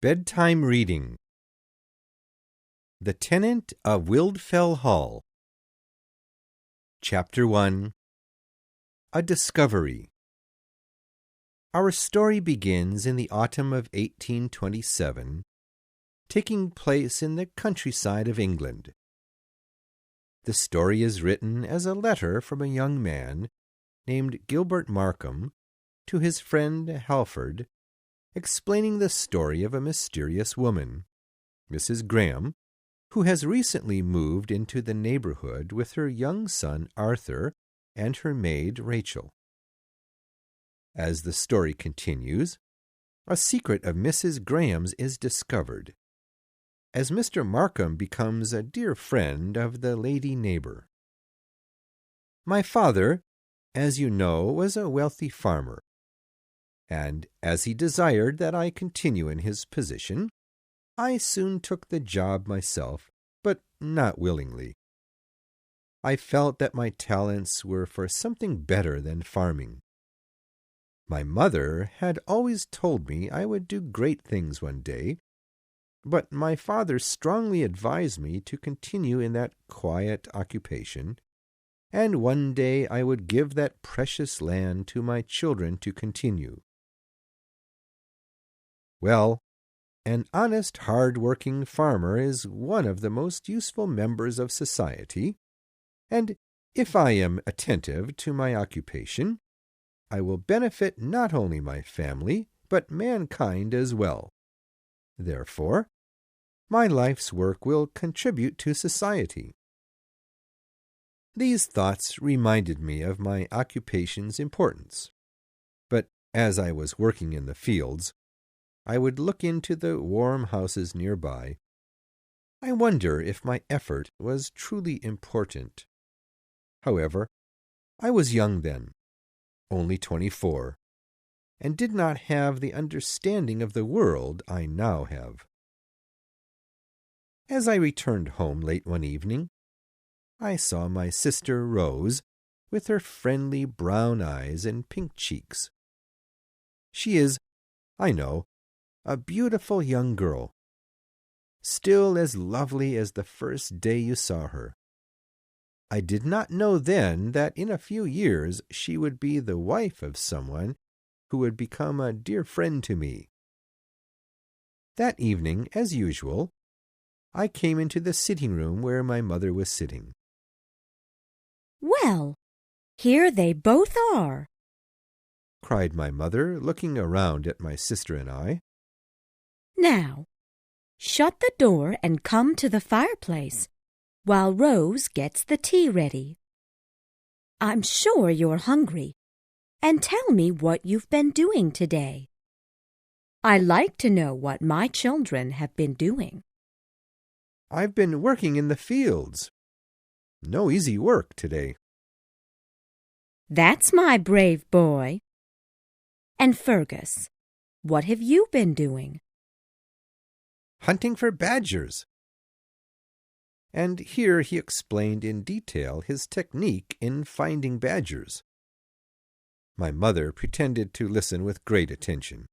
Bedtime Reading. The Tenant of Wildfell Hall. Chapter 1. A Discovery. Our story begins in the autumn of 1827, taking place in the countryside of England. The story is written as a letter from a young man named Gilbert Markham to his friend Halford, explaining the story of a mysterious woman, Mrs. Graham, who has recently moved into the neighborhood with her young son Arthur and her maid Rachel. As the story continues, a secret of Mrs. Graham's is discovered, as Mr. Markham becomes a dear friend of the lady neighbor. My father, as you know, was a wealthy farmer, and as he desired that I continue in his position, I soon took the job myself, but not willingly. I felt that my talents were for something better than farming. My mother had always told me I would do great things one day, but my father strongly advised me to continue in that quiet occupation, and one day I would give that precious land to my children to continue. Well, an honest, hard-working farmer is one of the most useful members of society, and if I am attentive to my occupation, I will benefit not only my family, but mankind as well. Therefore, my life's work will contribute to society. These thoughts reminded me of my occupation's importance, but as I was working in the fields, I would look into the warm houses nearby. I wonder if my effort was truly important. However, I was young then, only 24, and did not have the understanding of the world I now have. As I returned home late one evening, I saw my sister Rose with her friendly brown eyes and pink cheeks. She is, I know, a beautiful young girl, still as lovely as the first day you saw her. I did not know then that in a few years she would be the wife of someone who would become a dear friend to me. That evening, as usual, I came into the sitting room where my mother was sitting. "Well, here they both are," cried my mother, looking around at my sister and I. "Now, shut the door and come to the fireplace while Rose gets the tea ready. I'm sure you're hungry, and tell me what you've been doing today. I like to know what my children have been doing." "I've been working in the fields. No easy work today." "That's my brave boy. And Fergus, what have you been doing?" "Hunting for badgers." And here he explained in detail his technique in finding badgers. My mother pretended to listen with great attention.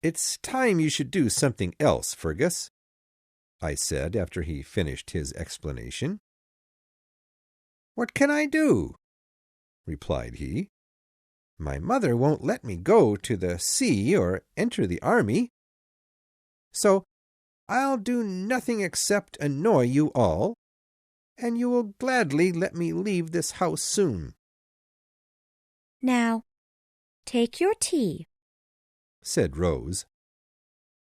"It's time you should do something else, Fergus," I said after he finished his explanation. "What can I do?" replied he. "My mother won't let me go to the sea or enter the army. So I'll do nothing except annoy you all, and you will gladly let me leave this house soon." "Now, take your tea," said Rose,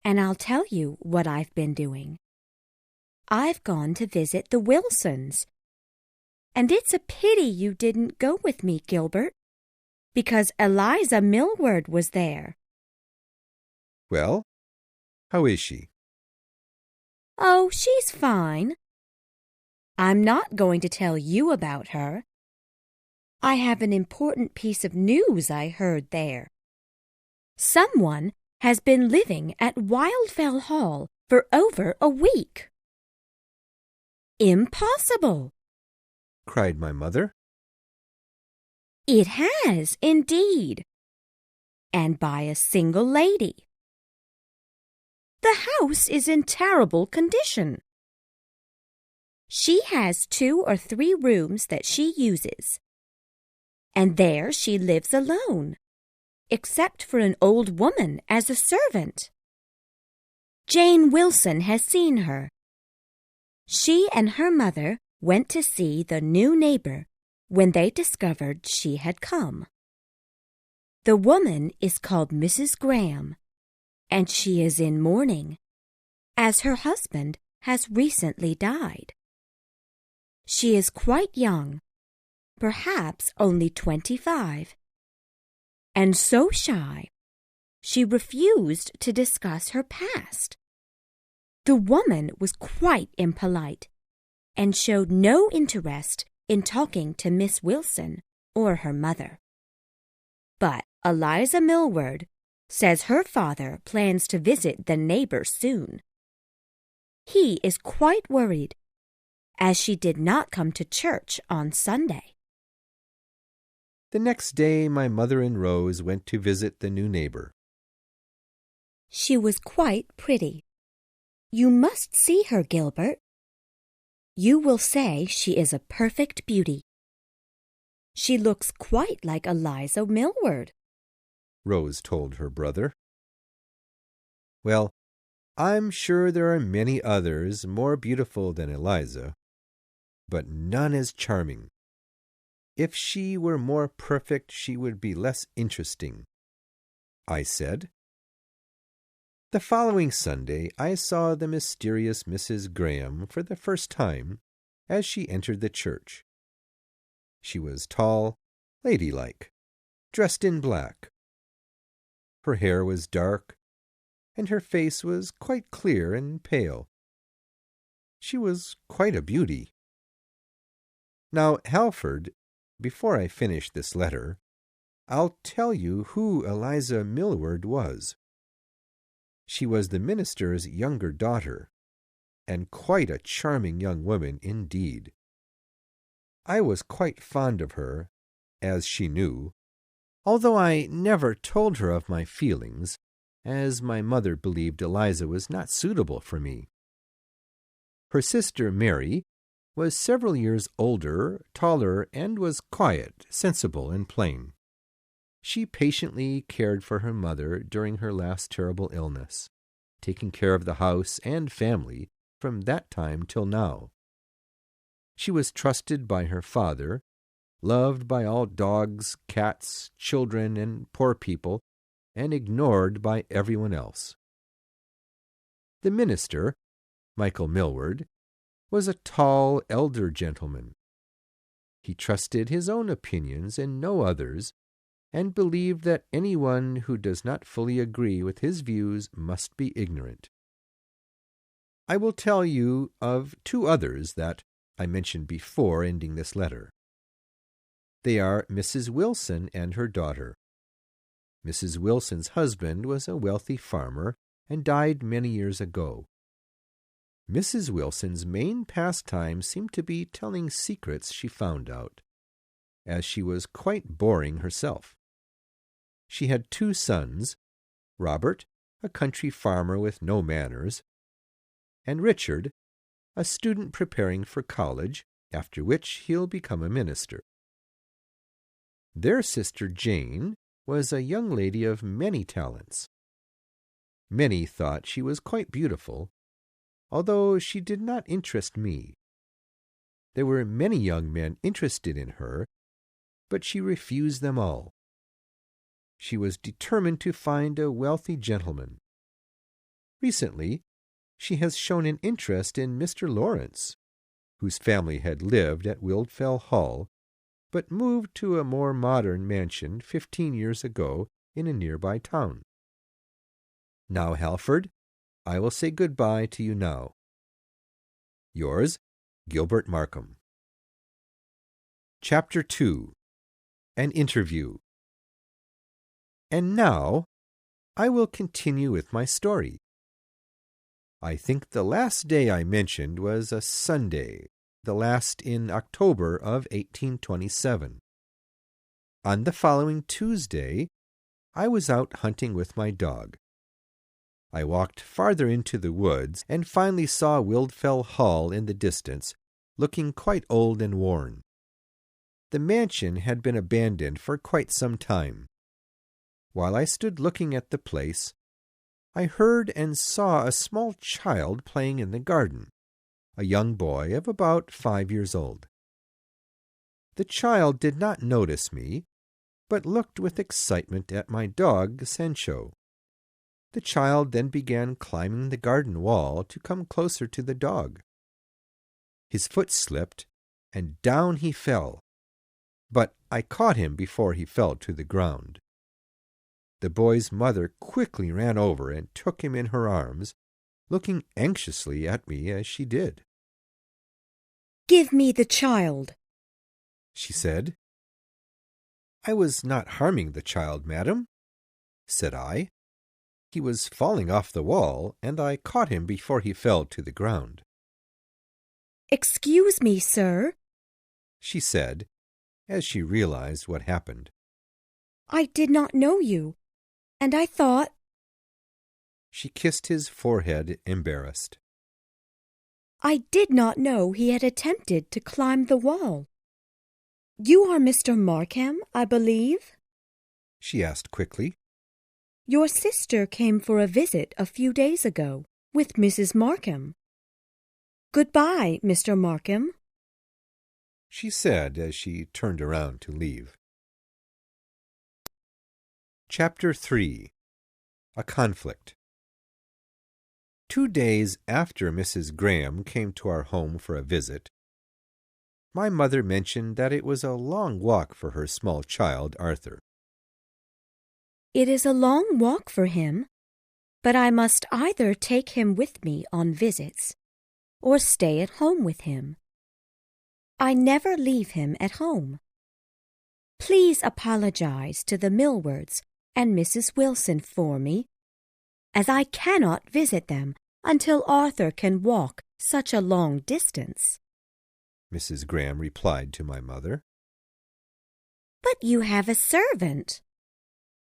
"and I'll tell you what I've been doing. I've gone to visit the Wilsons, and it's a pity you didn't go with me, Gilbert, because Eliza Millward was there." "Well, how is she?" "Oh, she's fine. I'm not going to tell you about her. I have an important piece of news I heard there. Someone has been living at Wildfell Hall for over a week." "Impossible!" cried my mother. "It has, indeed, and by a single lady. The house is in terrible condition. She has 2 or 3 rooms that she uses, and there she lives alone, except for an old woman as a servant. Jane Wilson has seen her. She and her mother went to see the new neighbor when they discovered she had come. The woman is called Mrs. Graham, and she is in mourning, as her husband has recently died. She is quite young, perhaps only 25, and so shy, she refused to discuss her past. The woman was quite impolite and showed no interest in talking to Miss Wilson or her mother. But Eliza Millward says her father plans to visit the neighbor soon. He is quite worried, as she did not come to church on Sunday. The next day my mother and Rose went to visit the new neighbor. She was quite pretty. You must see her, Gilbert. You will say she is a perfect beauty. She looks quite like Eliza Millward, Rose told her brother. Well, I'm sure there are many others more beautiful than Eliza, but none as charming. If she were more perfect, she would be less interesting, I said. The following Sunday, I saw the mysterious Mrs. Graham for the first time as she entered the church. She was tall, ladylike, dressed in black. Her hair was dark, and her face was quite clear and pale. She was quite a beauty. Now, Halford, before I finish this letter, I'll tell you who Eliza Millward was. She was the minister's younger daughter, and quite a charming young woman indeed. I was quite fond of her, as she knew, although I never told her of my feelings, as my mother believed Eliza was not suitable for me. Her sister Mary was several years older, taller, and was quiet, sensible, and plain. She patiently cared for her mother during her last terrible illness, taking care of the house and family from that time till now. She was trusted by her father, loved by all dogs, cats, children, and poor people, and ignored by everyone else. The minister, Michael Millward, was a tall, elder gentleman. He trusted his own opinions and no others, and believed that anyone who does not fully agree with his views must be ignorant. I will tell you of 2 others that I mentioned before ending this letter. They are Mrs. Wilson and her daughter. Mrs. Wilson's husband was a wealthy farmer and died many years ago. Mrs. Wilson's main pastime seemed to be telling secrets she found out, as she was quite boring herself. She had 2 sons, Robert, a country farmer with no manners, and Richard, a student preparing for college, after which he'll become a minister. Their sister Jane was a young lady of many talents. Many thought she was quite beautiful, although she did not interest me. There were many young men interested in her, but she refused them all. She was determined to find a wealthy gentleman. Recently, she has shown an interest in Mr. Lawrence, whose family had lived at Wildfell Hall, but moved to a more modern mansion 15 years ago in a nearby town. Now, Halford, I will say good-bye to you now. Yours, Gilbert Markham. Chapter 2. An Interview. And now, I will continue with my story. I think the last day I mentioned was a Sunday, the last in October of 1827. On the following Tuesday, I was out hunting with my dog. I walked farther into the woods and finally saw Wildfell Hall in the distance, looking quite old and worn. The mansion had been abandoned for quite some time. While I stood looking at the place, I heard and saw a small child playing in the garden, a young boy of about 5 years old. The child did not notice me, but looked with excitement at my dog, Sancho. The child then began climbing the garden wall to come closer to the dog. His foot slipped, and down he fell, but I caught him before he fell to the ground. The boy's mother quickly ran over and took him in her arms, looking anxiously at me as she did. "Give me the child," she said. "I was not harming the child, madam," said I. "He was falling off the wall, and I caught him before he fell to the ground." "Excuse me, sir," she said, as she realized what happened. "I did not know you, and I thought—" She kissed his forehead, embarrassed. "I did not know he had attempted to climb the wall. You are Mr. Markham, I believe?" she asked quickly. "Your sister came for a visit a few days ago with Mrs. Markham. Goodbye, Mr. Markham," she said as she turned around to leave. Chapter 3. A Conflict. 2 days after Mrs. Graham came to our home for a visit, my mother mentioned that it was a long walk for her small child, Arthur. "It is a long walk for him, but I must either take him with me on visits or stay at home with him. I never leave him at home. Please apologize to the Millwards and Mrs. Wilson for me, as I cannot visit them until Arthur can walk such a long distance," Mrs. Graham replied to my mother. "But you have a servant,"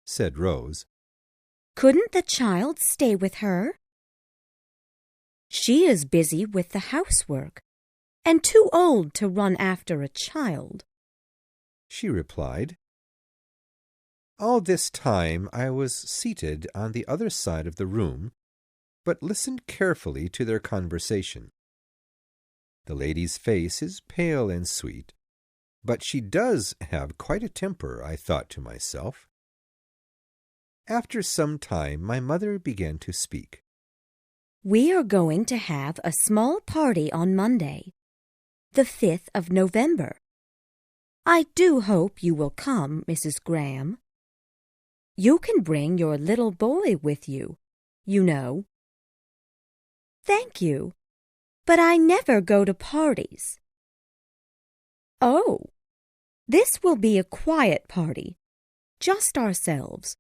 said Rose. "Couldn't the child stay with her?" "She is busy with the housework, and too old to run after a child," she replied. All this time I was seated on the other side of the room, but listened carefully to their conversation. The lady's face is pale and sweet, but she does have quite a temper, I thought to myself. After some time my mother began to speak. "We are going to have a small party on Monday, the 5th of November. I do hope you will come, Mrs. Graham. You can bring your little boy with you, you know." "Thank you, but I never go to parties." "Oh, this will be a quiet party, just ourselves,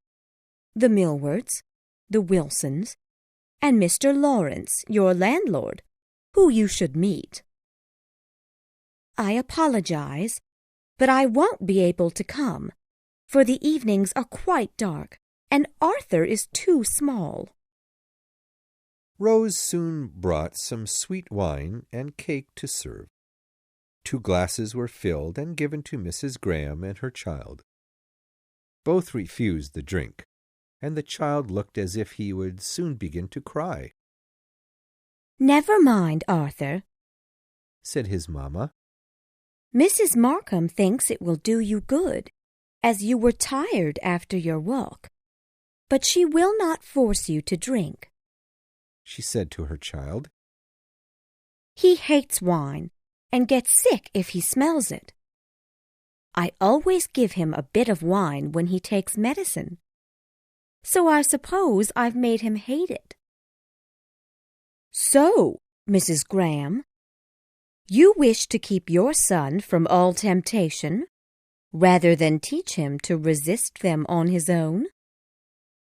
the Millwards, the Wilsons, and Mr. Lawrence, your landlord, who you should meet." "I apologize, but I won't be able to come, for the evenings are quite dark, and Arthur is too small." Rose soon brought some sweet wine and cake to serve. 2 glasses were filled and given to Mrs. Graham and her child. Both refused the drink, and the child looked as if he would soon begin to cry. "Never mind, Arthur," said his mamma. "Mrs. Markham thinks it will do you good, as you were tired after your walk, but she will not force you to drink," she said to her child. "He hates wine and gets sick if he smells it. I always give him a bit of wine when he takes medicine, so I suppose I've made him hate it." "So, Mrs. Graham, you wish to keep your son from all temptation, rather than teach him to resist them on his own?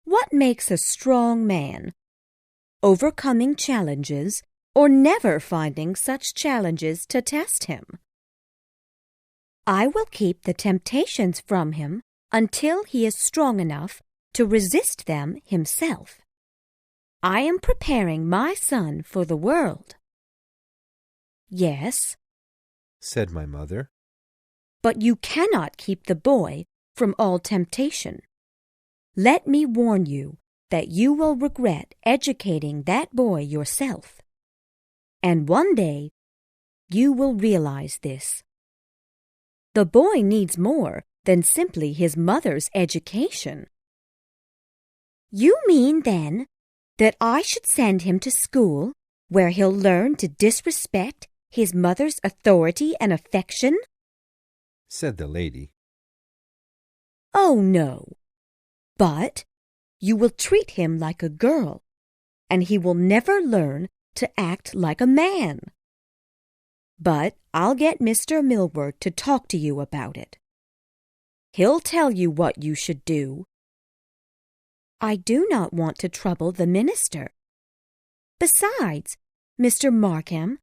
What makes a strong man? Overcoming challenges, or never finding such challenges to test him? I will keep the temptations from him until he is strong enough to resist them himself. I am preparing my son for the world." "Yes," said my mother. "but you cannot keep the boy from all temptation. Let me warn you that you will regret educating that boy yourself. And one day you will realize this. The boy needs more than simply his mother's education." "You mean, then, that I should send him to school where he'll learn to disrespect his mother's authority and affection?" said the lady. "Oh, no. But you will treat him like a girl, and he will never learn to act like a man. But I'll get Mr. Millward to talk to you about it. He'll tell you what you should do." "I do not want to trouble the minister. Besides, Mr. Markham,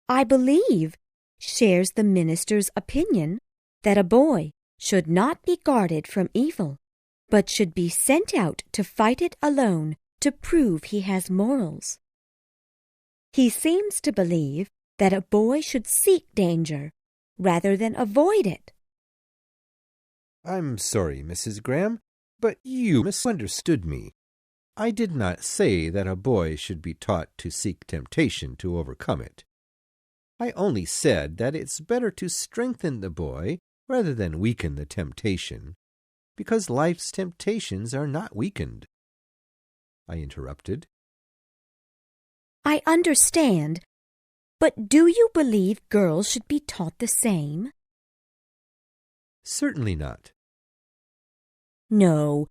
I believe, shares the minister's opinion that a boy should not be guarded from evil, but should be sent out to fight it alone to prove he has morals. He seems to believe that a boy should seek danger rather than avoid it." "I'm sorry, Mrs. Graham, but you misunderstood me. I did not say that a boy should be taught to seek temptation to overcome it. I only said that it's better to strengthen the boy rather than weaken the temptation, because life's temptations are not weakened," I interrupted. "I understand, but do you believe girls should be taught the same?" "Certainly not." "No,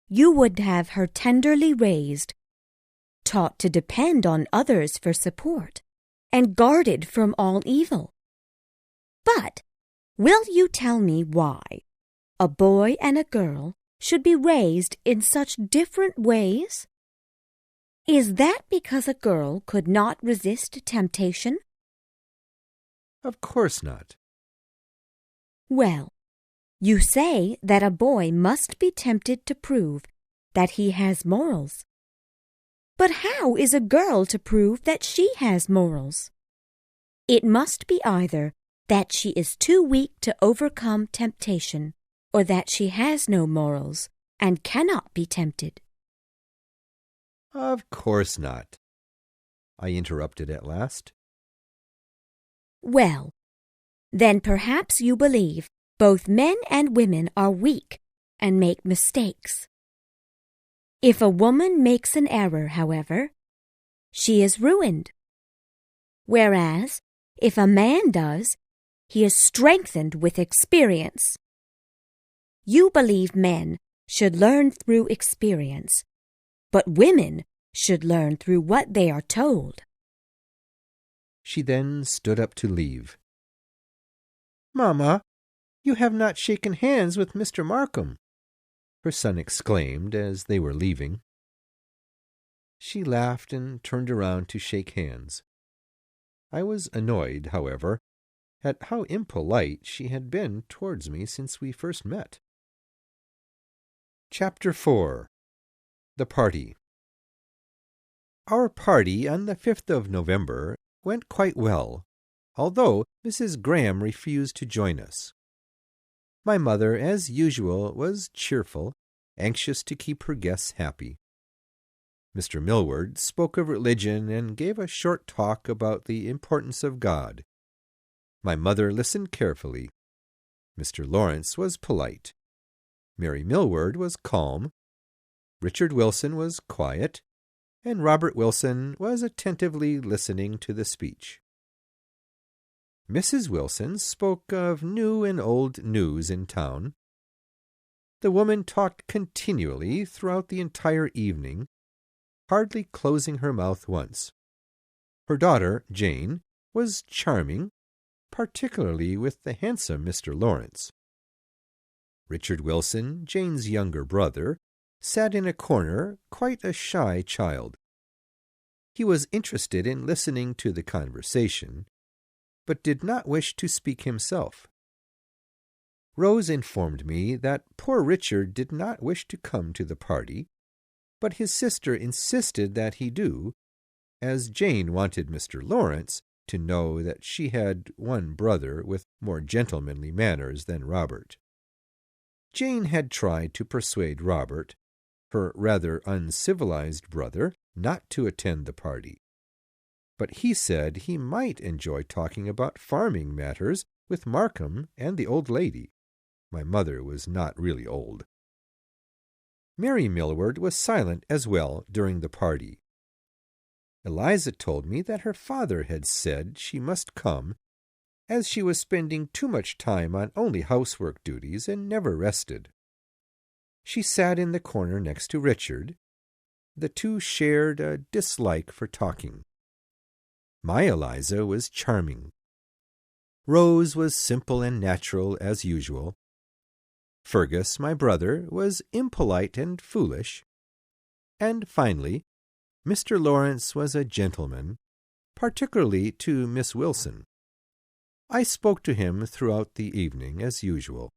you would have her tenderly raised, taught to depend on others for support, and guarded from all evil. But will you tell me why a boy and a girl should be raised in such different ways? Is that because a girl could not resist temptation?" "Of course not." "Well, you say that a boy must be tempted to prove that he has morals. But how is a girl to prove that she has morals? It must be either that she is too weak to overcome temptation, or that she has no morals and cannot be tempted." "Of course not," I interrupted at last. "Well, then perhaps you believe both men and women are weak and make mistakes. If a woman makes an error, however, she is ruined. Whereas, if a man does, he is strengthened with experience. You believe men should learn through experience, but women should learn through what they are told." She then stood up to leave. "Mamma, you have not shaken hands with Mr. Markham," her son exclaimed as they were leaving. She laughed and turned around to shake hands. I was annoyed, however, at how impolite she had been towards me since we first met. Chapter 4. The Party. Our party on the 5th of November went quite well, although Mrs. Graham refused to join us. My mother, as usual, was cheerful, anxious to keep her guests happy. Mr. Millward spoke of religion and gave a short talk about the importance of God. My mother listened carefully. Mr. Lawrence was polite. Mary Millward was calm. Richard Wilson was quiet, and Robert Wilson was attentively listening to the speech. Mrs. Wilson spoke of new and old news in town. The woman talked continually throughout the entire evening, hardly closing her mouth once. Her daughter, Jane, was charming, particularly with the handsome Mr. Lawrence. Richard Wilson, Jane's younger brother, sat in a corner, quite a shy child. He was interested in listening to the conversation, but did not wish to speak himself. Rose informed me that poor Richard did not wish to come to the party, but his sister insisted that he do, as Jane wanted Mr. Lawrence to know that she had one brother with more gentlemanly manners than Robert. Jane had tried to persuade Robert, her rather uncivilized brother, not to attend the party, but he said he might enjoy talking about farming matters with Markham and the old lady. My mother was not really old. Mary Millward was silent as well during the party. Eliza told me that her father had said she must come, as she was spending too much time on only housework duties and never rested. She sat in the corner next to Richard. The two shared a dislike for talking. My Eliza was charming. Rose was simple and natural as usual. Fergus, my brother, was impolite and foolish. And finally, Mr. Lawrence was a gentleman, particularly to Miss Wilson. I spoke to him throughout the evening, as usual.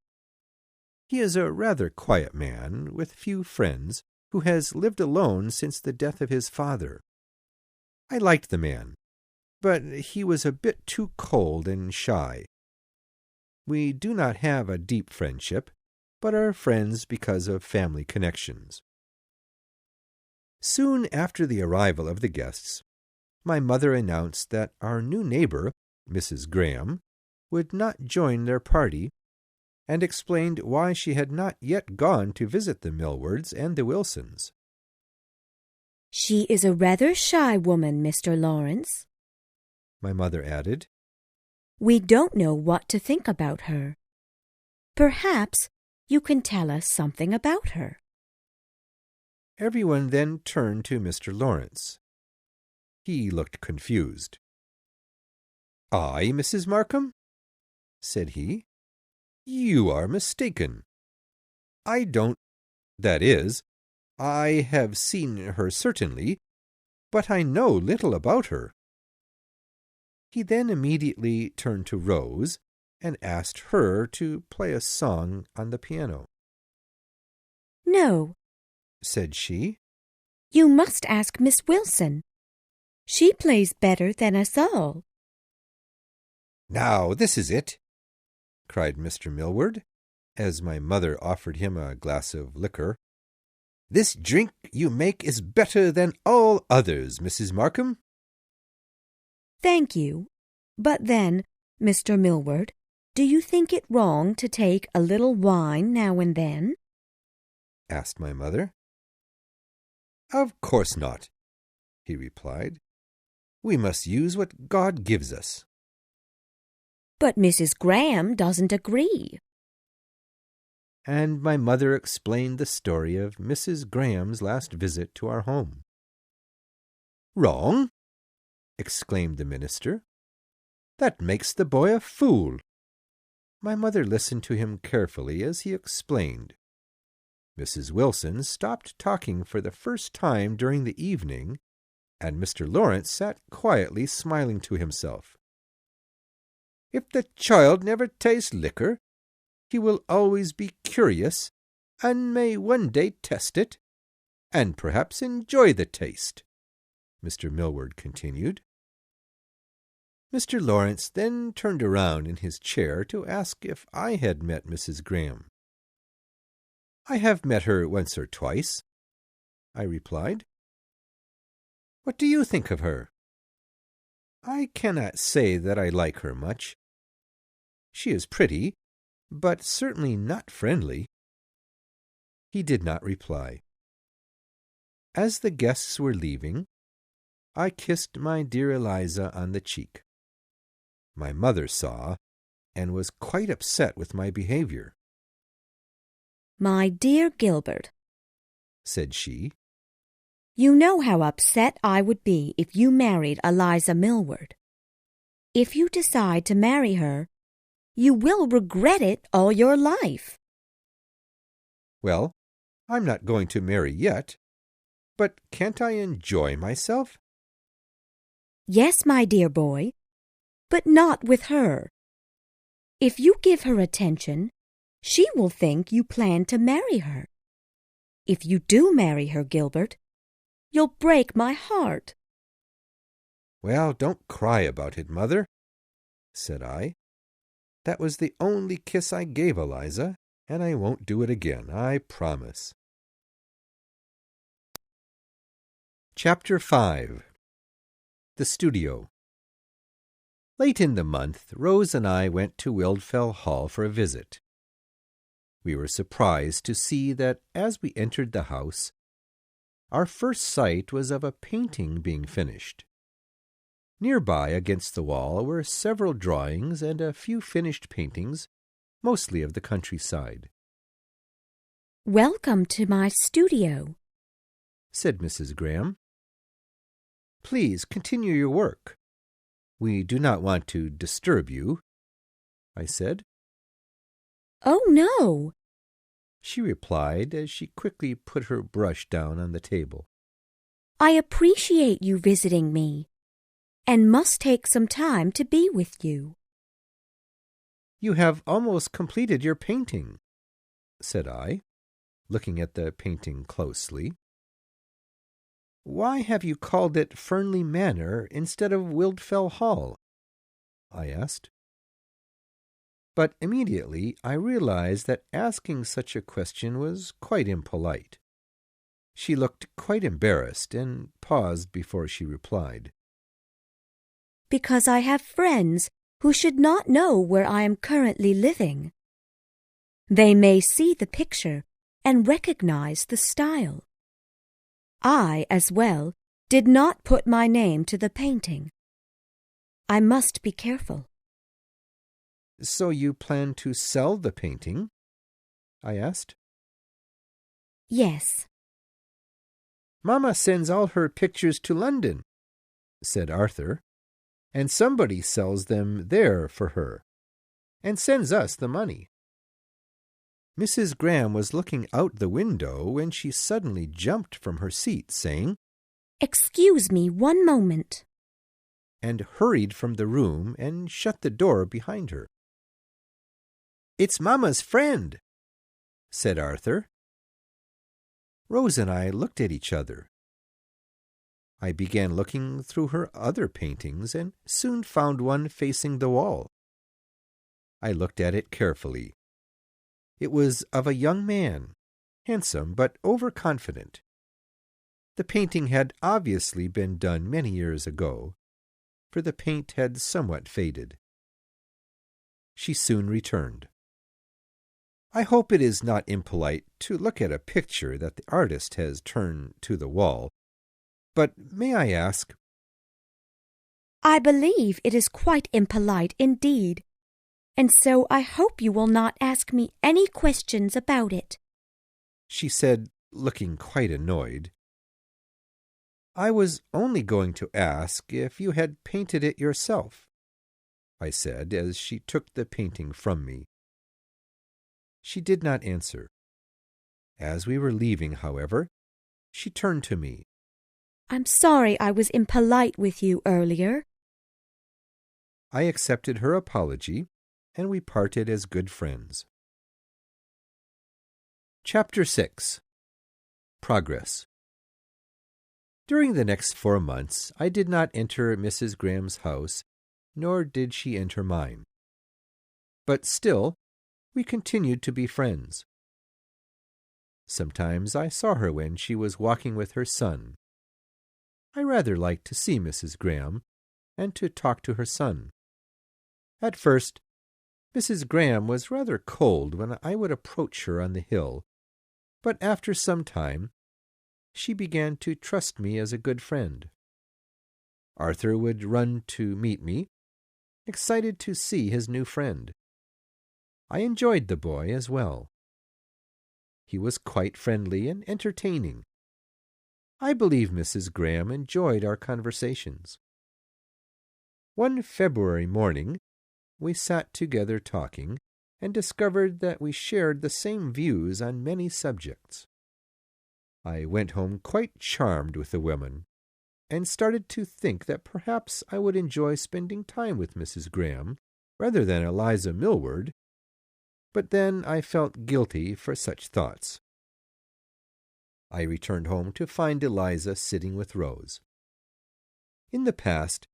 He is a rather quiet man, with few friends, who has lived alone since the death of his father. I liked the man, but he was a bit too cold and shy. We do not have a deep friendship, but are friends because of family connections. Soon after the arrival of the guests, my mother announced that our new neighbor, Mrs. Graham, would not join their party, and explained why she had not yet gone to visit the Millwards and the Wilsons. "She is a rather shy woman, Mr. Lawrence," my mother added. "We don't know what to think about her. Perhaps you can tell us something about her." Everyone then turned to Mr. Lawrence. He looked confused. "I, Mrs. Markham?" said he. "You are mistaken. I don't— that is, I have seen her certainly, but I know little about her." He then immediately turned to Rose and asked her to play a song on the piano. "No," said she. "you must ask Miss Wilson. She plays better than us all." "Now this is it," cried Mr. Millward, as my mother offered him a glass of liquor. "This drink you make is better than all others, Mrs. Markham." "Thank you. But then, Mr. Millward, do you think it wrong to take a little wine now and then?" asked my mother. "Of course not," he replied. "We must use what God gives us." "But Mrs. Graham doesn't agree." And my mother explained the story of Mrs. Graham's last visit to our home. "Wrong?" exclaimed the minister. "That makes the boy a fool." My mother listened to him carefully as he explained. Mrs. Wilson stopped talking for the first time during the evening, and Mr. Lawrence sat quietly smiling to himself. "If the child never tastes liquor, he will always be curious, and may one day test it, and perhaps enjoy the taste," Mr. Millward continued. Mr. Lawrence then turned around in his chair to ask if I had met Mrs. Graham. "I have met her once or twice," I replied. "What do you think of her?" "I cannot say that I like her much. She is pretty, but certainly not friendly." He did not reply. As the guests were leaving, I kissed my dear Eliza on the cheek. My mother saw, and was quite upset with my behavior. "My dear Gilbert," said she, "you know how upset I would be if you married Eliza Millward. If you decide to marry her, you will regret it all your life." "Well, I'm not going to marry yet, but can't I enjoy myself?" "Yes, my dear boy, but not with her. If you give her attention, she will think you plan to marry her. If you do marry her, Gilbert, you'll break my heart." "Well, don't cry about it, Mother," said I. "That was the only kiss I gave Eliza, and I won't do it again, I promise." Chapter 5. The Studio. Late in the month, Rose and I went to Wildfell Hall for a visit. We were surprised to see that as we entered the house, our first sight was of a painting being finished. Nearby, against the wall, were several drawings and a few finished paintings, mostly of the countryside. "Welcome to my studio," said Mrs. Graham. "Please continue your work. We do not want to disturb you," I said. "Oh, no," she replied as she quickly put her brush down on the table. "I appreciate you visiting me, and must take some time to be with you." "You have almost completed your painting," said I, looking at the painting closely. "Why have you called it Fernley Manor instead of Wildfell Hall?" I asked. But immediately I realized that asking such a question was quite impolite. She looked quite embarrassed and paused before she replied. "Because I have friends who should not know where I am currently living. They may see the picture and recognize the style. I, as well, did not put my name to the painting. I must be careful." "So you plan to sell the painting?" I asked. "Yes." "Mamma sends all her pictures to London," said Arthur, "and somebody sells them there for her, and sends us the money." Mrs. Graham was looking out the window when she suddenly jumped from her seat, saying, "Excuse me 1 moment," and hurried from the room and shut the door behind her. "It's Mamma's friend," said Arthur. Rose and I looked at each other. I began looking through her other paintings and soon found one facing the wall. I looked at it carefully. It was of a young man, handsome but overconfident. The painting had obviously been done many years ago, for the paint had somewhat faded. She soon returned. "I hope it is not impolite to look at a picture that the artist has turned to the wall, but may I ask—" "I believe it is quite impolite indeed, and so I hope you will not ask me any questions about it," she said, looking quite annoyed. "I was only going to ask if you had painted it yourself," I said as she took the painting from me. She did not answer. As we were leaving, however, she turned to me. "I'm sorry I was impolite with you earlier." I accepted her apology, and we parted as good friends. Chapter 6. Progress. During the next 4 months, I did not enter Mrs. Graham's house, nor did she enter mine. But still, we continued to be friends. Sometimes I saw her when she was walking with her son. I rather liked to see Mrs. Graham and to talk to her son. At first, Mrs. Graham was rather cold when I would approach her on the hill, but after some time, she began to trust me as a good friend. Arthur would run to meet me, excited to see his new friend. I enjoyed the boy as well. He was quite friendly and entertaining. I believe Mrs. Graham enjoyed our conversations. One February morning, we sat together talking, and discovered that we shared the same views on many subjects. I went home quite charmed with the woman, and started to think that perhaps I would enjoy spending time with Mrs. Graham rather than Eliza Millward, but then I felt guilty for such thoughts. I returned home to find Eliza sitting with Rose. In the past,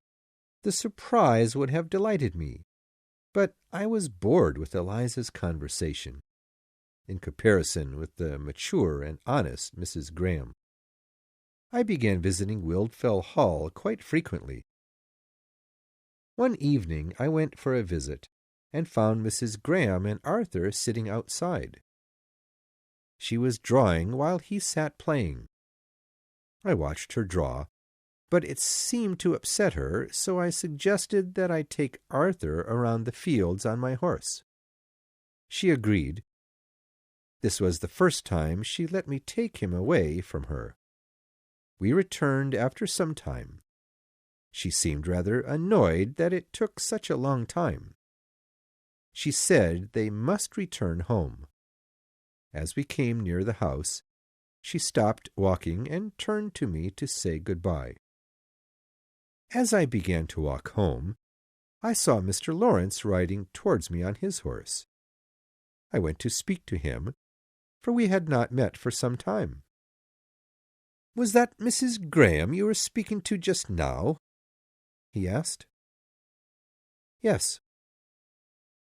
the surprise would have delighted me, but I was bored with Eliza's conversation, in comparison with the mature and honest Mrs. Graham. I began visiting Wildfell Hall quite frequently. One evening I went for a visit, and found Mrs. Graham and Arthur sitting outside. She was drawing while he sat playing. I watched her draw, but it seemed to upset her, so I suggested that I take Arthur around the fields on my horse. She agreed. This was the first time she let me take him away from her. We returned after some time. She seemed rather annoyed that it took such a long time. She said they must return home. As we came near the house, she stopped walking and turned to me to say good-bye. As I began to walk home, I saw Mr. Lawrence riding towards me on his horse. I went to speak to him, for we had not met for some time. "Was that Mrs. Graham you were speaking to just now?" he asked. "Yes."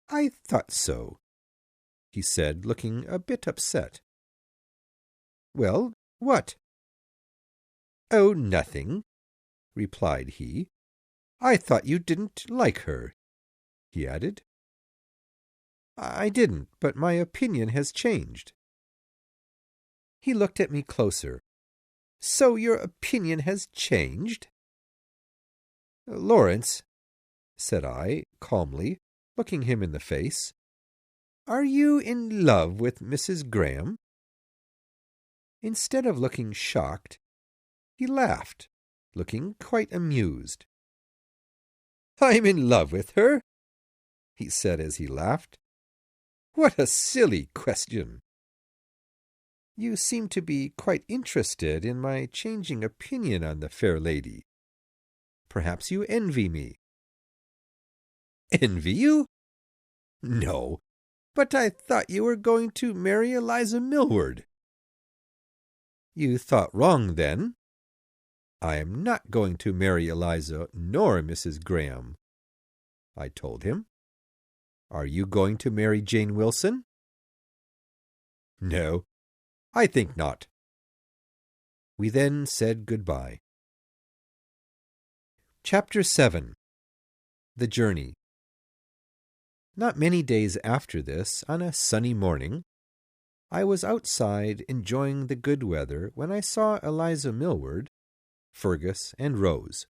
"I thought so," he said, looking a bit upset. "Well, what?" "Oh, nothing," replied he. "I thought you didn't like her," he added. "I didn't, but my opinion has changed." He looked at me closer. "So your opinion has changed?" "Lawrence," said I, calmly, looking him in the face, "are you in love with Mrs. Graham?" Instead of looking shocked, he laughed, looking quite amused. "I'm in love with her?" he said as he laughed. "What a silly question!" "You seem to be quite interested in my changing opinion on the fair lady. Perhaps you envy me." "Envy you? No, but I thought you were going to marry Eliza Millward." "You thought wrong, then. I am not going to marry Eliza nor Mrs. Graham," I told him. "Are you going to marry Jane Wilson?" "No, I think not." We then said good-bye. Chapter 7. The Journey. Not many days after this, on a sunny morning, I was outside enjoying the good weather when I saw Eliza Millward, Fergus, and Rose.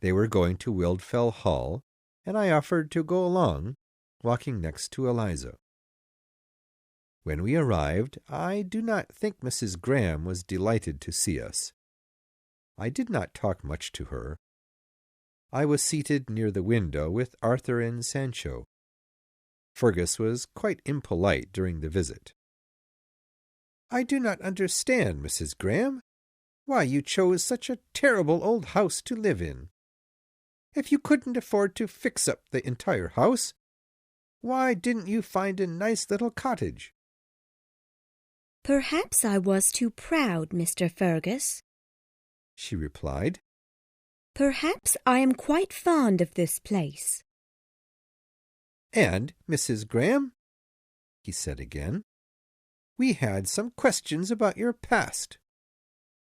They were going to Wildfell Hall, and I offered to go along, walking next to Eliza. When we arrived, I do not think Mrs. Graham was delighted to see us. I did not talk much to her. I was seated near the window with Arthur and Sancho. Fergus was quite impolite during the visit. "I do not understand, Mrs. Graham, why you chose such a terrible old house to live in. If you couldn't afford to fix up the entire house, why didn't you find a nice little cottage?" "Perhaps I was too proud, Mr. Fergus," she replied. "Perhaps I am quite fond of this place." "And, Mrs. Graham," he said again, "we had some questions about your past.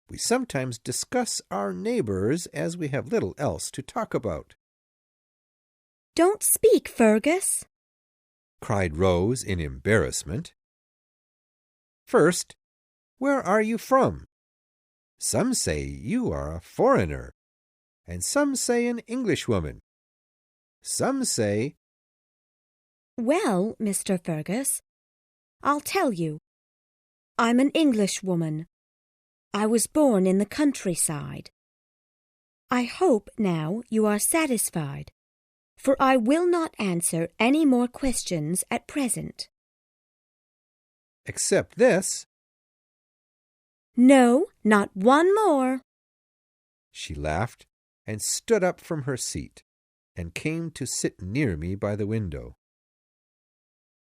We sometimes discuss our neighbors as we have little else to talk about." "Don't speak, Fergus," cried Rose in embarrassment. "First, where are you from? Some say you are a foreigner, and some say an Englishwoman. Some say—" "Well, Mr. Fergus, I'll tell you. I'm an Englishwoman. I was born in the countryside. I hope now you are satisfied, for I will not answer any more questions at present." "Except this." "No, not one more." She laughed and stood up from her seat and came to sit near me by the window.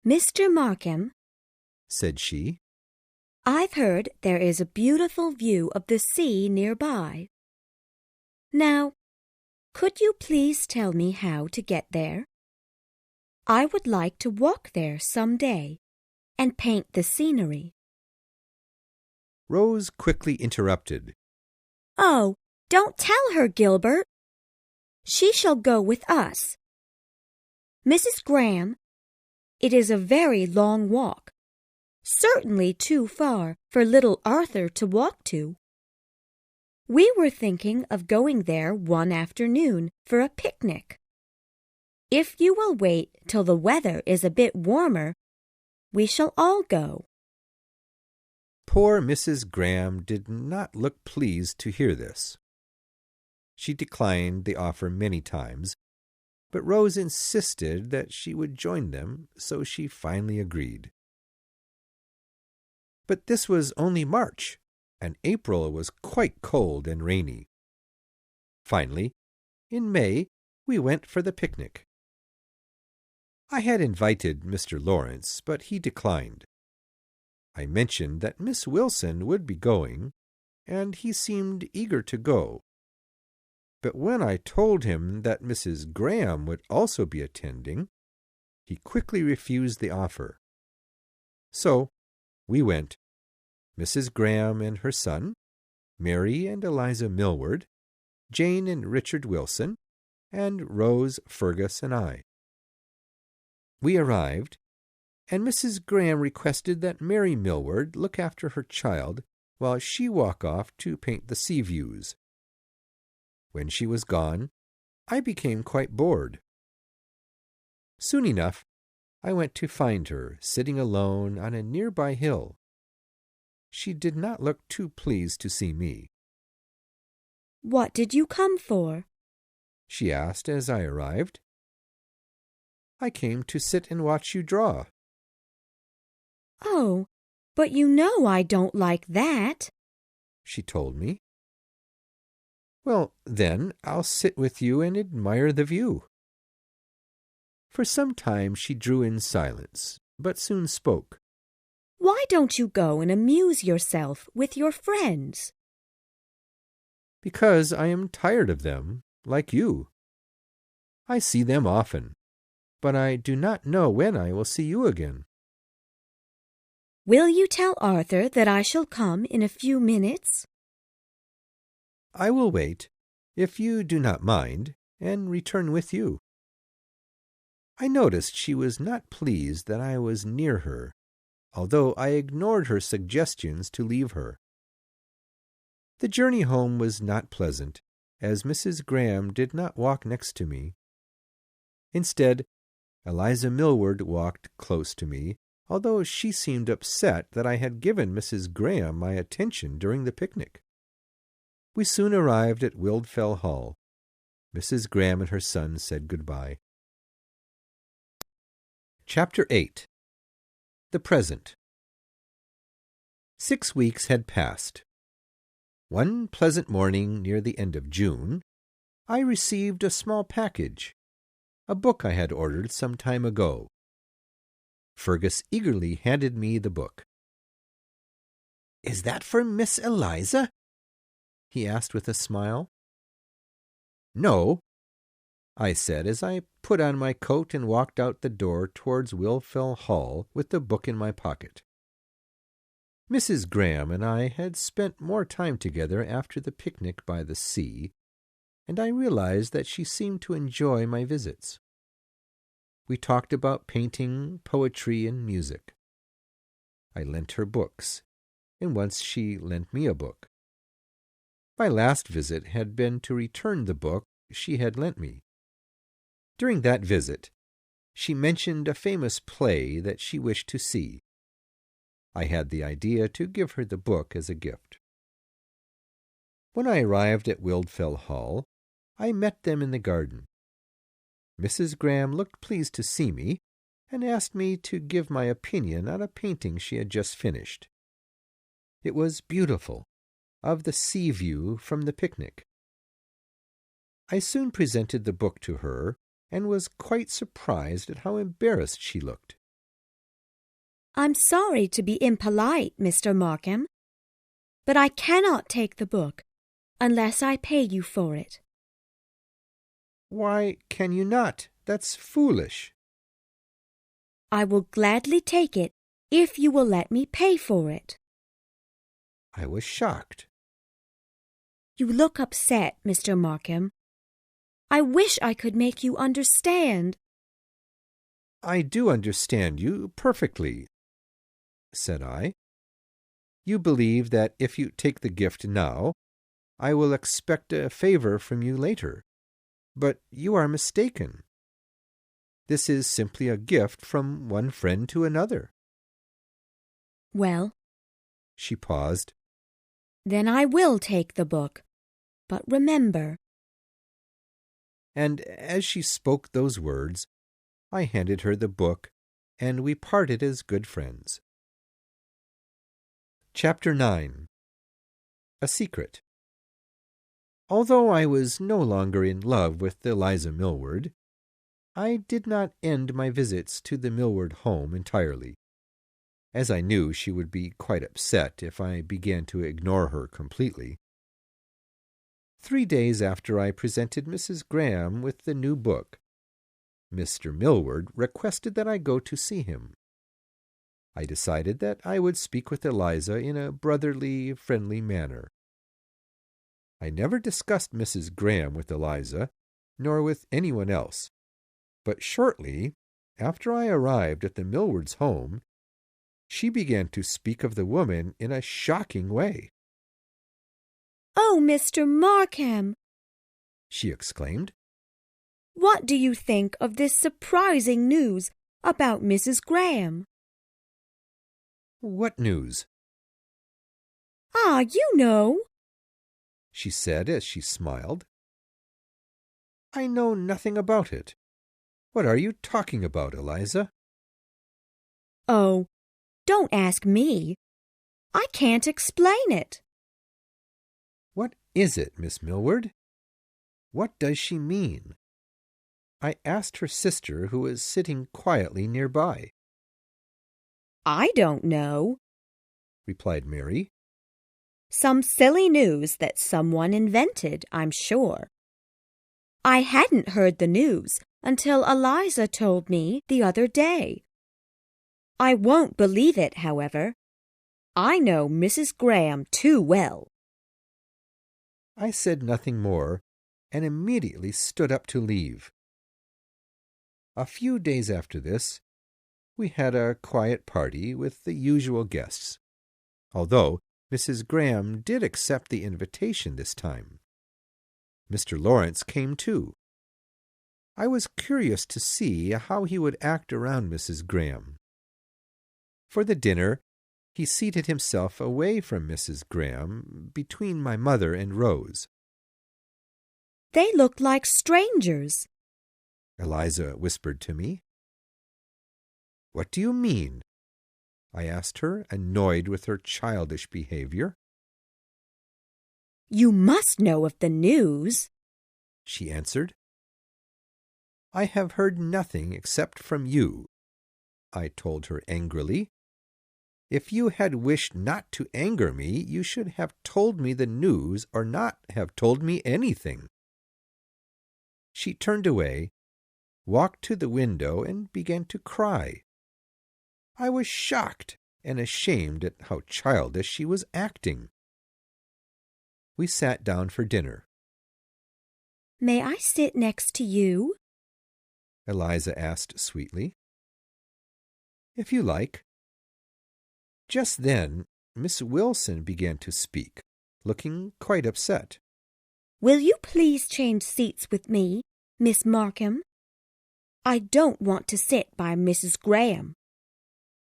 "Mr. Markham," said she, I've heard there is a beautiful view of the sea nearby. Now, could you please tell me how to get there? I would like to walk there some day and paint the scenery. Rose quickly interrupted. Oh, don't tell her, Gilbert. She shall go with us. Mrs. Graham, it is a very long walk, certainly too far for little Arthur to walk to. We were thinking of going there one afternoon for a picnic. If you will wait till the weather is a bit warmer, we shall all go. Poor Mrs. Graham did not look pleased to hear this. She declined the offer many times, but Rose insisted that she would join them, so she finally agreed. But this was only March, and April was quite cold and rainy. Finally, in May, we went for the picnic. I had invited Mr. Lawrence, but he declined. I mentioned that Miss Wilson would be going, and he seemed eager to go. But when I told him that Mrs. Graham would also be attending, he quickly refused the offer. So we went, Mrs. Graham and her son, Mary and Eliza Millward, Jane and Richard Wilson, and Rose, Fergus, and I. We arrived, and Mrs. Graham requested that Mary Millward look after her child while she walk off to paint the sea views. When she was gone, I became quite bored. Soon enough, I went to find her sitting alone on a nearby hill. She did not look too pleased to see me. What did you come for? She asked as I arrived. I came to sit and watch you draw. Oh, but you know I don't like that, she told me. Well, then I'll sit with you and admire the view. For some time she drew in silence, but soon spoke. Why don't you go and amuse yourself with your friends? Because I am tired of them, like you. I see them often, but I do not know when I will see you again. Will you tell Arthur that I shall come in a few minutes? I will wait, if you do not mind, and return with you. I noticed she was not pleased that I was near her, although I ignored her suggestions to leave her. The journey home was not pleasant, as Mrs. Graham did not walk next to me. Instead, Eliza Millward walked close to me, although she seemed upset that I had given Mrs. Graham my attention during the picnic. We soon arrived at Wildfell Hall. Mrs. Graham and her son said goodbye. Chapter 8. The Present. 6 weeks had passed. One pleasant morning near the end of June, I received a small package, a book I had ordered some time ago. Fergus eagerly handed me the book. "Is that for Miss Eliza?" he asked with a smile. "No," I said as I put on my coat and walked out the door towards Wildfell Hall with the book in my pocket. Mrs. Graham and I had spent more time together after the picnic by the sea, and I realized that she seemed to enjoy my visits. We talked about painting, poetry, and music. I lent her books, and once she lent me a book. My last visit had been to return the book she had lent me. During that visit, she mentioned a famous play that she wished to see. I had the idea to give her the book as a gift. When I arrived at Wildfell Hall, I met them in the garden. Mrs. Graham looked pleased to see me, and asked me to give my opinion on a painting she had just finished. It was beautiful, of the sea view from the picnic. I soon presented the book to her, and was quite surprised at how embarrassed she looked. I'm sorry to be impolite, Mr. Markham, but I cannot take the book unless I pay you for it. Why can you not? That's foolish. I will gladly take it if you will let me pay for it. I was shocked. You look upset, Mr. Markham. I wish I could make you understand. I do understand you perfectly, said I. You believe that if you take the gift now, I will expect a favor from you later. But you are mistaken. This is simply a gift from one friend to another. Well, she paused. Then I will take the book. But remember. And as she spoke those words, I handed her the book, and we parted as good friends. Chapter 9. A Secret. Although I was no longer in love with Eliza Millward, I did not end my visits to the Millward home entirely, as I knew she would be quite upset if I began to ignore her completely. 3 days after I presented Mrs. Graham with the new book, Mr. Millward requested that I go to see him. I decided that I would speak with Eliza in a brotherly, friendly manner. I never discussed Mrs. Graham with Eliza, nor with anyone else, but shortly after I arrived at the Millwards' home, she began to speak of the woman in a shocking way. "Oh, Mr. Markham!" she exclaimed. "What do you think of this surprising news about Mrs. Graham?" "What news?" "Ah, you know," she said as she smiled. "I know nothing about it. What are you talking about, Eliza?" "Oh, don't ask me. I can't explain it." "What is it, Miss Millward? What does she mean?" I asked her sister, who was sitting quietly nearby. "I don't know," replied Mary. "Some silly news that someone invented, I'm sure. I hadn't heard the news until Eliza told me the other day. I won't believe it, however. I know Mrs. Graham too well." I said nothing more, and immediately stood up to leave. A few days after this, we had a quiet party with the usual guests, although Mrs. Graham did accept the invitation this time. Mr. Lawrence came too. I was curious to see how he would act around Mrs. Graham. For the dinner, he seated himself away from Mrs. Graham, between my mother and Rose. "They look like strangers," Eliza whispered to me. "What do you mean?" I asked her, annoyed with her childish behavior. "You must know of the news," she answered. "I have heard nothing except from you," I told her angrily. "If you had wished not to anger me, you should have told me the news or not have told me anything." She turned away, walked to the window, and began to cry. I was shocked and ashamed at how childish she was acting. We sat down for dinner. "May I sit next to you?" Eliza asked sweetly. "If you like." Just then, Miss Wilson began to speak, looking quite upset. "Will you please change seats with me, Miss Markham? I don't want to sit by Mrs. Graham.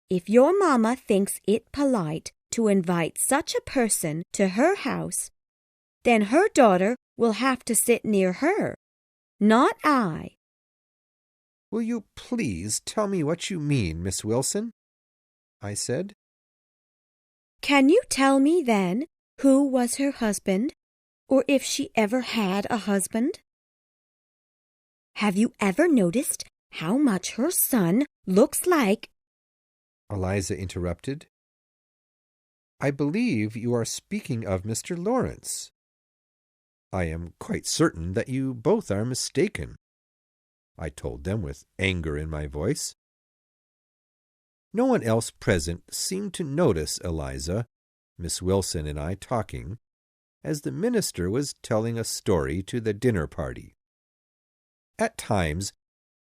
If your mamma thinks it polite to invite such a person to her house, then her daughter will have to sit near her, not I." "Will you please tell me what you mean, Miss Wilson?" I said. "Can you tell me, then, who was her husband, or if she ever had a husband? Have you ever noticed how much her son looks like—" Eliza interrupted. "I believe you are speaking of Mr. Lawrence." "I am quite certain that you both are mistaken," I told them with anger in my voice. No one else present seemed to notice Eliza, Miss Wilson, and I talking, as the minister was telling a story to the dinner party. At times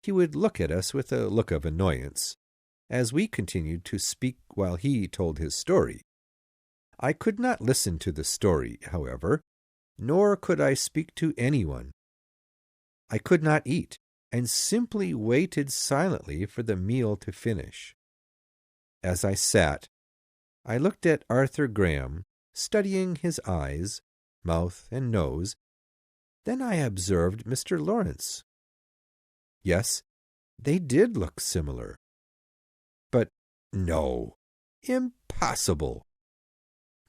he would look at us with a look of annoyance, as we continued to speak while he told his story. I could not listen to the story, however, nor could I speak to anyone. I could not eat, and simply waited silently for the meal to finish. As I sat, I looked at Arthur Graham, studying his eyes, mouth, and nose. Then I observed Mr. Lawrence. Yes, they did look similar. But no, impossible!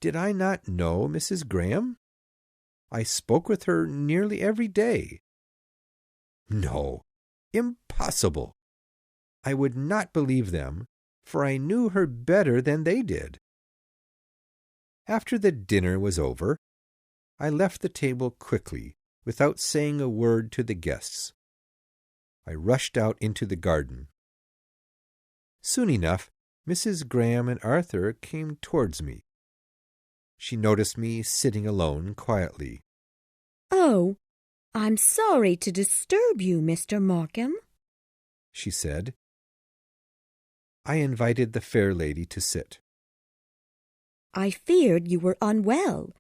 Did I not know Mrs. Graham? I spoke with her nearly every day. No, impossible! I would not believe them, for I knew her better than they did. After the dinner was over, I left the table quickly, without saying a word to the guests. I rushed out into the garden. Soon enough, Mrs. Graham and Arthur came towards me. She noticed me sitting alone quietly. "Oh, I'm sorry to disturb you, Mr. Markham," she said. I invited the fair lady to sit. "I feared you were unwell,"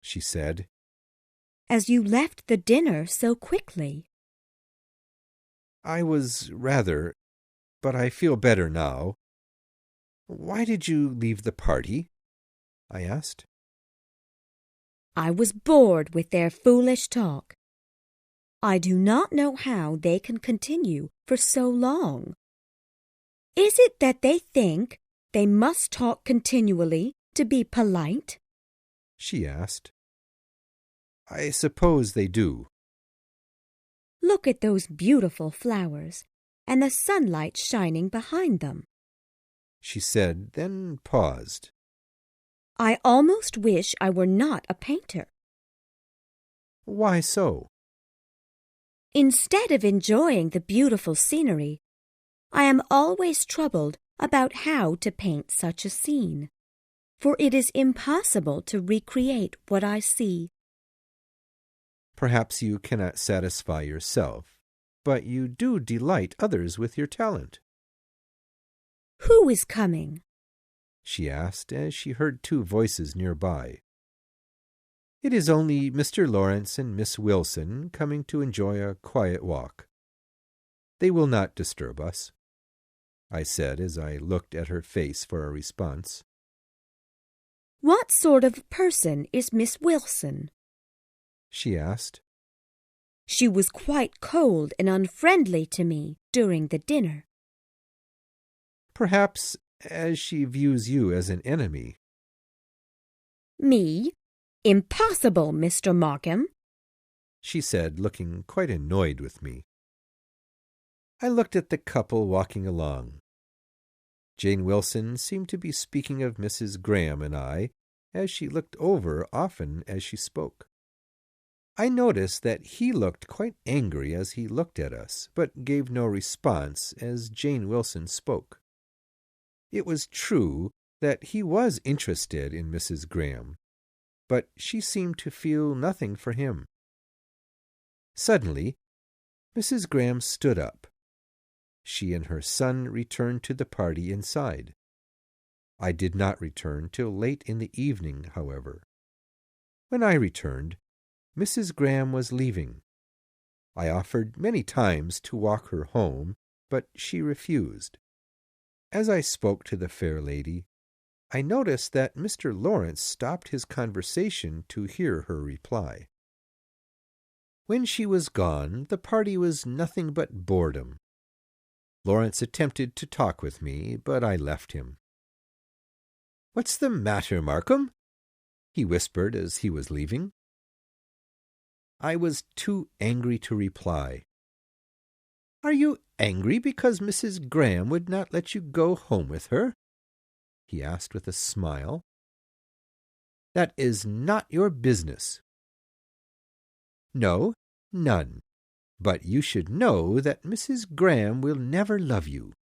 she said, "as you left the dinner so quickly." "I was rather, but I feel better now. Why did you leave the party?" I asked. "I was bored with their foolish talk. I do not know how they can continue for so long. Is it that they think they must talk continually to be polite?" she asked. "I suppose they do." "Look at those beautiful flowers and the sunlight shining behind them," she said, then paused. "I almost wish I were not a painter." "Why so?" "Instead of enjoying the beautiful scenery, I am always troubled about how to paint such a scene, for it is impossible to recreate what I see." "Perhaps you cannot satisfy yourself, but you do delight others with your talent." "Who is coming?" she asked, as she heard two voices nearby. "It is only Mr. Lawrence and Miss Wilson coming to enjoy a quiet walk. They will not disturb us," I said as I looked at her face for a response. "What sort of person is Miss Wilson?" she asked. "She was quite cold and unfriendly to me during the dinner." "Perhaps as she views you as an enemy." "Me? Impossible, Mr. Markham," she said, looking quite annoyed with me. I looked at the couple walking along. Jane Wilson seemed to be speaking of Mrs. Graham and I, as she looked over often as she spoke. I noticed that he looked quite angry as he looked at us, but gave no response as Jane Wilson spoke. It was true that he was interested in Mrs. Graham, but she seemed to feel nothing for him. Suddenly, Mrs. Graham stood up. She and her son returned to the party inside. I did not return till late in the evening, however. When I returned, Mrs. Graham was leaving. I offered many times to walk her home, but she refused. As I spoke to the fair lady, I noticed that Mr. Lawrence stopped his conversation to hear her reply. When she was gone, the party was nothing but boredom. Lawrence attempted to talk with me, but I left him. "What's the matter, Markham?" he whispered as he was leaving. I was too angry to reply. Are you angry because Mrs. Graham would not let you go home with her?" he asked with a smile. "That is not your business." "No, none. But you should know that Mrs. Graham will never love you.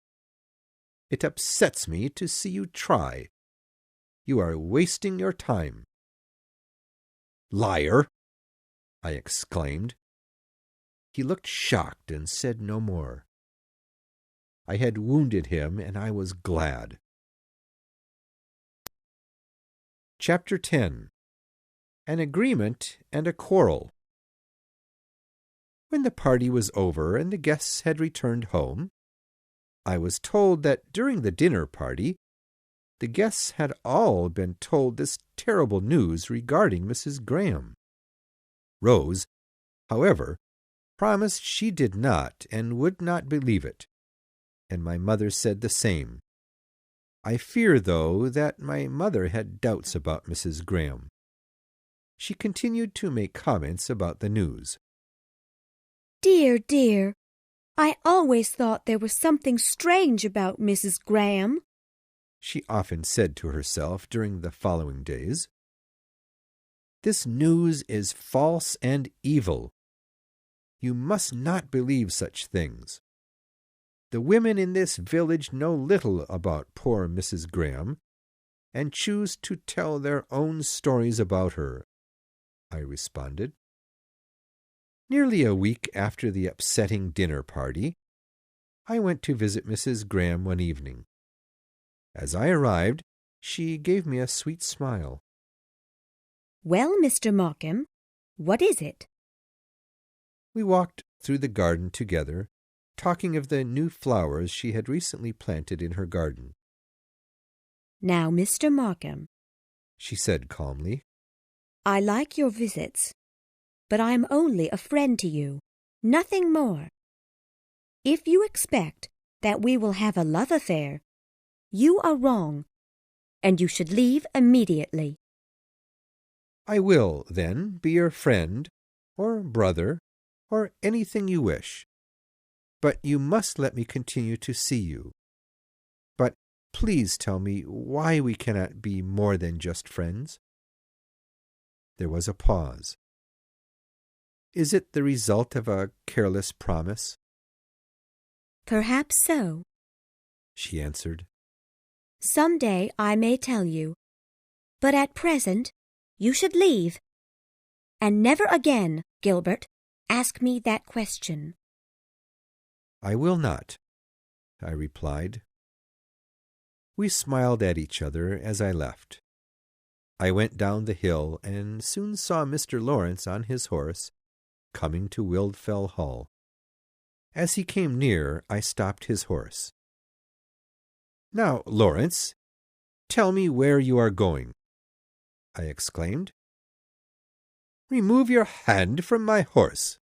It upsets me to see you try. You are wasting your time." "Liar!" I exclaimed. He looked shocked and said no more. I had wounded him, and I was glad. Chapter 10. An Agreement and a Quarrel. When the party was over and the guests had returned home, I was told that during the dinner party the guests had all been told this terrible news regarding Mrs. Graham. Rose, however, promised she did not and would not believe it, and my mother said the same. I fear, though, that my mother had doubts about Mrs. Graham. She continued to make comments about the news. "Dear, dear, I always thought there was something strange about Mrs. Graham," she often said to herself during the following days. "This news is false and evil. You must not believe such things. The women in this village know little about poor Mrs. Graham, and choose to tell their own stories about her," I responded. Nearly a week after the upsetting dinner party, I went to visit Mrs. Graham one evening. As I arrived, she gave me a sweet smile. "Well, Mr. Markham, what is it?" We walked through the garden together, talking of the new flowers she had recently planted in her garden. "Now, Mr. Markham," she said calmly, "I like your visits, but I am only a friend to you, nothing more. If you expect that we will have a love affair, you are wrong, and you should leave immediately." "I will, then, be your friend, or brother, or anything you wish. But you must let me continue to see you. But please tell me why we cannot be more than just friends." There was a pause. "Is it the result of a careless promise?" "Perhaps so," she answered. "Some day I may tell you, but at present you should leave. And never again, Gilbert, ask me that question." "I will not," I replied. We smiled at each other as I left. I went down the hill and soon saw Mr. Lawrence on his horse, coming to Wildfell Hall. As he came near, I stopped his horse. "Now, Lawrence, tell me where you are going," I exclaimed. "Remove your hand from my horse."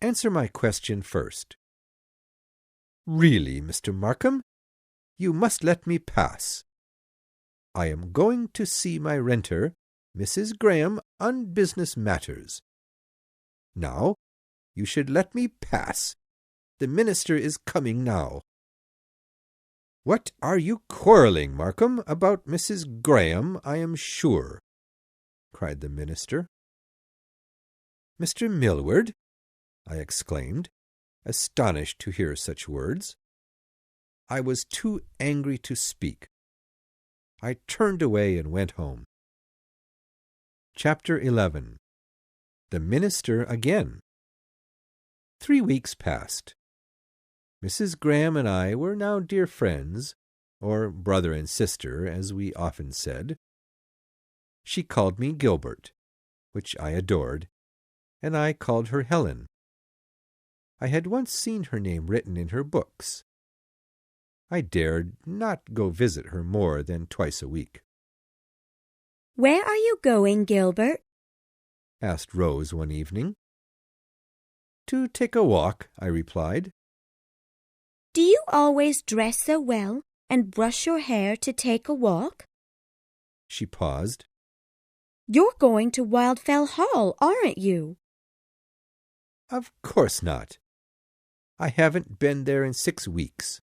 "Answer my question first." "Really, Mr. Markham, you must let me pass. I am going to see my renter, Mrs. Graham, on business matters. Now, you should let me pass. The minister is coming now." "What are you quarrelling, Markham, about Mrs. Graham, I am sure?" cried the minister. "Mr. Millward?" I exclaimed, astonished to hear such words. I was too angry to speak. I turned away and went home. Chapter 11. The Minister Again. 3 weeks passed. Mrs. Graham and I were now dear friends, or brother and sister, as we often said. She called me Gilbert, which I adored, and I called her Helen. I had once seen her name written in her books. I dared not go visit her more than twice a week. "Where are you going, Gilbert?" asked Rose one evening. "To take a walk," I replied. "Do you always dress so well and brush your hair to take a walk?" She paused. "You're going to Wildfell Hall, aren't you?" "Of course not. I haven't been there in 6 weeks.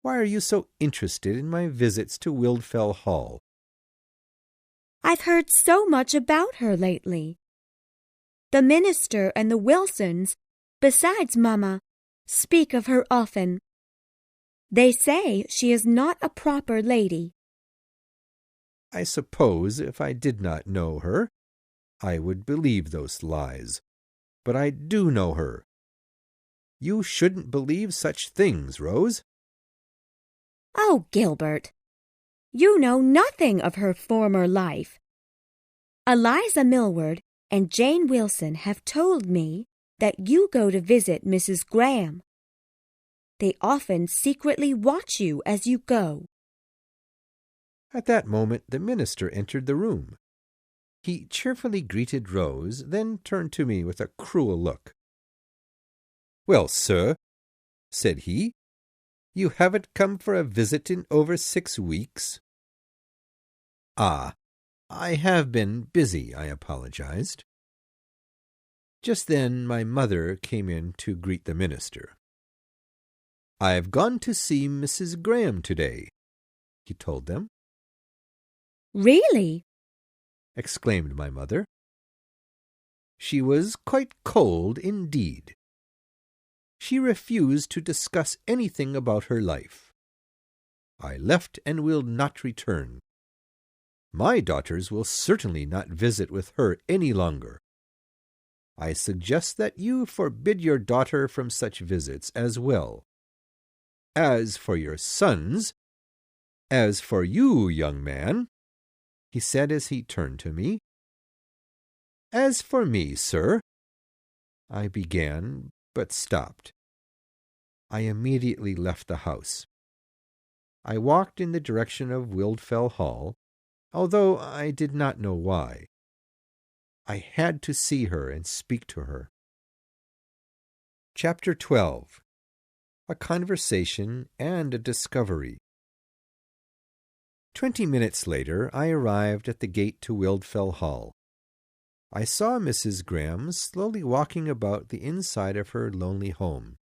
Why are you so interested in my visits to Wildfell Hall? I've heard so much about her lately. The minister and the Wilsons, besides Mamma, speak of her often. They say she is not a proper lady. I suppose if I did not know her, I would believe those lies. But I do know her. You shouldn't believe such things, Rose. Oh, Gilbert, you know nothing of her former life. Eliza Millward and Jane Wilson have told me that you go to visit Mrs. Graham. They often secretly watch you as you go. At that moment the minister entered the room. He cheerfully greeted Rose, then turned to me with a cruel look. "Well, sir," said he, "you haven't come for a visit in over 6 weeks." "Ah, I have been busy," I apologized. Just then my mother came in to greet the minister. "I've gone to see Mrs. Graham today," he told them. Really? Exclaimed my mother. "She was quite cold indeed. She refused to discuss anything about her life. I left and will not return. My daughters will certainly not visit with her any longer. I suggest that you forbid your daughter from such visits as well. As for your sons, as for you, young man," he said as he turned to me. "As for me, sir," I began, but stopped. I immediately left the house. I walked in the direction of Wildfell Hall, although I did not know why. I had to see her and speak to her. Chapter 12. A Conversation and a Discovery. 20 minutes later I arrived at the gate to Wildfell Hall. I saw Mrs. Graham slowly walking about the inside of her lonely home.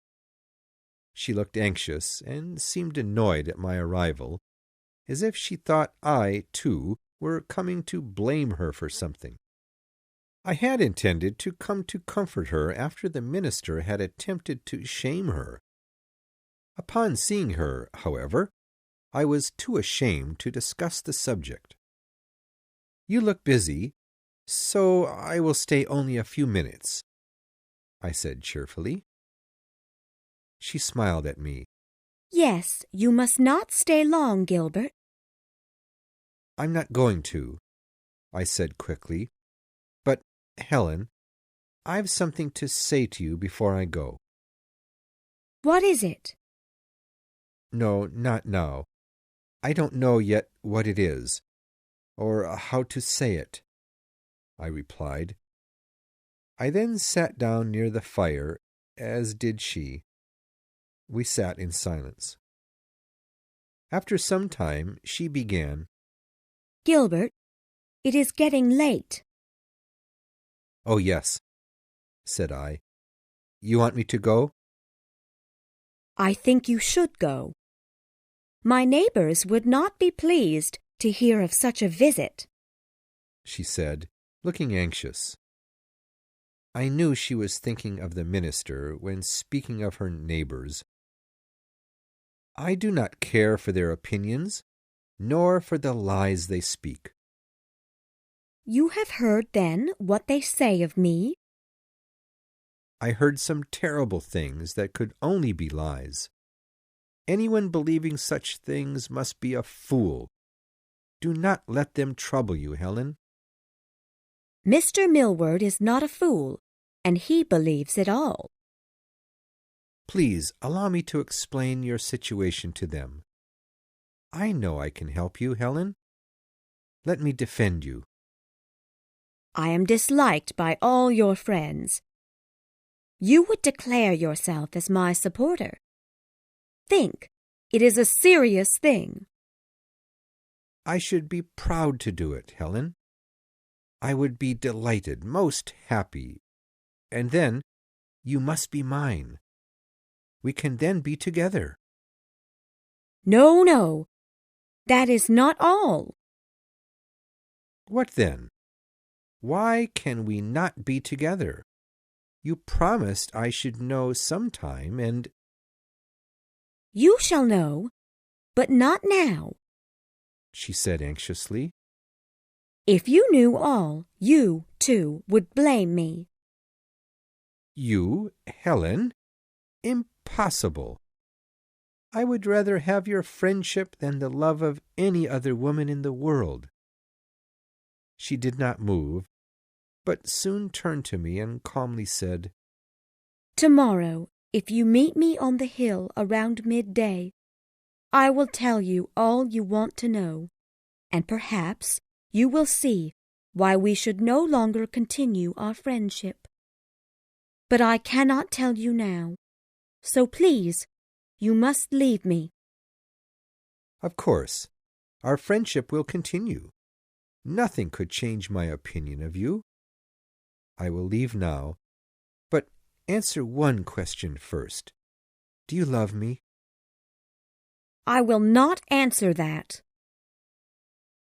She looked anxious and seemed annoyed at my arrival, as if she thought I, too, were coming to blame her for something. I had intended to come to comfort her after the minister had attempted to shame her. Upon seeing her, however, I was too ashamed to discuss the subject. "You look busy, so I will stay only a few minutes," I said cheerfully. She smiled at me. Yes, you must not stay long, Gilbert. "I'm not going to," I said quickly. "But, Helen, I've something to say to you before I go." What is it? "No, not now. I don't know yet what it is, or how to say it," I replied. I then sat down near the fire, as did she. We sat in silence. After some time, she began. Gilbert, it is getting late. "Oh, yes," said I. "You want me to go?" I think you should go. My neighbors would not be pleased to hear of such a visit," she said, looking anxious. I knew she was thinking of the minister when speaking of her neighbors. I do not care for their opinions, nor for the lies they speak. You have heard, then, what they say of me? I heard some terrible things that could only be lies. Anyone believing such things must be a fool. Do not let them trouble you, Helen. Mr. Millward is not a fool, and he believes it all. Please allow me to explain your situation to them. I know I can help you, Helen. Let me defend you. I am disliked by all your friends. You would declare yourself as my supporter. Think, it is a serious thing. I should be proud to do it, Helen. I would be delighted, most happy. And then you must be mine. We can then be together." "No, no, that is not all." "What then? Why can we not be together? You promised I should know sometime, and—" "You shall know, but not now." she said anxiously. "If you knew all, you, too, would blame me." "You, Helen? Impossible! I would rather have your friendship than the love of any other woman in the world." She did not move, but soon turned to me and calmly said, "Tomorrow, if you meet me on the hill around midday, I will tell you all you want to know, and perhaps you will see why we should no longer continue our friendship. But I cannot tell you now, so please, you must leave me." "Of course, our friendship will continue. Nothing could change my opinion of you. I will leave now, but answer one question first. Do you love me?" "I will not answer that."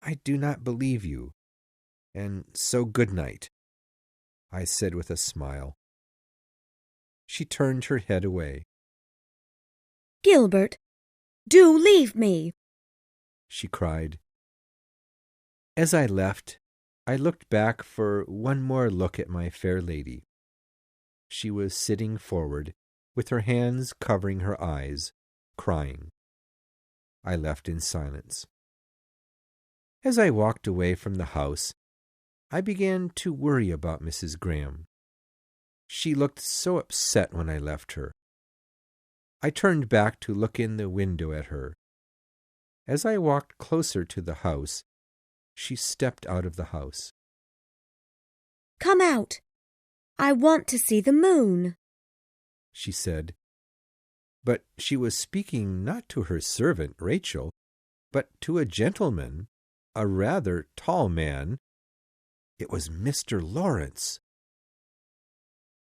"I do not believe you, and so good night," I said with a smile. She turned her head away. "Gilbert, do leave me!" she cried. As I left, I looked back for one more look at my fair lady. She was sitting forward, with her hands covering her eyes, crying. I left in silence. As I walked away from the house, I began to worry about Mrs. Graham. She looked so upset when I left her. I turned back to look in the window at her. As I walked closer to the house, she stepped out of the house. "Come out. I want to see the moon," she said. But she was speaking not to her servant, Rachel, but to a gentleman, a rather tall man. It was Mr. Lawrence.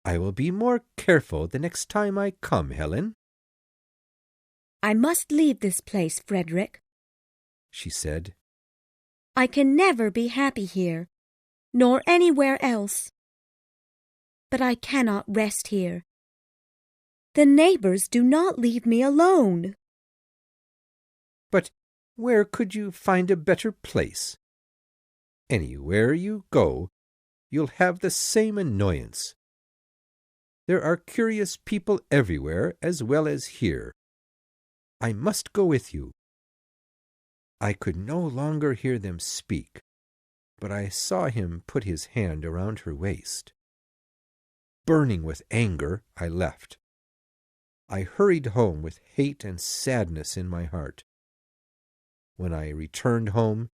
"I will be more careful the next time I come, Helen," "I must leave this place, Frederick," she said. "I can never be happy here, nor anywhere else. But I cannot rest here. The neighbors do not leave me alone." "But where could you find a better place? Anywhere you go, you'll have the same annoyance. There are curious people everywhere as well as here. I must go with you." I could no longer hear them speak, but I saw him put his hand around her waist. Burning with anger, I left. I hurried home with hate and sadness in my heart. When I returned home,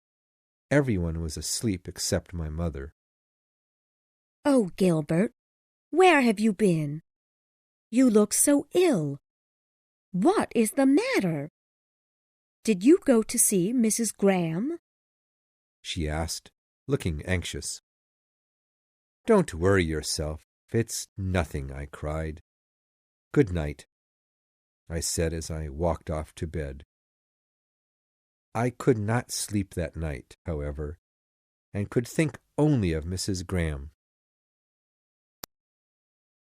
everyone was asleep except my mother. "Oh, Gilbert, where have you been? You look so ill. What is the matter? Did you go to see Mrs. Graham?" she asked, looking anxious. "Don't worry yourself. It's nothing," I cried. "Good night," I said as I walked off to bed. I could not sleep that night, however, and could think only of Mrs. Graham.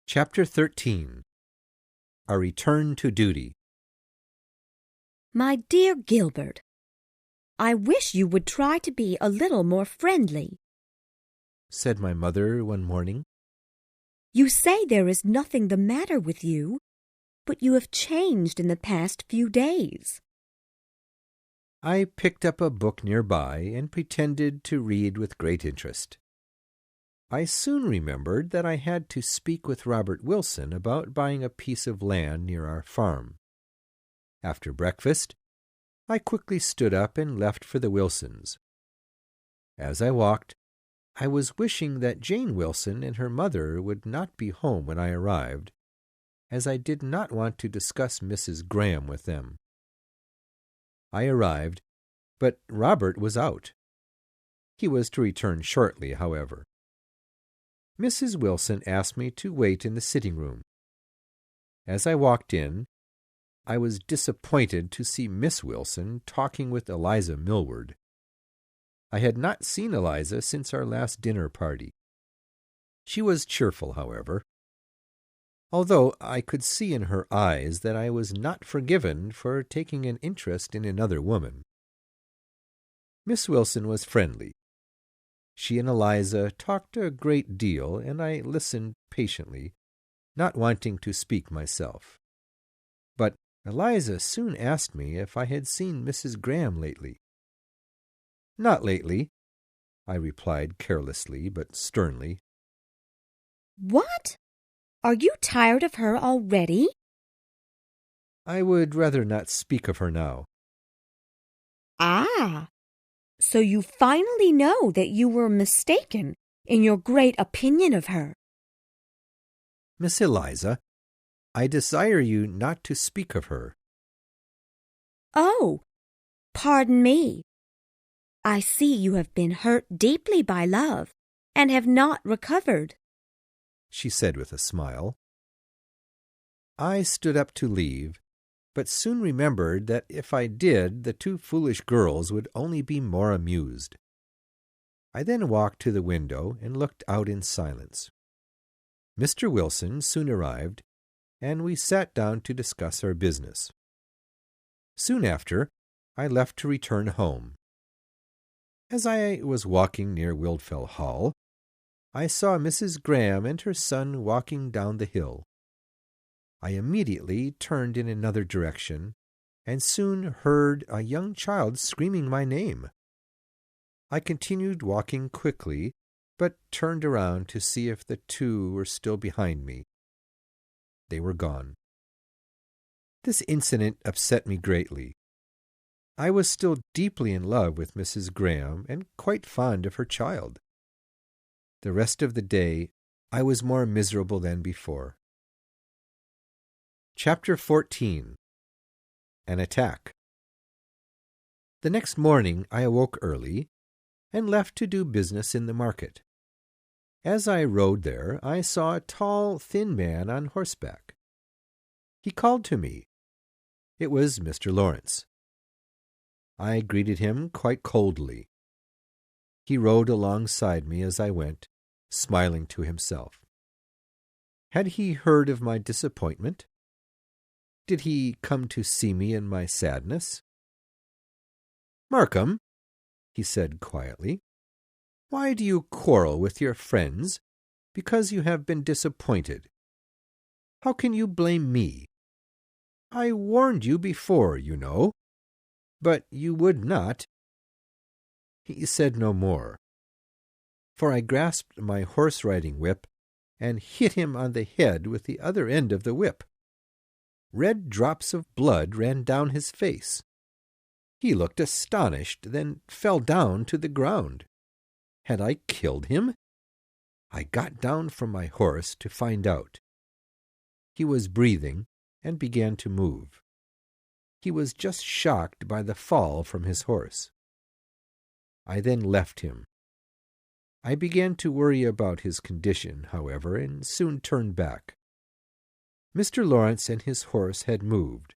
Chapter 13. A Return to Duty. "My dear Gilbert, I wish you would try to be a little more friendly," said my mother one morning. "You say there is nothing the matter with you, but you have changed in the past few days." I picked up a book nearby and pretended to read with great interest. I soon remembered that I had to speak with Robert Wilson about buying a piece of land near our farm. After breakfast, I quickly stood up and left for the Wilsons. As I walked, I was wishing that Jane Wilson and her mother would not be home when I arrived, as I did not want to discuss Mrs. Graham with them. I arrived, but Robert was out. He was to return shortly, however. Mrs. Wilson asked me to wait in the sitting room. As I walked in, I was disappointed to see Miss Wilson talking with Eliza Millward. I had not seen Eliza since our last dinner party. She was cheerful, however, although I could see in her eyes that I was not forgiven for taking an interest in another woman. Miss Wilson was friendly. She and Eliza talked a great deal, and I listened patiently, not wanting to speak myself. But Eliza soon asked me if I had seen Mrs. Graham lately. "Not lately," I replied carelessly but sternly. "What? Are you tired of her already?" "I would rather not speak of her now." "Ah, so you finally know that you were mistaken in your great opinion of her." "Miss Eliza, I desire you not to speak of her." "Oh, pardon me. I see you have been hurt deeply by love and have not recovered," she said with a smile. I stood up to leave, but soon remembered that if I did, the two foolish girls would only be more amused. I then walked to the window and looked out in silence. Mr. Wilson soon arrived, and we sat down to discuss our business. Soon after, I left to return home. As I was walking near Wildfell Hall, I saw Mrs. Graham and her son walking down the hill. I immediately turned in another direction, and soon heard a young child screaming my name. I continued walking quickly, but turned around to see if the two were still behind me. They were gone. This incident upset me greatly. I was still deeply in love with Mrs. Graham and quite fond of her child. The rest of the day I was more miserable than before. Chapter 14. An Attack. The next morning I awoke early and left to do business in the market. As I rode there, I saw a tall, thin man on horseback. He called to me. It was Mr. Lawrence. I greeted him quite coldly. He rode alongside me as I went, smiling to himself. Had he heard of my disappointment? Did he come to see me in my sadness? "Markham," he said quietly, "why do you quarrel with your friends because you have been disappointed? How can you blame me? I warned you before, you know, but you would not." He said no more, for I grasped my horse-riding whip and hit him on the head with the other end of the whip. Red drops of blood ran down his face. He looked astonished, then fell down to the ground. Had I killed him? I got down from my horse to find out. He was breathing and began to move. He was just shocked by the fall from his horse. I then left him. I began to worry about his condition, however, and soon turned back. Mr. Lawrence and his horse had moved.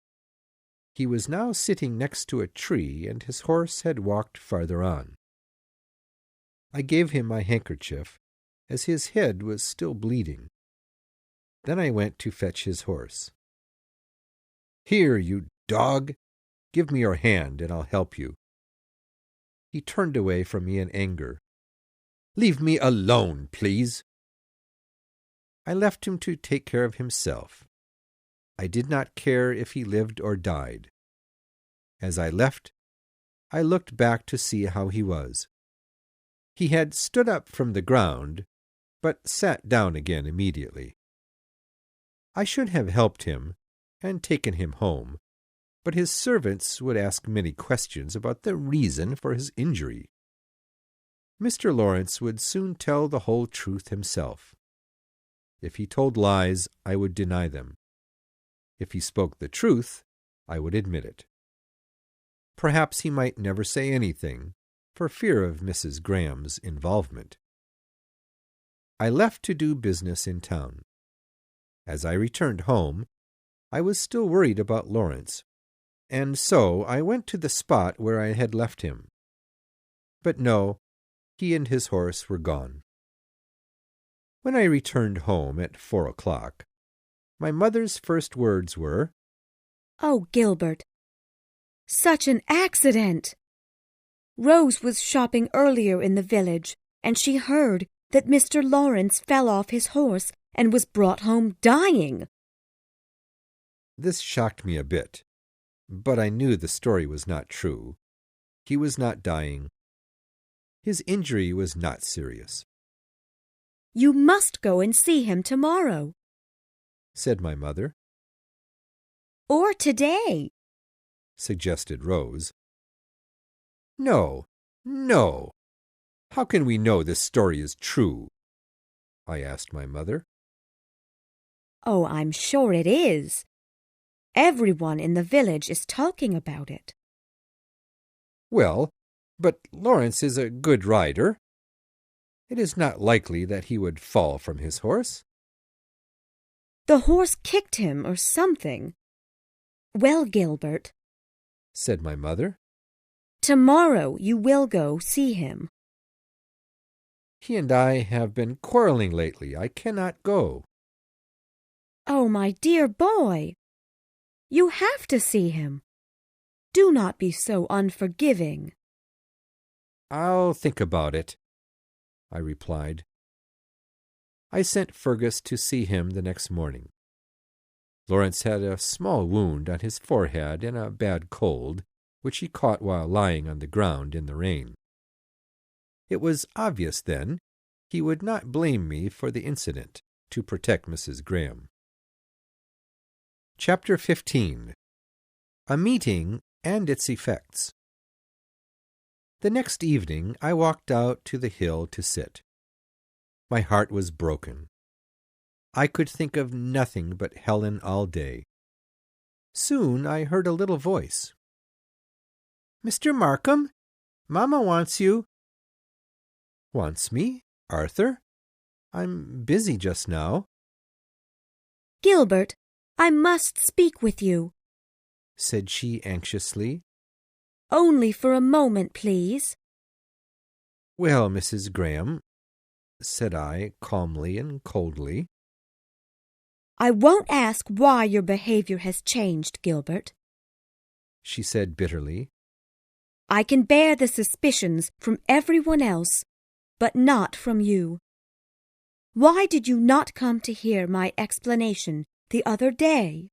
He was now sitting next to a tree, and his horse had walked farther on. I gave him my handkerchief, as his head was still bleeding. Then I went to fetch his horse. "Here, you dog! Give me your hand, and I'll help you." He turned away from me in anger. "Leave me alone, please." I left him to take care of himself. I did not care if he lived or died. As I left, I looked back to see how he was. He had stood up from the ground, but sat down again immediately. I should have helped him and taken him home, but his servants would ask many questions about the reason for his injury. Mr. Lawrence would soon tell the whole truth himself. If he told lies, I would deny them. If he spoke the truth, I would admit it. Perhaps he might never say anything, for fear of Mrs. Graham's involvement. I left to do business in town. As I returned home, I was still worried about Lawrence, and so I went to the spot where I had left him. But no, he and his horse were gone. When I returned home at 4 o'clock, my mother's first words were, "Oh, Gilbert, such an accident! Rose was shopping earlier in the village, and she heard that Mr. Lawrence fell off his horse and was brought home dying." This shocked me a bit, but I knew the story was not true. He was not dying. His injury was not serious. "You must go and see him tomorrow." Said my mother. "Or today," suggested Rose. No, no. How can we know this story is true? I asked my mother. "Oh, I'm sure it is. Everyone in the village is talking about it." Well, but Lawrence is a good rider. It is not likely that he would fall from his horse. "The horse kicked him or something." "Well, Gilbert," said my mother, "tomorrow you will go see him." he and I have been quarreling lately. I cannot go. "Oh, my dear boy, you have to see him. Do not be so unforgiving." I'll think about it, I replied. I sent Fergus to see him the next morning. Lawrence had a small wound on his forehead and a bad cold, which he caught while lying on the ground in the rain. It was obvious, then, he would not blame me for the incident to protect Mrs. Graham. Chapter 15. A Meeting and Its Effects. The next evening I walked out to the hill to sit. My heart was broken. I could think of nothing but Helen all day. Soon I heard a little voice. "Mr. Markham, Mamma wants you." "Wants me, Arthur? I'm busy just now." "Gilbert, I must speak with you." said she anxiously. "Only for a moment, please." "Well, Mrs. Graham," said I calmly and coldly. "I won't ask why your behavior has changed, Gilbert," she said bitterly. "I can bear the suspicions from everyone else, but not from you. Why did you not come to hear my explanation the other day?"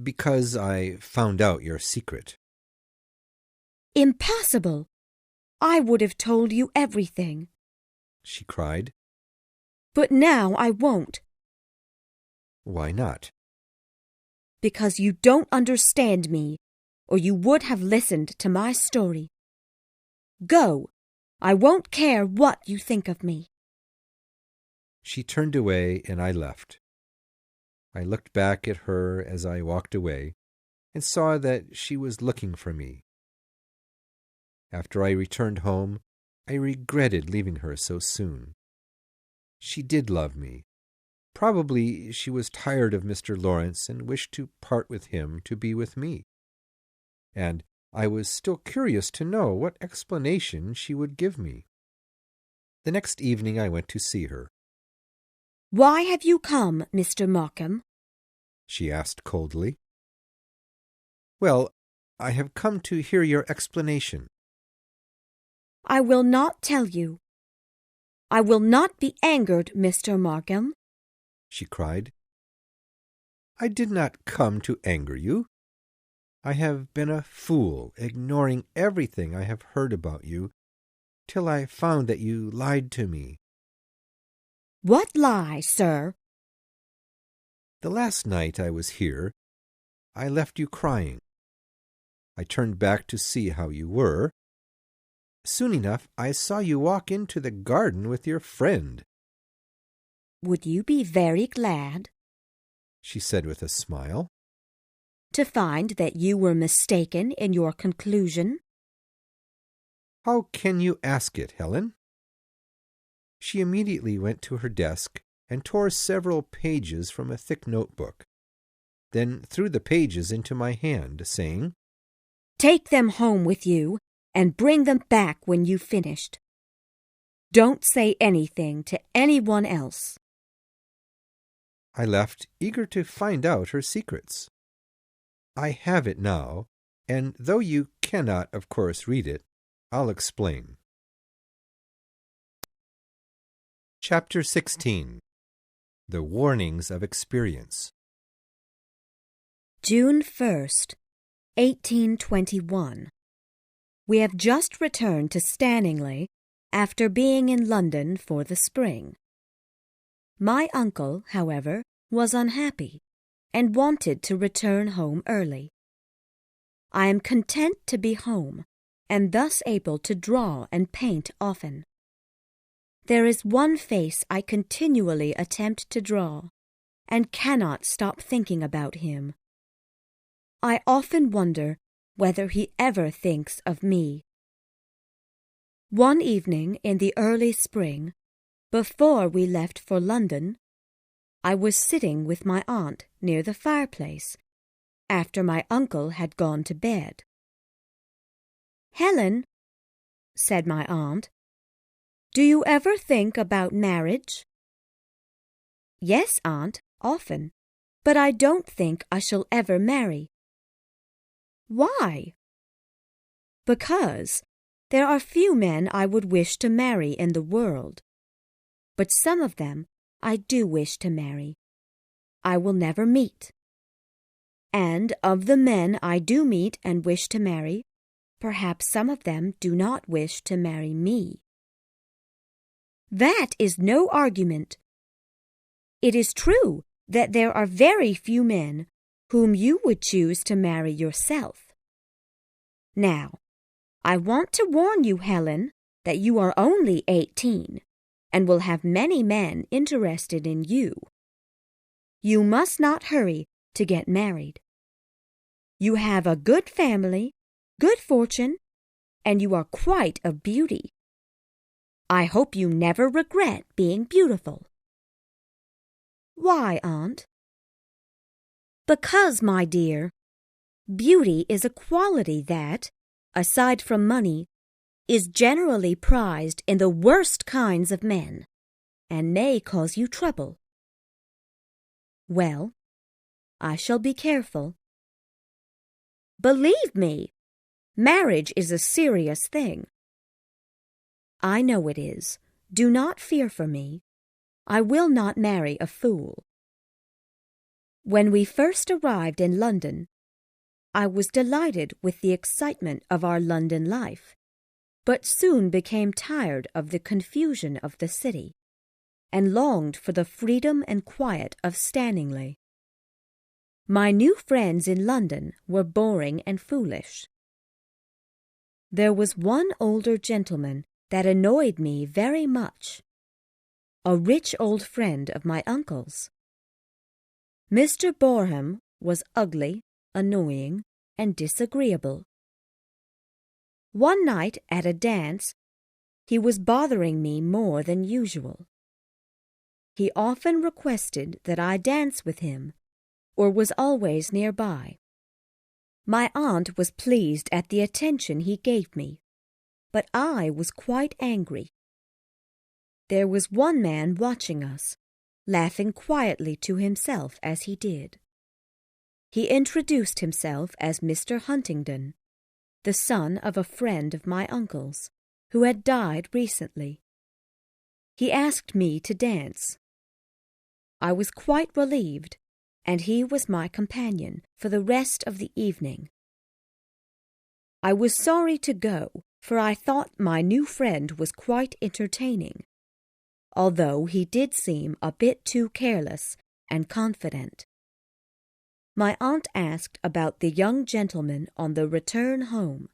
"Because I found out your secret." "Impossible! I would have told you everything." she cried. "But now I won't." "Why not?" "Because you don't understand me, or you would have listened to my story. Go! I won't care what you think of me." She turned away and I left. I looked back at her as I walked away and saw that she was looking for me. After I returned home, I regretted leaving her so soon. She did love me. Probably she was tired of Mr. Lawrence and wished to part with him to be with me. And I was still curious to know what explanation she would give me. The next evening I went to see her. "Why have you come, Mr. Markham?" she asked coldly. "Well, I have come to hear your explanation." "I will not tell you. I will not be angered, Mr. Markham," she cried. "I did not come to anger you. I have been a fool, ignoring everything I have heard about you, till I found that you lied to me." "What lie, sir?" "The last night I was here, I left you crying. I turned back to see how you were. Soon enough I saw you walk into the garden with your friend." "Would you be very glad," she said with a smile, "to find that you were mistaken in your conclusion?" "How can you ask it, Helen?" She immediately went to her desk and tore several pages from a thick notebook. then threw the pages into my hand, saying, "Take them home with you and bring them back when you've finished. Don't say anything to anyone else." I left, eager to find out her secrets. I have it now, and though you cannot, of course, read it, I'll explain. Chapter 16. The Warnings of Experience. June 1st, 1821. We have just returned to Stanningley after being in London for the spring. My uncle, however, was unhappy and wanted to return home early. I am content to be home and thus able to draw and paint often. There is one face I continually attempt to draw and cannot stop thinking about him. I often wonder whether he ever thinks of me. One evening in the early spring, before we left for London, I was sitting with my aunt near the fireplace, after my uncle had gone to bed. "Helen," said my aunt, "do you ever think about marriage?" "Yes, aunt, often, but I don't think I shall ever marry." "Why?" "Because there are few men I would wish to marry in the world, but some of them I do wish to marry. I will never meet. And of the men I do meet and wish to marry, perhaps some of them do not wish to marry me." "That is no argument. It is true that there are very few men whom you would choose to marry yourself. Now, I want to warn you, Helen, that you are only 18 and will have many men interested in you. You must not hurry to get married. You have a good family, good fortune, and you are quite a beauty. I hope you never regret being beautiful." "Why, aunt?" "Because, my dear, beauty is a quality that, aside from money, is generally prized in the worst kinds of men, and may cause you trouble." "Well, I shall be careful." "Believe me, marriage is a serious thing." "I know it is. Do not fear for me. I will not marry a fool." When we first arrived in London, I was delighted with the excitement of our London life, but soon became tired of the confusion of the city, and longed for the freedom and quiet of Stanningley. My new friends in London were boring and foolish. There was one older gentleman that annoyed me very much, a rich old friend of my uncle's. Mr. Boreham was ugly, annoying, and disagreeable. One night at a dance, he was bothering me more than usual. He often requested that I dance with him, or was always nearby. My aunt was pleased at the attention he gave me, but I was quite angry. There was one man watching us, laughing quietly to himself as he did. He introduced himself as Mr. Huntingdon, the son of a friend of my uncle's, who had died recently. He asked me to dance. I was quite relieved, and he was my companion for the rest of the evening. I was sorry to go, for I thought my new friend was quite entertaining, although he did seem a bit too careless and confident. My aunt asked about the young gentleman on the return home,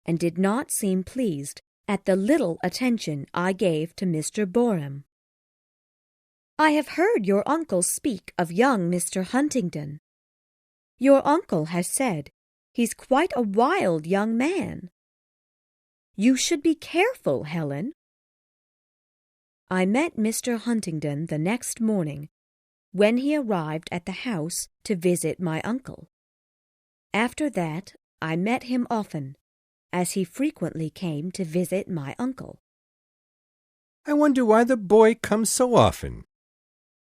and did not seem pleased at the little attention I gave to Mr. Boreham. "I have heard your uncle speak of young Mr. Huntingdon. Your uncle has said he's quite a wild young man. You should be careful, Helen." I met Mr. Huntingdon the next morning, when he arrived at the house to visit my uncle. After that, I met him often, as he frequently came to visit my uncle. "I wonder why the boy comes so often,"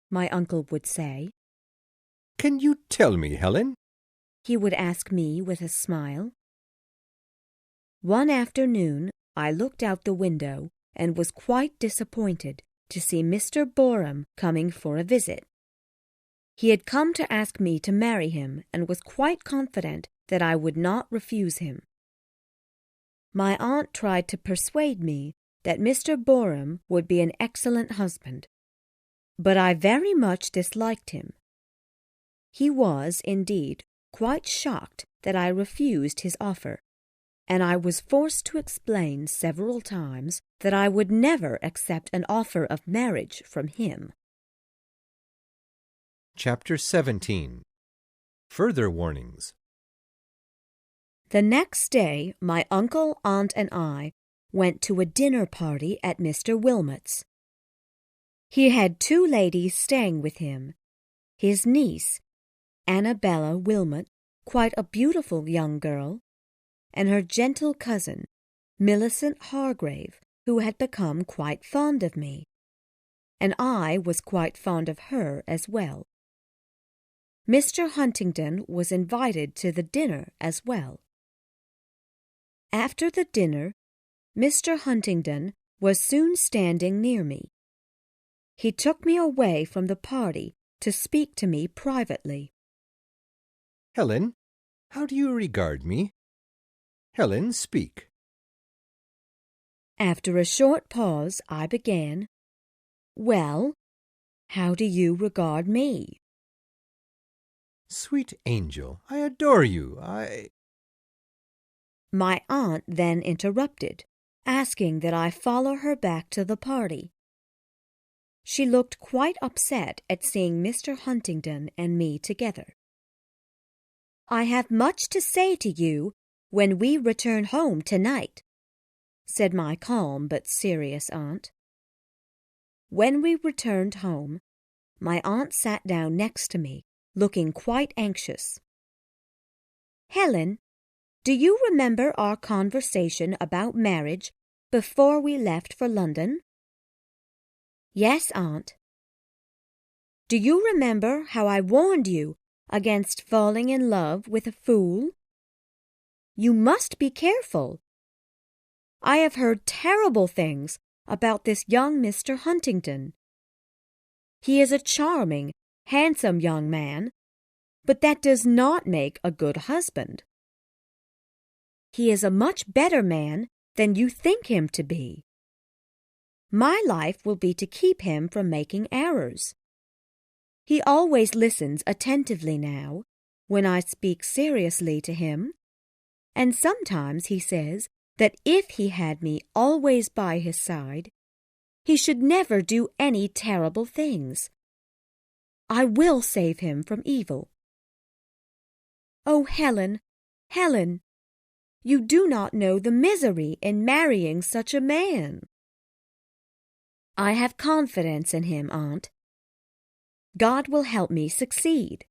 my uncle would say. "Can you tell me, Helen?" he would ask me with a smile. One afternoon, I looked out the window and was quite disappointed to see Mr. Borum coming for a visit. He had come to ask me to marry him and was quite confident that I would not refuse him. My aunt tried to persuade me that Mr. Borum would be an excellent husband, but I very much disliked him. He was, indeed, quite shocked that I refused his offer, and I was forced to explain several times that I would never accept an offer of marriage from him. Chapter 17. Further Warnings. The next day, my uncle, aunt, and I went to a dinner party at Mr. Wilmot's. He had 2 ladies staying with him, his niece, Annabella Wilmot, quite a beautiful young girl, and her gentle cousin, Millicent Hargrave, who had become quite fond of me, and I was quite fond of her as well. Mr. Huntingdon was invited to the dinner as well. After the dinner, Mr. Huntingdon was soon standing near me. He took me away from the party to speak to me privately. "Helen, how do you regard me? Helen, speak." After a short pause, I began, "Well, how do you regard me?" "Sweet angel, I adore you. My aunt then interrupted, asking that I follow her back to the party. She looked quite upset at seeing Mr. Huntingdon and me together. "I have much to say to you when we return home tonight," said my calm but serious aunt. When we returned home, my aunt sat down next to me, looking quite anxious. "Helen, do you remember our conversation about marriage before we left for London?" "Yes, aunt." "Do you remember how I warned you against falling in love with a fool? You must be careful. I have heard terrible things about this young Mr. Huntingdon. He is a charming, handsome young man, but that does not make a good husband. He is a much better man than you think him to be. My life will be to keep him from making errors. He always listens attentively now, when I speak seriously to him, and sometimes he says that if he had me always by his side, he should never do any terrible things. I will save him from evil. Oh, Helen, Helen, you do not know the misery in marrying such a man." "I have confidence in him, aunt. God will help me succeed."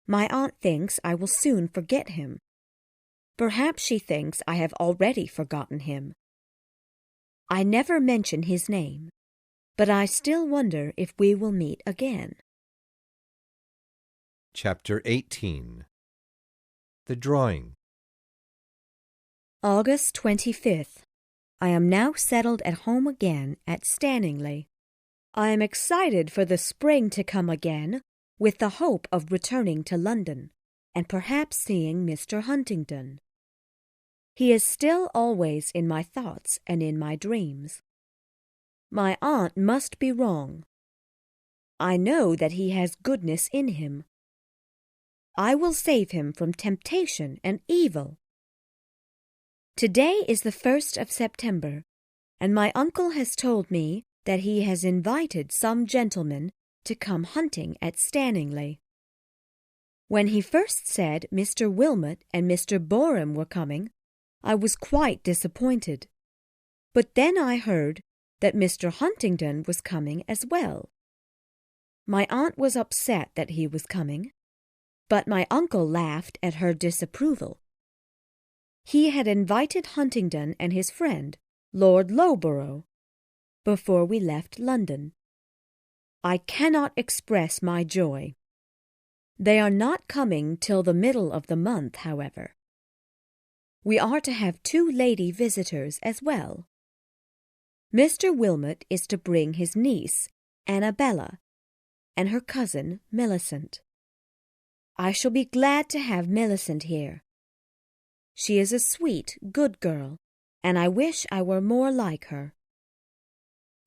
My aunt thinks I will soon forget him. Perhaps she thinks I have already forgotten him. I never mention his name, but I still wonder if we will meet again. Chapter 18. The Drawing. August 25th. I am now settled at home again at Stanningley. I am excited for the spring to come again, with the hope of returning to London, and perhaps seeing Mr. Huntingdon. He is still always in my thoughts and in my dreams. My aunt must be wrong. I know that he has goodness in him. I will save him from temptation and evil. Today is the 1st of September, and my uncle has told me that he has invited some gentlemen to come hunting at Stanningley. When he first said Mr. Wilmot and Mr. Borum were coming, I was quite disappointed. But then I heard that Mr. Huntingdon was coming as well. My aunt was upset that he was coming, but my uncle laughed at her disapproval. He had invited Huntingdon and his friend, Lord Loughborough, before we left London. I cannot express my joy. They are not coming till the middle of the month, however. We are to have 2 lady visitors as well. Mr. Wilmot is to bring his niece, Annabella, and her cousin, Millicent. I shall be glad to have Millicent here. She is a sweet, good girl, and I wish I were more like her.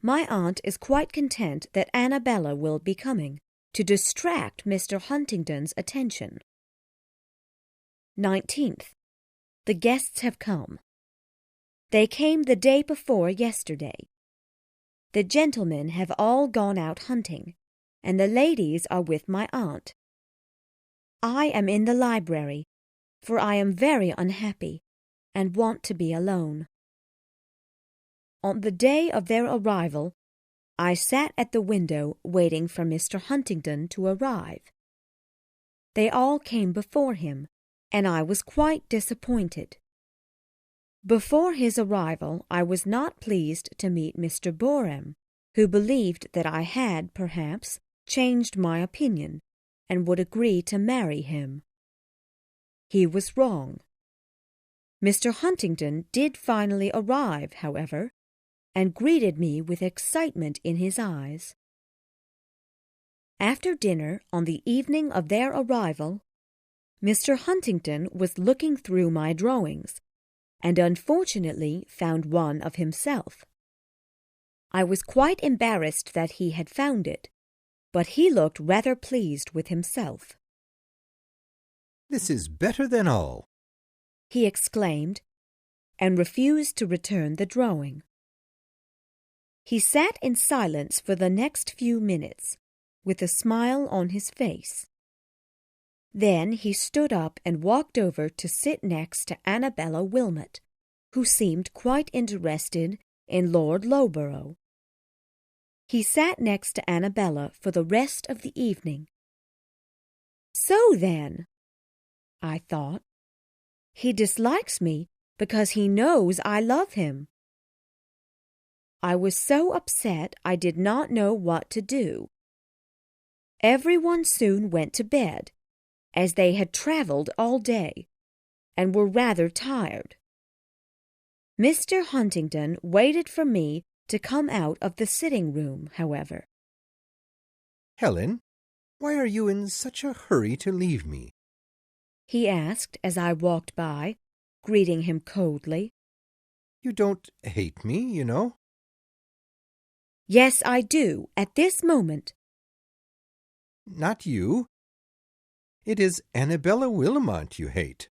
My aunt is quite content that Annabella will be coming, to distract Mr. Huntingdon's attention. 19th. The guests have come. They came the day before yesterday. The gentlemen have all gone out hunting, and the ladies are with my aunt. I am in the library, for I am very unhappy, and want to be alone. On the day of their arrival, I sat at the window waiting for Mr. Huntingdon to arrive. They all came before him, and I was quite disappointed. Before his arrival, I was not pleased to meet Mr. Boram, who believed that I had, perhaps, changed my opinion, and would agree to marry him. He was wrong. Mr. Huntingdon did finally arrive, however, and greeted me with excitement in his eyes. After dinner, on the evening of their arrival, Mr. Huntingdon was looking through my drawings, and unfortunately found one of himself. I was quite embarrassed that he had found it, but he looked rather pleased with himself. "This is better than all," he exclaimed, and refused to return the drawing. He sat in silence for the next few minutes, with a smile on his face. Then he stood up and walked over to sit next to Annabella Wilmot, who seemed quite interested in Lord Loughborough. He sat next to Annabella for the rest of the evening. So then, I thought, he dislikes me because he knows I love him. I was so upset I did not know what to do. Everyone soon went to bed, as they had travelled all day, and were rather tired. Mr. Huntingdon waited for me to come out of the sitting-room, however. "Helen, why are you in such a hurry to leave me?" he asked as I walked by, greeting him coldly. "You don't hate me, you know." "Yes, I do, at this moment." "Not you. It is Annabella Wilmot you hate,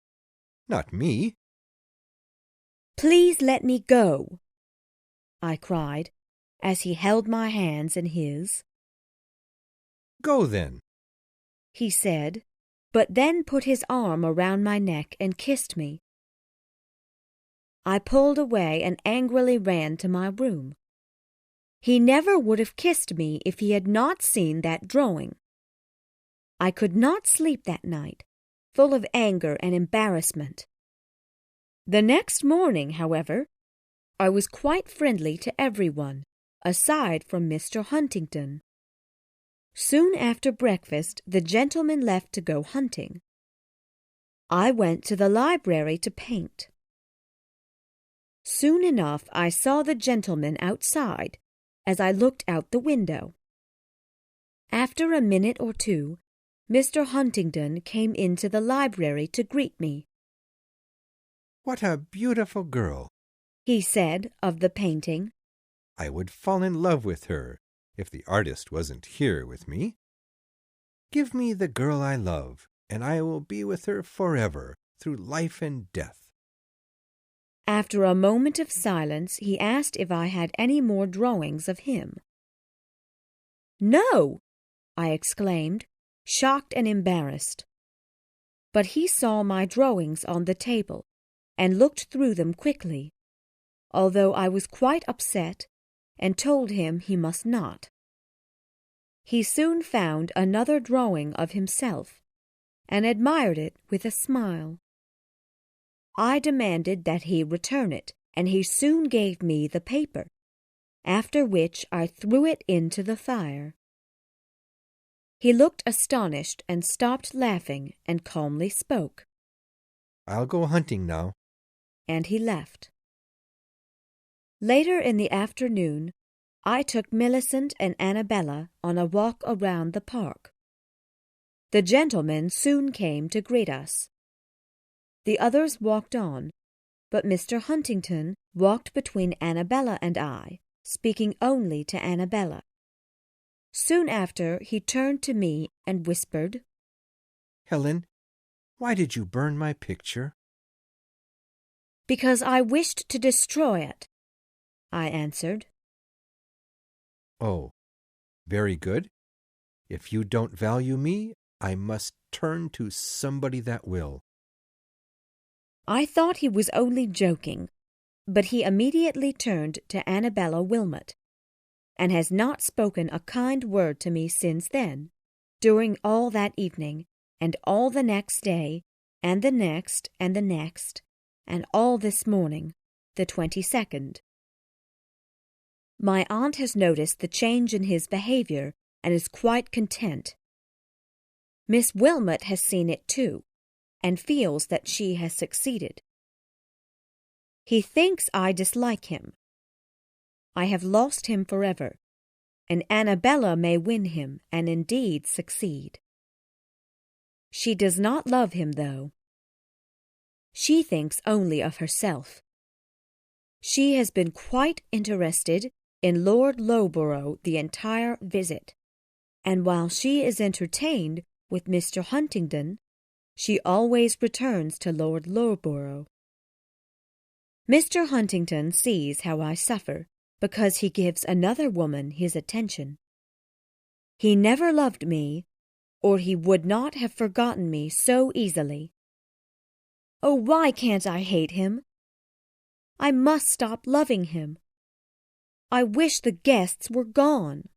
not me." "Please let me go," I cried, as he held my hands in his. "Go then," he said, but then put his arm around my neck and kissed me. I pulled away and angrily ran to my room. He never would have kissed me if he had not seen that drawing. I could not sleep that night, full of anger and embarrassment. The next morning, however, I was quite friendly to everyone, aside from Mr. Huntingdon. Soon after breakfast, the gentlemen left to go hunting. I went to the library to paint. Soon enough I saw the gentlemen outside, as I looked out the window. After a minute or two, Mr. Huntingdon came into the library to greet me. "What a beautiful girl," he said of the painting. "I would fall in love with her if the artist wasn't here with me. Give me the girl I love, and I will be with her forever, through life and death." After a moment of silence, he asked if I had any more drawings of him. "No," I exclaimed, shocked and embarrassed. But he saw my drawings on the table and looked through them quickly, although I was quite upset, and told him he must not. He soon found another drawing of himself, and admired it with a smile. I demanded that he return it, and he soon gave me the paper, after which I threw it into the fire. He looked astonished and stopped laughing and calmly spoke. "I'll go hunting now." And he left. Later in the afternoon, I took Millicent and Annabella on a walk around the park. The gentlemen soon came to greet us. The others walked on, but Mr. Huntington walked between Annabella and I, speaking only to Annabella. Soon after, he turned to me and whispered, "Helen, why did you burn my picture?" "Because I wished to destroy it," I answered. "Oh, very good. If you don't value me, I must turn to somebody that will." I thought he was only joking, but he immediately turned to Annabella Wilmot, and has not spoken a kind word to me since then, during all that evening, and all the next day, and the next, and the next, and all this morning, the 22nd. My aunt has noticed the change in his behavior and is quite content. Miss Wilmot has seen it too, and feels that she has succeeded. He thinks I dislike him. I have lost him forever, and Annabella may win him and indeed succeed. She does not love him, though. She thinks only of herself. She has been quite interested in Lord Loughborough the entire visit, and while she is entertained with Mr. Huntingdon, she always returns to Lord Loughborough. Mr. Huntingdon sees how I suffer because he gives another woman his attention. He never loved me, or he would not have forgotten me so easily. Oh, why can't I hate him? I must stop loving him. I wish the guests were gone.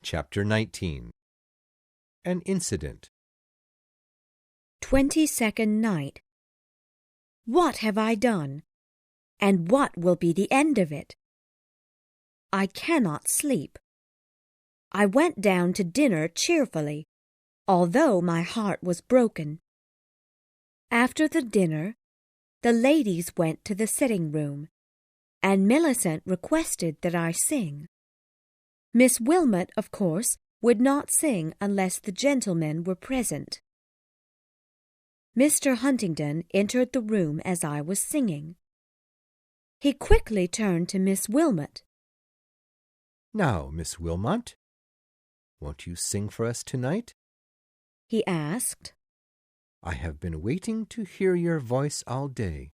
Chapter 19. An Incident. 22nd night. What have I done? And what will be the end of it? I cannot sleep. I went down to dinner cheerfully, although my heart was broken. After the dinner, the ladies went to the sitting-room, and Millicent requested that I sing. Miss Wilmot, of course, would not sing unless the gentlemen were present. Mr. Huntingdon entered the room as I was singing. He quickly turned to Miss Wilmot. "Now, Miss Wilmot, won't you sing for us tonight?" he asked. "I have been waiting to hear your voice all day."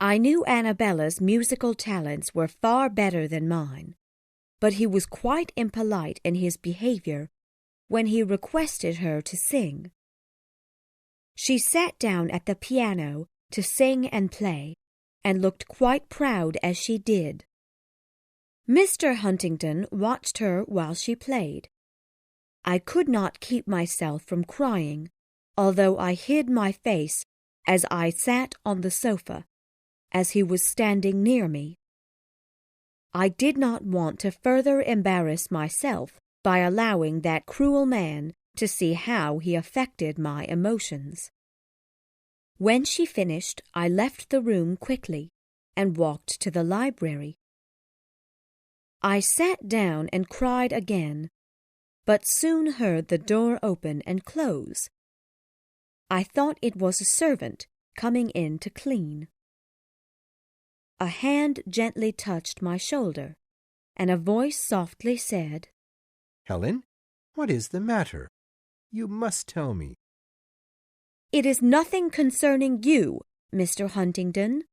I knew Annabella's musical talents were far better than mine, but he was quite impolite in his behavior when he requested her to sing. She sat down at the piano to sing and play, and looked quite proud as she did. Mr. Huntingdon watched her while she played. I could not keep myself from crying, although I hid my face as I sat on the sofa, as he was standing near me. I did not want to further embarrass myself by allowing that cruel man to see how he affected my emotions. When she finished, I left the room quickly and walked to the library. I sat down and cried again, but soon heard the door open and close. I thought it was a servant coming in to clean. A hand gently touched my shoulder, and a voice softly said, "Helen, what is the matter? You must tell me." "It is nothing concerning you, Mr. Huntingdon."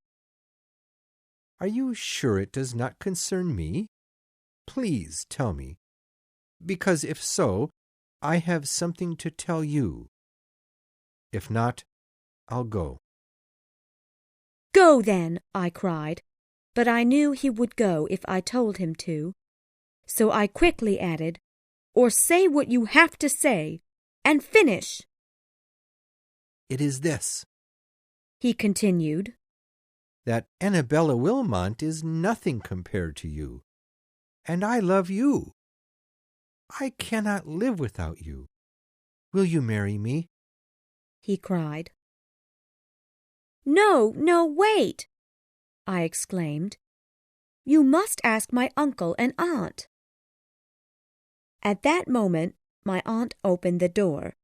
"Are you sure it does not concern me? Please tell me, because if so, I have something to tell you. If not, I'll go." "Go then," I cried, but I knew he would go if I told him to, so I quickly added, "Or say what you have to say, and finish." "It is this," he continued, "that Annabella Wilmot is nothing compared to you, and I love you. I cannot live without you. Will you marry me?" he cried. "No, no, wait!" I exclaimed. "You must ask my uncle and aunt." At that moment, my aunt opened the door,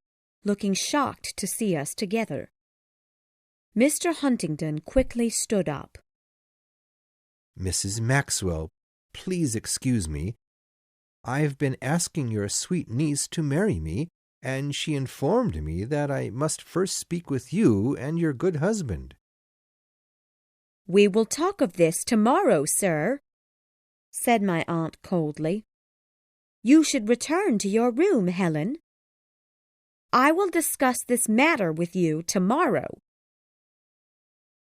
looking shocked to see us together. Mr. Huntingdon quickly stood up. "Mrs. Maxwell, please excuse me. I've been asking your sweet niece to marry me, and she informed me that I must first speak with you and your good husband." "We will talk of this tomorrow, sir," said my aunt coldly. "You should return to your room, Helen. I will discuss this matter with you tomorrow."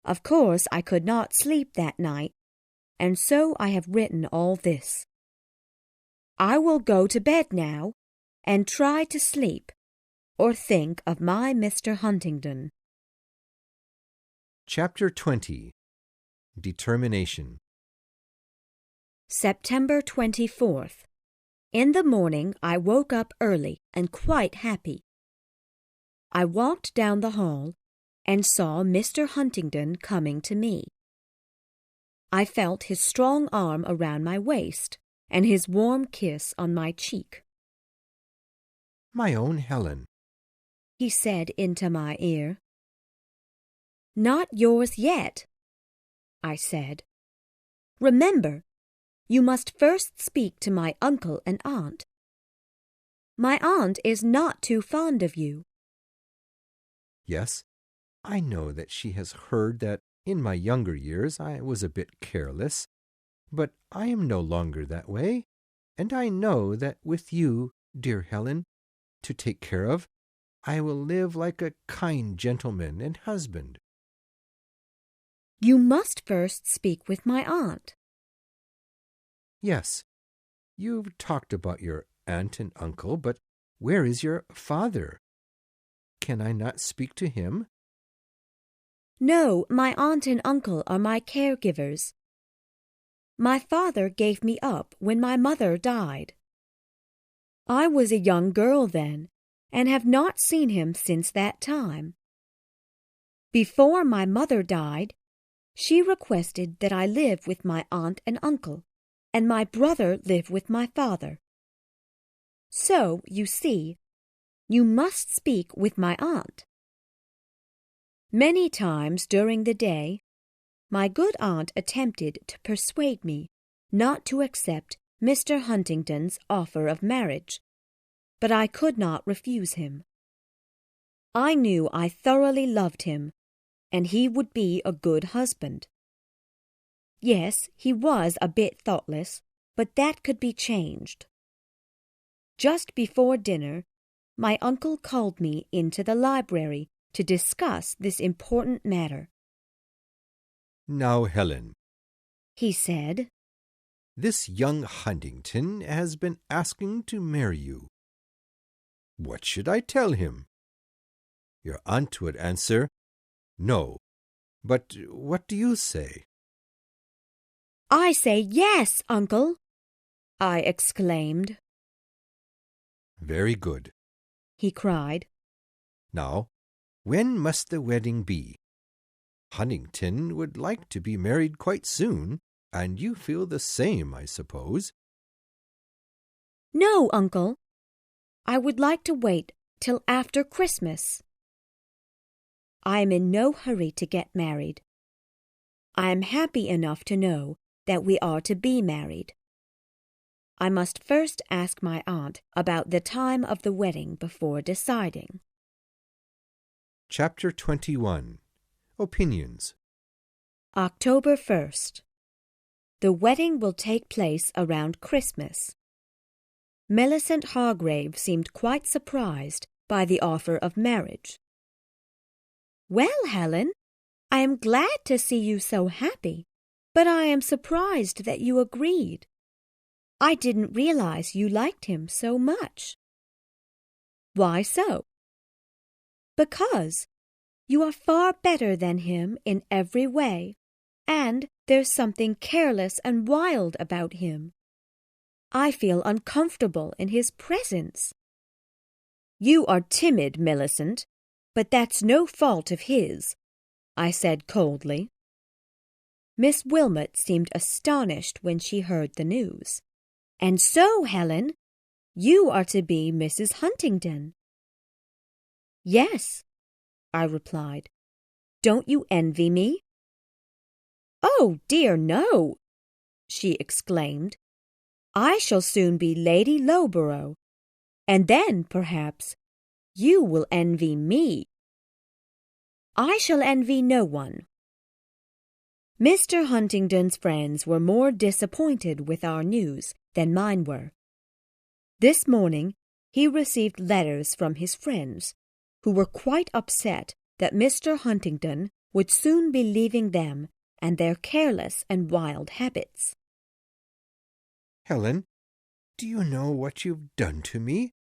Of course, I could not sleep that night, and so I have written all this. I will go to bed now and try to sleep or think of my Mr. Huntingdon. Chapter 20. Determination. September 24th. In the morning I woke up early and quite happy. I walked down the hall and saw Mr. Huntingdon coming to me. I felt his strong arm around my waist and his warm kiss on my cheek. "My own Helen," he said into my ear. "Not yours yet," I said. "Remember, you must first speak to my uncle and aunt. My aunt is not too fond of you." "Yes, I know that she has heard that in my younger years I was a bit careless, but I am no longer that way, and I know that with you, dear Helen, to take care of, I will live like a kind gentleman and husband." "You must first speak with my aunt." "Yes, you've talked about your aunt and uncle, but where is your father? Can I not speak to him?" "No, my aunt and uncle are my caregivers. My father gave me up when my mother died. I was a young girl then, and have not seen him since that time. Before my mother died, she requested that I live with my aunt and uncle, and my brother live with my father. So, you see, you must speak with my aunt." Many times during the day, my good aunt attempted to persuade me not to accept Mr. Huntingdon's offer of marriage, but I could not refuse him. I knew I thoroughly loved him, and he would be a good husband. Yes, he was a bit thoughtless, but that could be changed. Just before dinner, my uncle called me into the library to discuss this important matter. "Now, Helen," he said, "this young Huntingdon has been asking to marry you. What should I tell him?" Your aunt would answer, "No, but what do you say?" "I say yes, uncle," I exclaimed. "Very good," he cried. "Now, when must the wedding be? Huntingdon would like to be married quite soon, and you feel the same, I suppose." "No, uncle. I would like to wait till after Christmas. I am in no hurry to get married. I am happy enough to know that we are to be married. I must first ask my aunt about the time of the wedding before deciding." Chapter 21. Opinions. October 1st. The wedding will take place around Christmas. Millicent Hargrave seemed quite surprised by the offer of marriage. "Well, Helen, I am glad to see you so happy, but I am surprised that you agreed. I didn't realize you liked him so much." "Why so?" "Because you are far better than him in every way, and there's something careless and wild about him. I feel uncomfortable in his presence." "You are timid, Millicent, but that's no fault of his," I said coldly. Miss Wilmot seemed astonished when she heard the news. "And so, Helen, you are to be Mrs. Huntingdon." "Yes," I replied. "Don't you envy me?" "Oh, dear, no!" she exclaimed. "I shall soon be Lady Loughborough, and then, perhaps, you will envy me." "I shall envy no one." Mr. Huntingdon's friends were more disappointed with our news than mine were. This morning he received letters from his friends, who were quite upset that Mr. Huntingdon would soon be leaving them and their careless and wild habits. "Helen, do you know what you've done to me?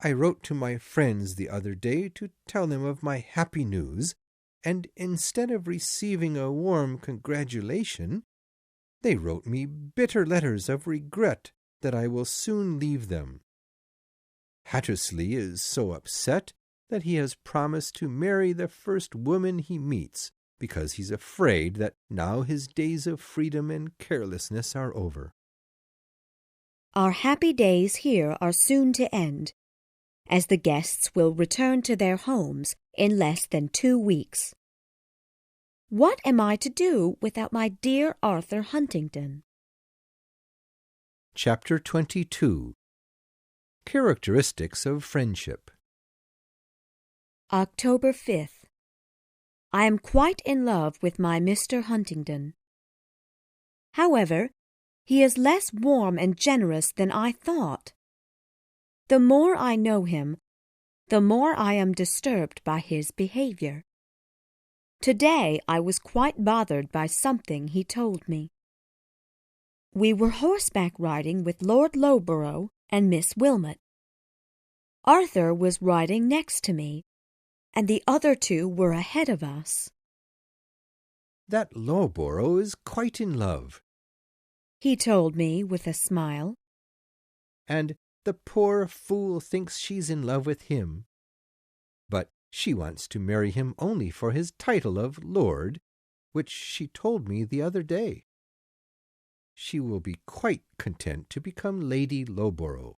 I wrote to my friends the other day to tell them of my happy news, and instead of receiving a warm congratulation, they wrote me bitter letters of regret that I will soon leave them. Hattersley is so upset that he has promised to marry the first woman he meets, because he's afraid that now his days of freedom and carelessness are over." Our happy days here are soon to end, as the guests will return to their homes in less than 2 weeks. What am I to do without my dear Arthur Huntingdon? Chapter 22. Characteristics of Friendship. October 5th. I am quite in love with my Mr. Huntingdon. However, he is less warm and generous than I thought. The more I know him, the more I am disturbed by his behavior. Today I was quite bothered by something he told me. We were horseback riding with Lord Loughborough and Miss Wilmot. Arthur was riding next to me, and the other two were ahead of us. "That Loughborough is quite in love," he told me with a smile. "and the poor fool thinks she's in love with him. But she wants to marry him only for his title of Lord, which she told me the other day. She will be quite content to become Lady Loughborough.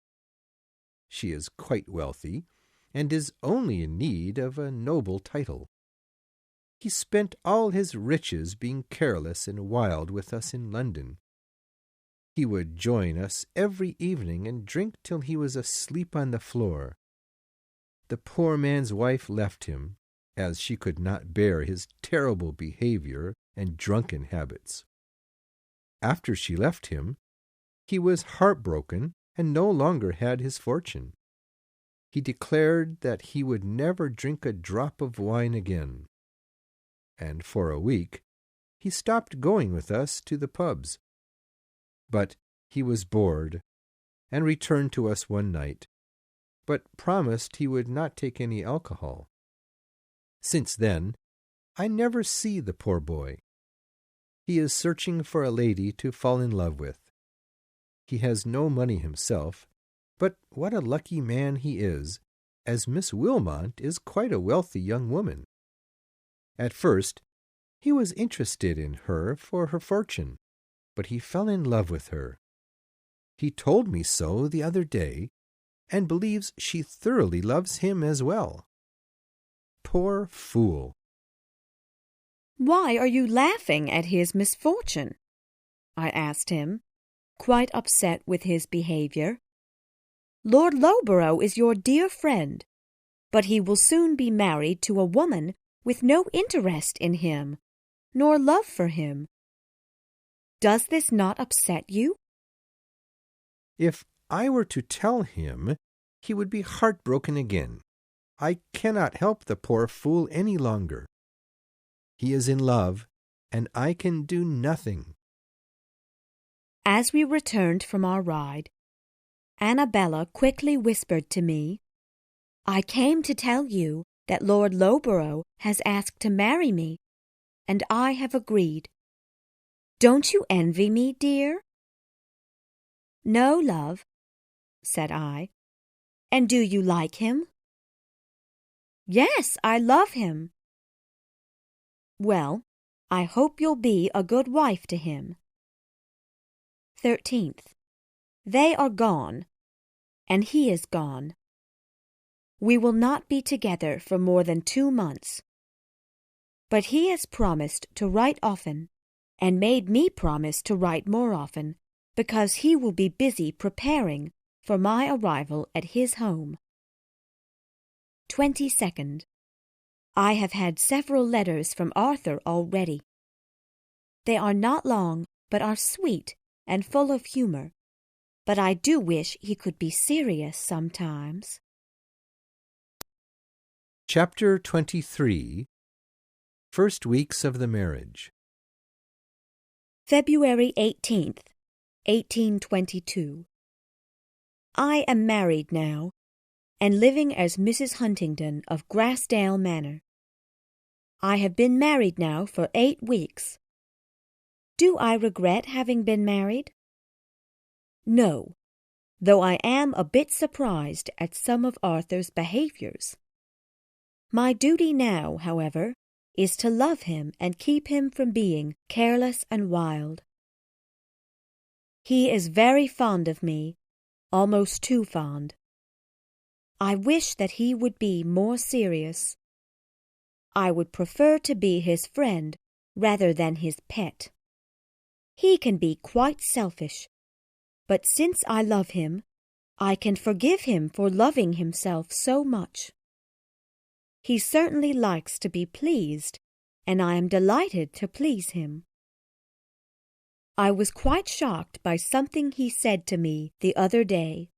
She is quite wealthy, and is only in need of a noble title. He spent all his riches being careless and wild with us in London. He would join us every evening and drink till he was asleep on the floor. The poor man's wife left him, as she could not bear his terrible behavior and drunken habits. After she left him, he was heartbroken and no longer had his fortune. He declared that he would never drink a drop of wine again, and for a week he stopped going with us to the pubs. But he was bored, and returned to us one night, but promised he would not take any alcohol. Since then, I never see the poor boy. He is searching for a lady to fall in love with. He has no money himself, but what a lucky man he is, as Miss Wilmot is quite a wealthy young woman. At first, he was interested in her for her fortune, but he fell in love with her. He told me so the other day, and believes she thoroughly loves him as well. Poor fool! "Why are you laughing at his misfortune?" I asked him, quite upset with his behavior. "Lord Loughborough is your dear friend, but he will soon be married to a woman with no interest in him, nor love for him. Does this not upset you?" If I were to tell him, he would be heartbroken again. I cannot help the poor fool any longer. He is in love, and I can do nothing. As we returned from our ride, Annabella quickly whispered to me, "I came to tell you that Lord Loughborough has asked to marry me, and I have agreed. Don't you envy me, dear?" "No, love," said I. "And do you like him?" "Yes, I love him." "Well, I hope you'll be a good wife to him." 13th. They are gone, and he is gone. We will not be together for more than 2 months. But he has promised to write often, and made me promise to write more often, because he will be busy preparing for my arrival at his home. 22nd. I have had several letters from Arthur already. They are not long, but are sweet and full of humor. But I do wish he could be serious sometimes. Chapter 23. First Weeks of the Marriage. February 18th, 1822. I am married now, and living as Mrs. Huntingdon of Grassdale Manor. I have been married now for 8 weeks. Do I regret having been married? No, though I am a bit surprised at some of Arthur's behaviors. My duty now, however, is to love him and keep him from being careless and wild. He is very fond of me, almost too fond. I wish that he would be more serious. I would prefer to be his friend rather than his pet. He can be quite selfish, but since I love him, I can forgive him for loving himself so much. He certainly likes to be pleased, and I am delighted to please him. I was quite shocked by something he said to me the other day.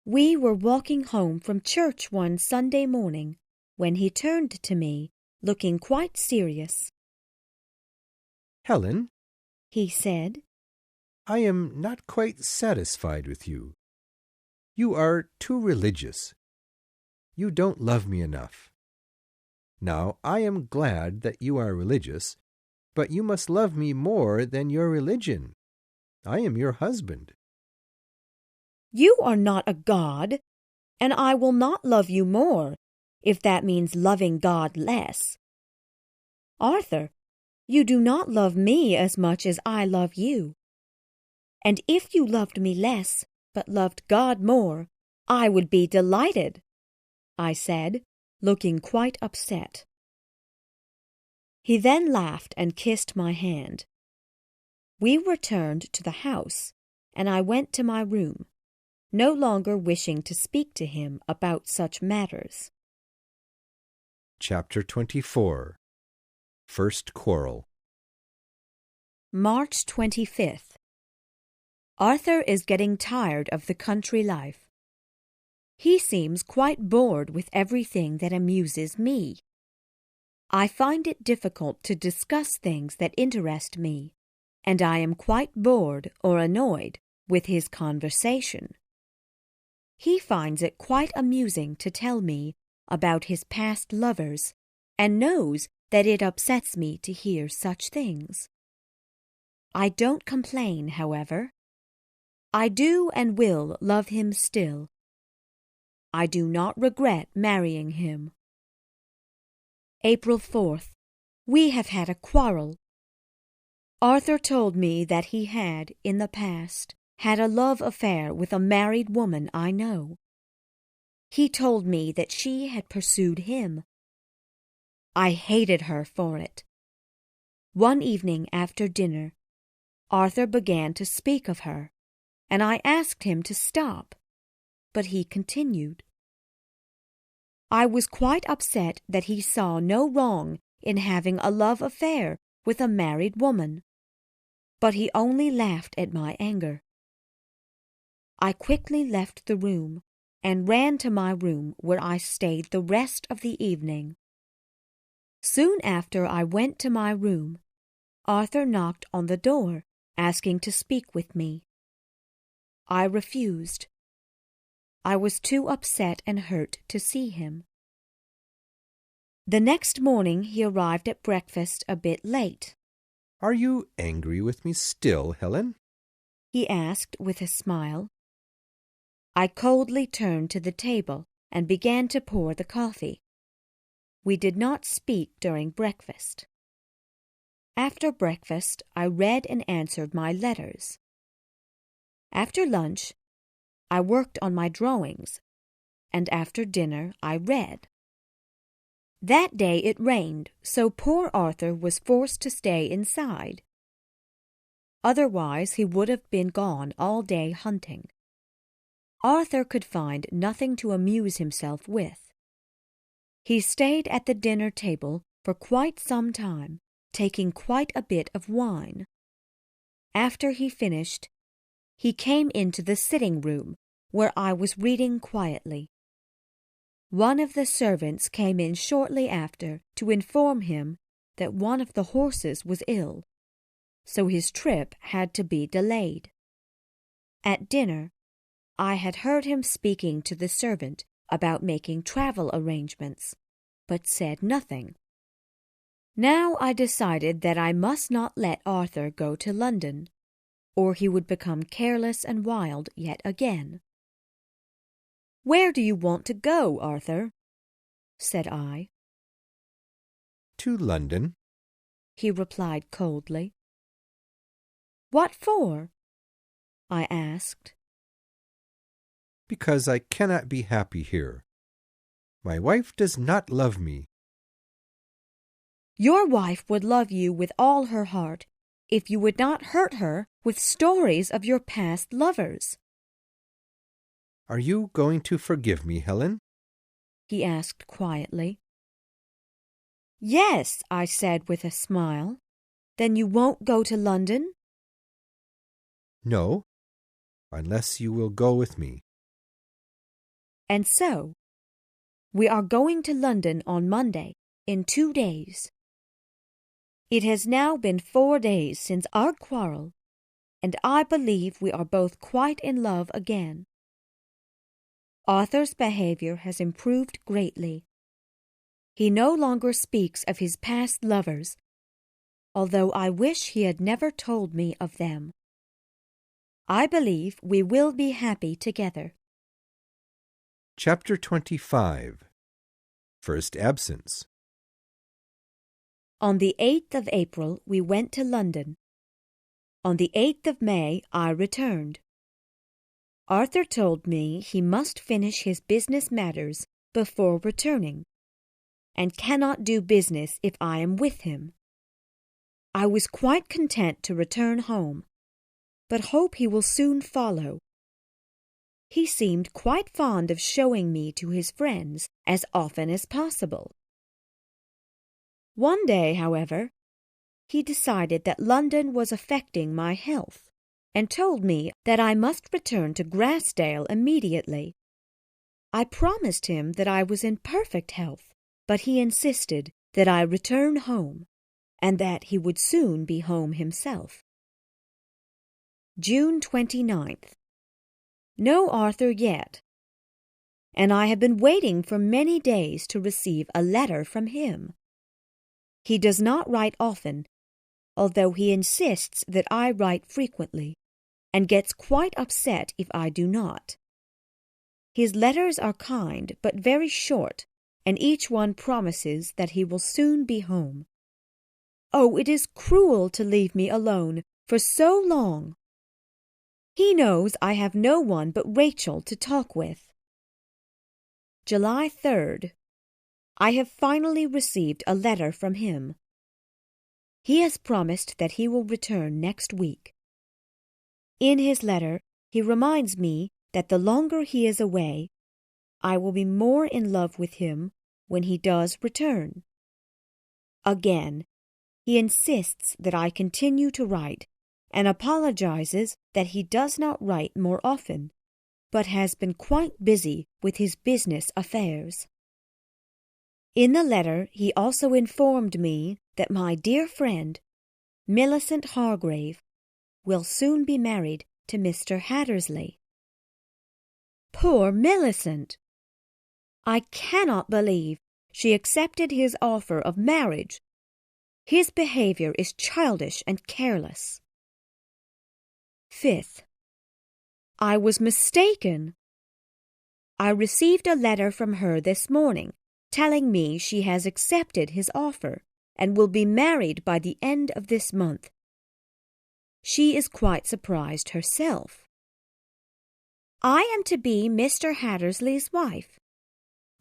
We were walking home from church one Sunday morning when he turned to me, looking quite serious. "Helen," he said, "I am not quite satisfied with you. You are too religious. You don't love me enough. Now, I am glad that you are religious, but you must love me more than your religion. I am your husband." "You are not a god, and I will not love you more, if that means loving God less. Arthur, you do not love me as much as I love you. And if you loved me less, but loved God more, I would be delighted," I said, looking quite upset. He then laughed and kissed my hand. We returned to the house, and I went to my room, no longer wishing to speak to him about such matters. Chapter 24. First Quarrel. March 25th. Arthur is getting tired of the country life. He seems quite bored with everything that amuses me. I find it difficult to discuss things that interest me, and I am quite bored or annoyed with his conversation. He finds it quite amusing to tell me about his past lovers, and knows that it upsets me to hear such things. I don't complain, however. I do and will love him still. I do not regret marrying him. April 4th. We have had a quarrel. Arthur told me that he had, in the past, had a love affair with a married woman I know. He told me that she had pursued him. I hated her for it. One evening after dinner, Arthur began to speak of her, and I asked him to stop, but he continued. I was quite upset that he saw no wrong in having a love affair with a married woman, but he only laughed at my anger. I quickly left the room and ran to my room, where I stayed the rest of the evening. Soon after I went to my room, Arthur knocked on the door asking to speak with me. I refused. I was too upset and hurt to see him. The next morning he arrived at breakfast a bit late. "Are you angry with me still, Helen?" he asked with a smile. I coldly turned to the table and began to pour the coffee. We did not speak during breakfast. After breakfast, I read and answered my letters. After lunch, I worked on my drawings, and after dinner I read. That day it rained, so poor Arthur was forced to stay inside. Otherwise he would have been gone all day hunting. Arthur could find nothing to amuse himself with. He stayed at the dinner table for quite some time, taking quite a bit of wine. After he finished, he came into the sitting room where I was reading quietly. One of the servants came in shortly after to inform him that one of the horses was ill, so his trip had to be delayed. At dinner, I had heard him speaking to the servant about making travel arrangements, but said nothing. Now I decided that I must not let Arthur go to London, or he would become careless and wild yet again. "Where do you want to go, Arthur?" said I. "To London," he replied coldly. "What for?" I asked. "Because I cannot be happy here. My wife does not love me." "Your wife would love you with all her heart if you would not hurt her with stories of your past lovers." "Are you going to forgive me, Helen?" he asked quietly. "Yes," I said with a smile. "Then you won't go to London?" "No, unless you will go with me." And so, we are going to London on Monday, in 2 days. It has now been 4 days since our quarrel, and I believe we are both quite in love again. Arthur's behavior has improved greatly. He no longer speaks of his past lovers, although I wish he had never told me of them. I believe we will be happy together. Chapter 25. First Absence. On the 8th of April we went to London. On the 8th of May I returned. Arthur told me he must finish his business matters before returning, and cannot do business if I am with him. I was quite content to return home, but hope he will soon follow. He seemed quite fond of showing me to his friends as often as possible. One day, however, he decided that London was affecting my health, and told me that I must return to Grassdale immediately. I promised him that I was in perfect health, but he insisted that I return home, and that he would soon be home himself. June 29th. No Arthur yet, and I have been waiting for many days to receive a letter from him. He does not write often, although he insists that I write frequently, and gets quite upset if I do not. His letters are kind but very short, and each one promises that he will soon be home. Oh, it is cruel to leave me alone for so long. He knows I have no one but Rachel to talk with. July 3rd. I have finally received a letter from him. He has promised that he will return next week. In his letter, he reminds me that the longer he is away, I will be more in love with him when he does return. Again, he insists that I continue to write, and apologizes that he does not write more often, but has been quite busy with his business affairs. In the letter, he also informed me that my dear friend, Millicent Hargrave, will soon be married to Mr. Hattersley. Poor Millicent! I cannot believe she accepted his offer of marriage. His behavior is childish and careless. 5th. I was mistaken. I received a letter from her this morning telling me she has accepted his offer and will be married by the end of this month. She is quite surprised herself. I am to be Mr. Hattersley's wife.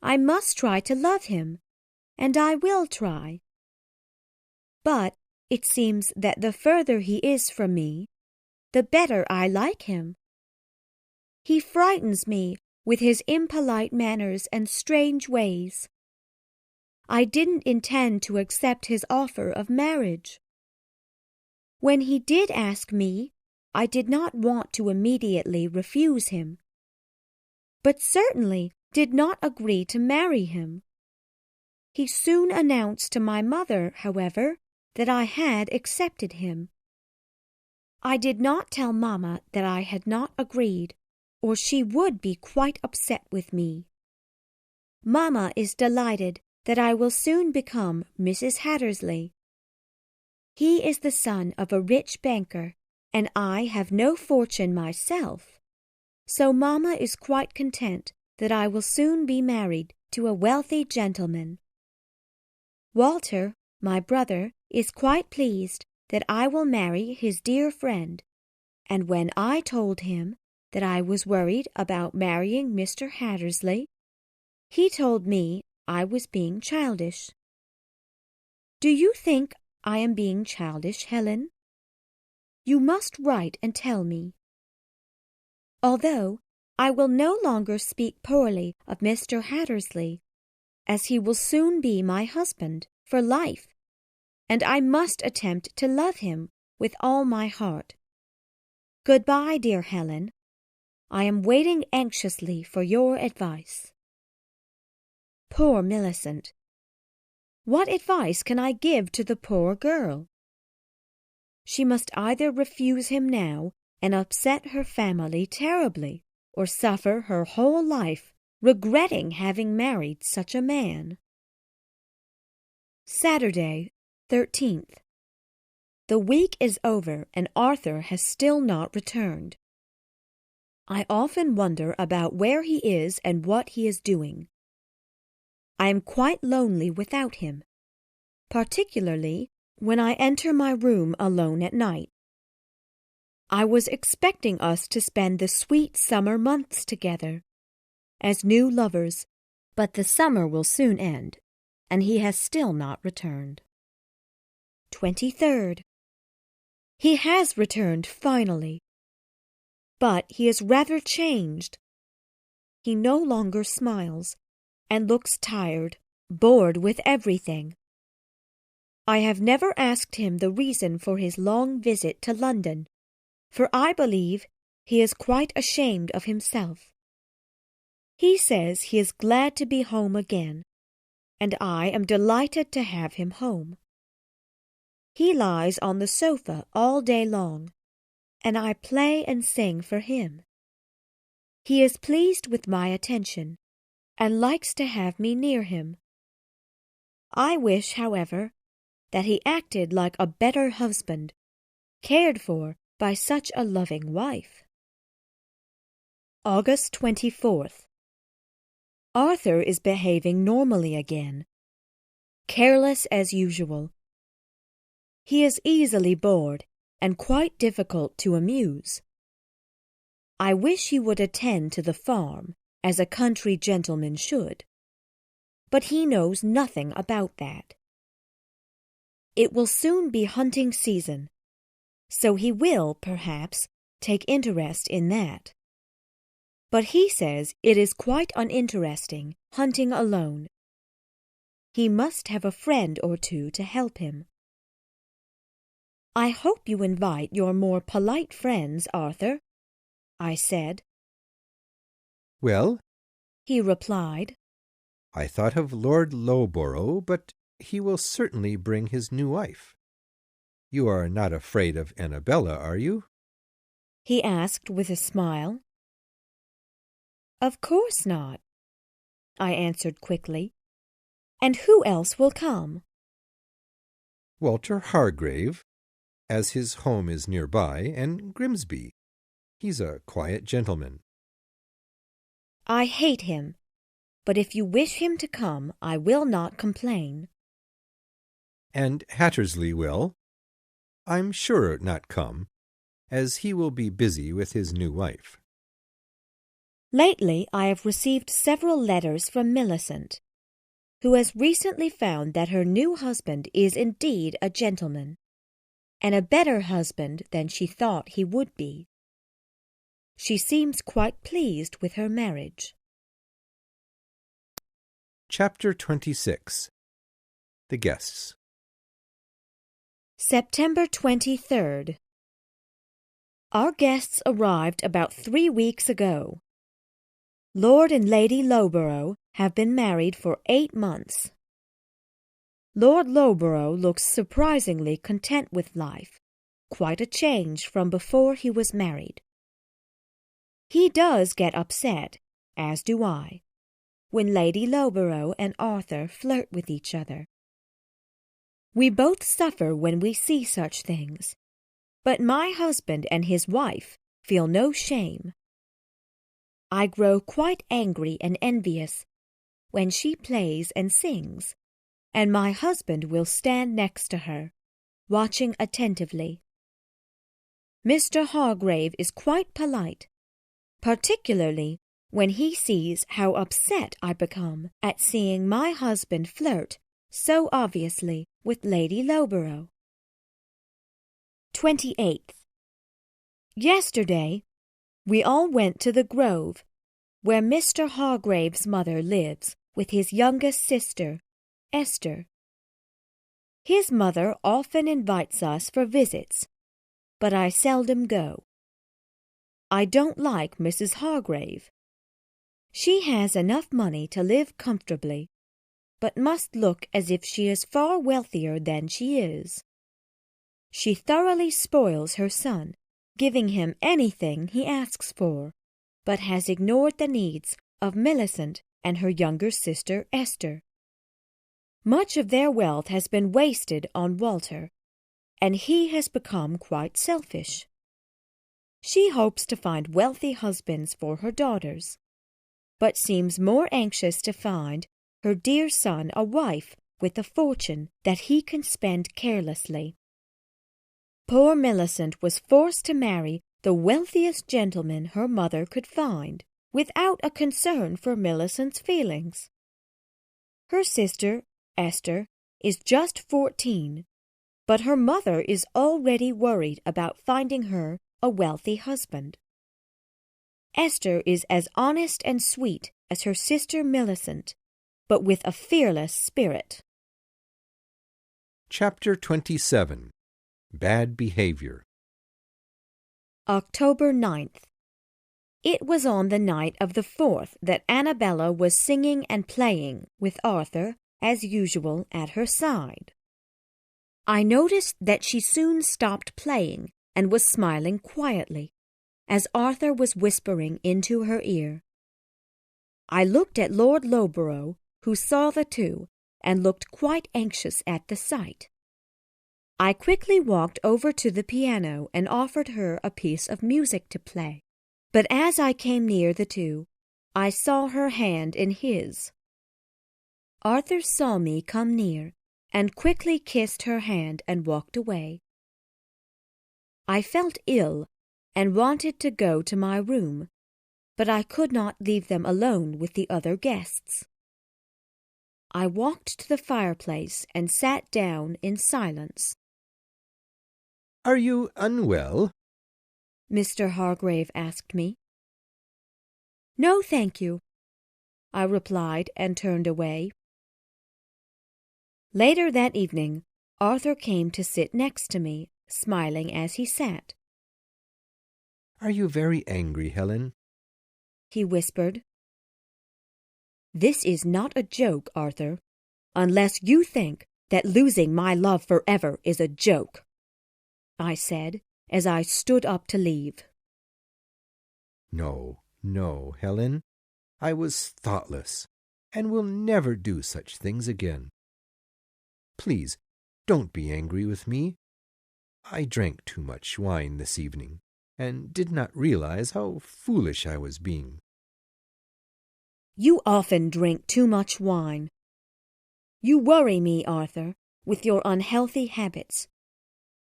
I must try to love him, and I will try. But it seems that the further he is from me, the better I like him. He frightens me with his impolite manners and strange ways. I didn't intend to accept his offer of marriage. When he did ask me, I did not want to immediately refuse him, but certainly did not agree to marry him. He soon announced to my mother, however, that I had accepted him. I did not tell Mamma that I had not agreed, or she would be quite upset with me. Mamma is delighted that I will soon become Mrs. Hattersley. He is the son of a rich banker, and I have no fortune myself, so Mamma is quite content that I will soon be married to a wealthy gentleman. Walter, my brother, is quite pleased that I will marry his dear friend, and when I told him that I was worried about marrying Mr. Hattersley, he told me I was being childish. Do you think I am being childish, Helen? You must write and tell me. Although I will no longer speak poorly of Mr. Hattersley, as he will soon be my husband for life, and I must attempt to love him with all my heart. Goodbye, dear Helen. I am waiting anxiously for your advice. Poor Millicent! What advice can I give to the poor girl? She must either refuse him now and upset her family terribly, or suffer her whole life regretting having married such a man. Saturday, 13th. The week is over and Arthur has still not returned. I often wonder about where he is and what he is doing. I am quite lonely without him, particularly when I enter my room alone at night. I was expecting us to spend the sweet summer months together, as new lovers, but the summer will soon end, and he has still not returned. 23rd. He has returned finally, but he is rather changed. He no longer smiles, and looks tired, bored with everything. I have never asked him the reason for his long visit to London, for I believe he is quite ashamed of himself. He says he is glad to be home again, and I am delighted to have him home. He lies on the sofa all day long, and I play and sing for him. He is pleased with my attention, and likes to have me near him. I wish, however, that he acted like a better husband, cared for by such a loving wife. August 24th. Arthur is behaving normally again, careless as usual. He is easily bored and quite difficult to amuse. I wish he would attend to the farm, as a country gentleman should, but he knows nothing about that. It will soon be hunting season, so he will, perhaps, take interest in that. But he says it is quite uninteresting, hunting alone. He must have a friend or two to help him. I hope you invite your more polite friends, Arthur, I said. Well, he replied, I thought of Lord Loughborough, but he will certainly bring his new wife. You are not afraid of Annabella, are you? he asked with a smile. Of course not, I answered quickly. And who else will come? Walter Hargrave, as his home is nearby, and Grimsby. He's a quiet gentleman. I hate him, but if you wish him to come, I will not complain. And Hattersley will, I'm sure, not come, as he will be busy with his new wife. Lately I have received several letters from Millicent, who has recently found that her new husband is indeed a gentleman, and a better husband than she thought he would be. She seems quite pleased with her marriage. Chapter 26. The Guests. September 23rd. Our guests arrived about 3 weeks ago. Lord and Lady Loughborough have been married for 8 months. Lord Loughborough looks surprisingly content with life, quite a change from before he was married. He does get upset, as do I, when Lady Loughborough and Arthur flirt with each other. We both suffer when we see such things, but my husband and his wife feel no shame. I grow quite angry and envious when she plays and sings, and my husband will stand next to her, watching attentively. Mr. Hargrave is quite polite, particularly when he sees how upset I become at seeing my husband flirt so obviously with Lady Loughborough. 28th. Yesterday, we all went to the Grove, where Mr. Hargrave's mother lives with his youngest sister, Esther. His mother often invites us for visits, but I seldom go. I don't like Mrs. Hargrave. She has enough money to live comfortably, but must look as if she is far wealthier than she is. She thoroughly spoils her son, giving him anything he asks for, but has ignored the needs of Millicent and her younger sister Esther. Much of their wealth has been wasted on Walter, and he has become quite selfish. She hopes to find wealthy husbands for her daughters, but seems more anxious to find her dear son a wife with a fortune that he can spend carelessly. Poor Millicent was forced to marry the wealthiest gentleman her mother could find, without a concern for Millicent's feelings. Her sister, Esther, is just 14, but her mother is already worried about finding her a wealthy husband. Esther is as honest and sweet as her sister Millicent, but with a fearless spirit. Chapter 27. Bad Behavior. October 9th. It was on the night of the 4th that Annabella was singing and playing, with Arthur, as usual, at her side. I noticed that she soon stopped playing and was smiling quietly, as Arthur was whispering into her ear. I looked at Lord Loughborough, who saw the two, and looked quite anxious at the sight. I quickly walked over to the piano and offered her a piece of music to play, but as I came near the two, I saw her hand in his. Arthur saw me come near, and quickly kissed her hand and walked away. I felt ill and wanted to go to my room, but I could not leave them alone with the other guests. I walked to the fireplace and sat down in silence. "Are you unwell?" Mr. Hargrave asked me. "No, thank you," I replied and turned away. Later that evening, Arthur came to sit next to me, smiling as he sat. "Are you very angry, Helen?" he whispered. "This is not a joke, Arthur, unless you think that losing my love forever is a joke," I said, as I stood up to leave. No, no, Helen. I was thoughtless, and will never do such things again. Please, don't be angry with me. I drank too much wine this evening, and did not realize how foolish I was being. You often drink too much wine. You worry me, Arthur, with your unhealthy habits.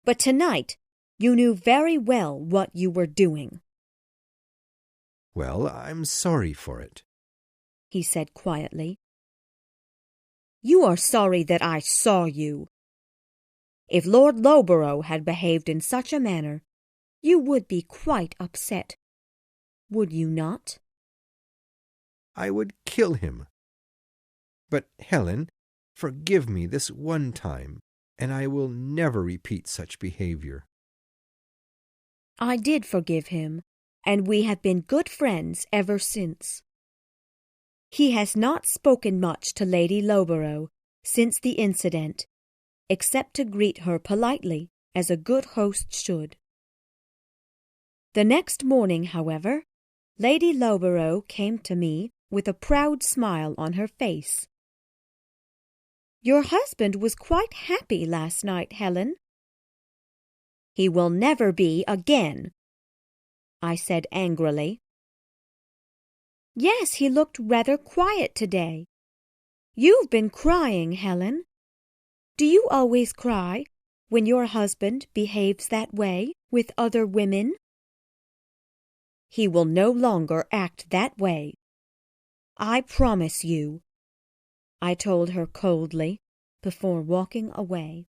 But tonight you knew very well what you were doing. Well, I'm sorry for it, he said quietly. You are sorry that I saw you. If Lord Loughborough had behaved in such a manner, you would be quite upset, would you not? I would kill him. But, Helen, forgive me this one time, and I will never repeat such behavior. I did forgive him, and we have been good friends ever since. He has not spoken much to Lady Loughborough since the incident, except to greet her politely, as a good host should. The next morning, however, Lady Loughborough came to me with a proud smile on her face. Your husband was quite happy last night, Helen. He will never be again, I said angrily. Yes, he looked rather quiet today. You've been crying, Helen. Do you always cry when your husband behaves that way with other women? He will no longer act that way. I promise you, I told her coldly before walking away.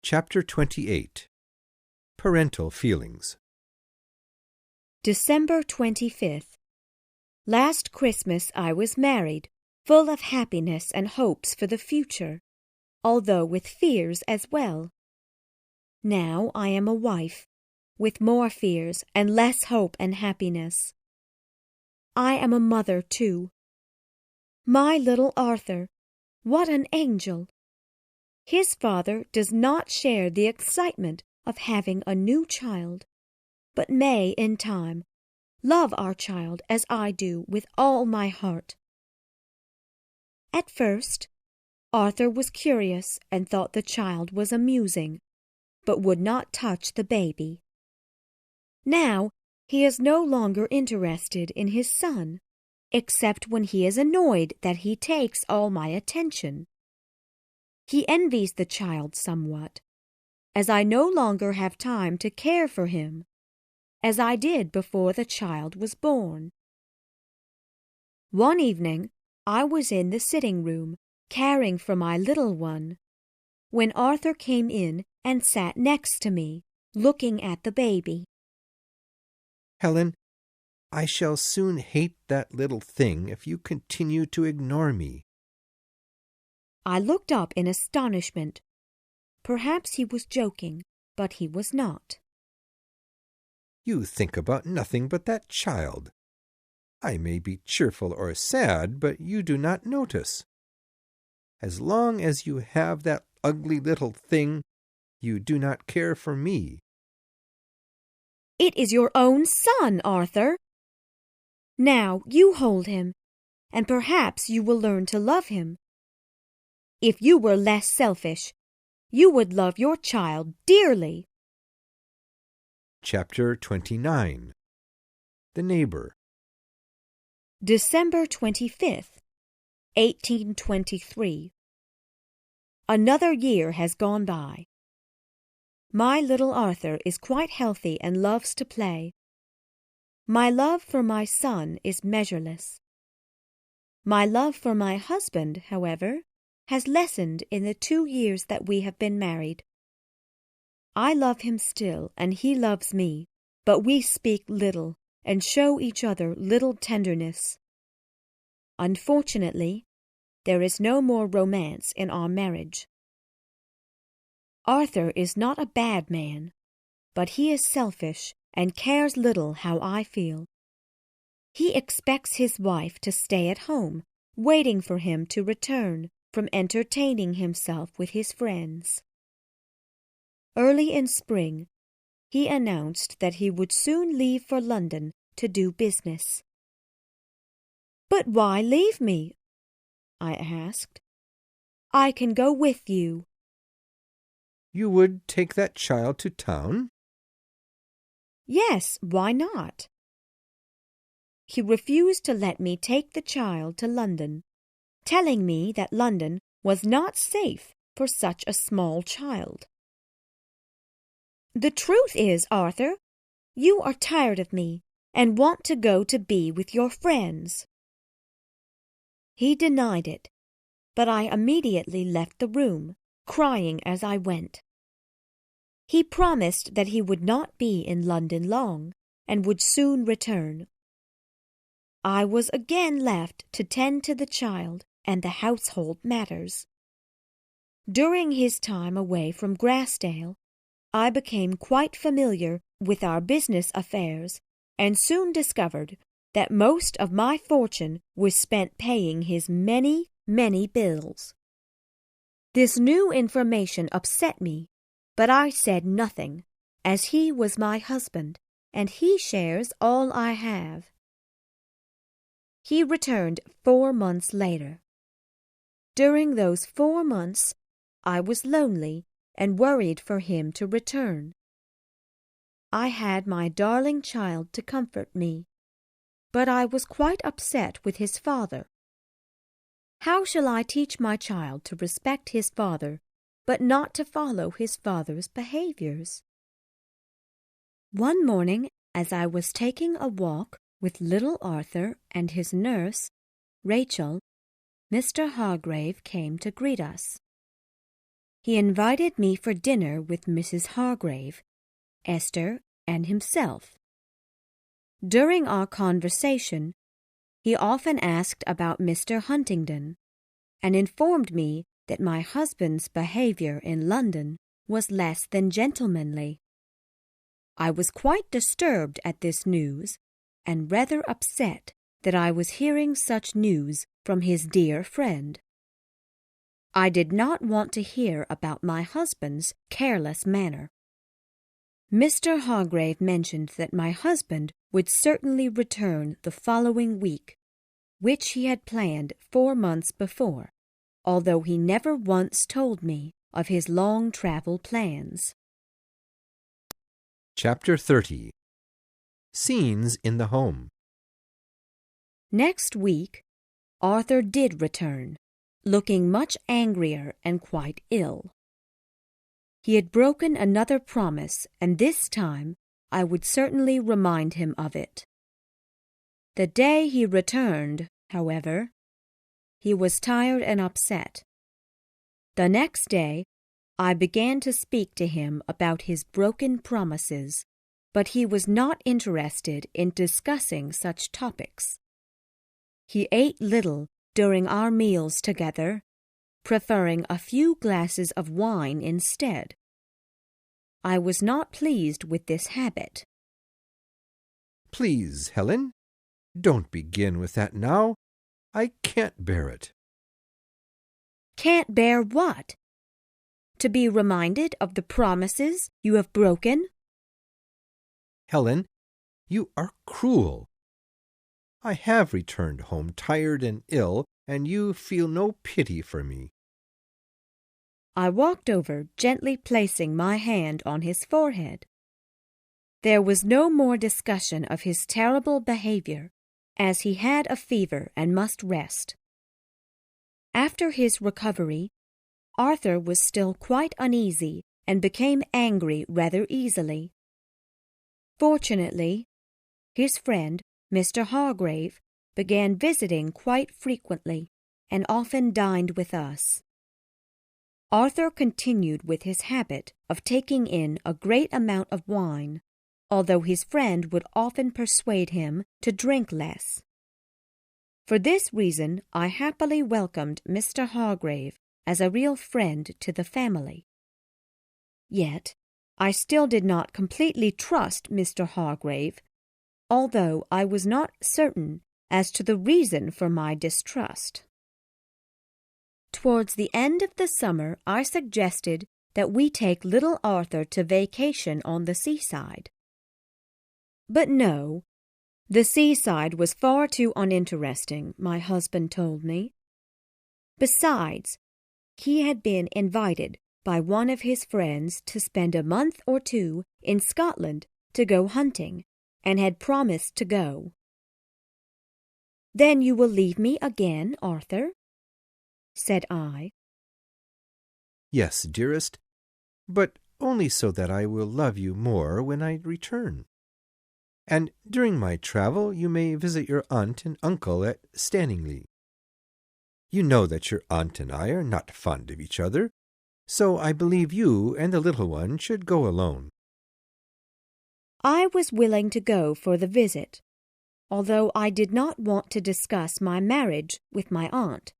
Chapter 28. Parental Feelings. December 25th. Last Christmas I was married, full of happiness and hopes for the future, although with fears as well. Now I am a wife, with more fears and less hope and happiness. I am a mother, too. My little Arthur, what an angel! His father does not share the excitement of having a new child, but may, in time, love our child as I do with all my heart. At first, Arthur was curious and thought the child was amusing, but would not touch the baby. Now he is no longer interested in his son, except when he is annoyed that he takes all my attention. He envies the child somewhat, as I no longer have time to care for him, as I did before the child was born. One evening, I was in the sitting room, caring for my little one, when Arthur came in and sat next to me, looking at the baby. Helen, I shall soon hate that little thing if you continue to ignore me. I looked up in astonishment. Perhaps he was joking, but he was not. You think about nothing but that child. I may be cheerful or sad, but you do not notice. As long as you have that ugly little thing, you do not care for me. It is your own son, Arthur. Now you hold him, and perhaps you will learn to love him. If you were less selfish, you would love your child dearly. Chapter 29. The Neighbor. December 25th, 1823. Another year has gone by. My little Arthur is quite healthy and loves to play. My love for my son is measureless. My love for my husband, however, has lessened in the 2 years that we have been married. I love him still, and he loves me, but we speak little and show each other little tenderness. Unfortunately, there is no more romance in our marriage. Arthur is not a bad man, but he is selfish and cares little how I feel. He expects his wife to stay at home, waiting for him to return from entertaining himself with his friends. Early in spring, he announced that he would soon leave for London to do business. "But why leave me?" I asked. "I can go with you." You would take that child to town? "Yes, why not?" He refused to let me take the child to London, telling me that London was not safe for such a small child. "The truth is, Arthur, you are tired of me and want to go to be with your friends." He denied it, but I immediately left the room, crying as I went. He promised that he would not be in London long and would soon return. I was again left to tend to the child and the household matters. During his time away from Grassdale, I became quite familiar with our business affairs and soon discovered that most of my fortune was spent paying his many, many bills. This new information upset me, but I said nothing, as he was my husband, and he shares all I have. He returned 4 months later. During those 4 months, I was lonely and worried for him to return. I had my darling child to comfort me, but I was quite upset with his father. How shall I teach my child to respect his father, but not to follow his father's behaviors? One morning, as I was taking a walk with little Arthur and his nurse, Rachel, Mr. Hargrave came to greet us. He invited me for dinner with Mrs. Hargrave, Esther, and himself. During our conversation, he often asked about Mr. Huntingdon, and informed me that my husband's behavior in London was less than gentlemanly. I was quite disturbed at this news, and rather upset that I was hearing such news from his dear friend. I did not want to hear about my husband's careless manner. Mr. Hargrave mentioned that my husband would certainly return the following week, which he had planned 4 months before, although he never once told me of his long travel plans. Chapter 30. Scenes in the Home. Next week, Arthur did return, looking much angrier and quite ill. He had broken another promise, and this time I would certainly remind him of it. The day he returned, however, he was tired and upset. The next day, I began to speak to him about his broken promises, but he was not interested in discussing such topics. He ate little during our meals together, preferring a few glasses of wine instead. I was not pleased with this habit. Please, Helen, don't begin with that now. I can't bear it. Can't bear what? To be reminded of the promises you have broken? Helen, you are cruel. I have returned home tired and ill, and you feel no pity for me. I walked over, gently placing my hand on his forehead. There was no more discussion of his terrible behavior, as he had a fever and must rest. After his recovery, Arthur was still quite uneasy and became angry rather easily. Fortunately, his friend, Mr. Hargrave, began visiting quite frequently and often dined with us. Arthur continued with his habit of taking in a great amount of wine, although his friend would often persuade him to drink less. For this reason, I happily welcomed Mr. Hargrave as a real friend to the family. Yet, I still did not completely trust Mr. Hargrave, although I was not certain as to the reason for my distrust. Towards the end of the summer, I suggested that we take little Arthur to vacation on the seaside. But no, the seaside was far too uninteresting, my husband told me. Besides, he had been invited by one of his friends to spend a month or two in Scotland to go hunting, and had promised to go. "Then you will leave me again, Arthur?" said I. "Yes, dearest, but only so that I will love you more when I return. And during my travel you may visit your aunt and uncle at Stanningley. You know that your aunt and I are not fond of each other, so I believe you and the little one should go alone." I was willing to go for the visit, although I did not want to discuss my marriage with my aunt,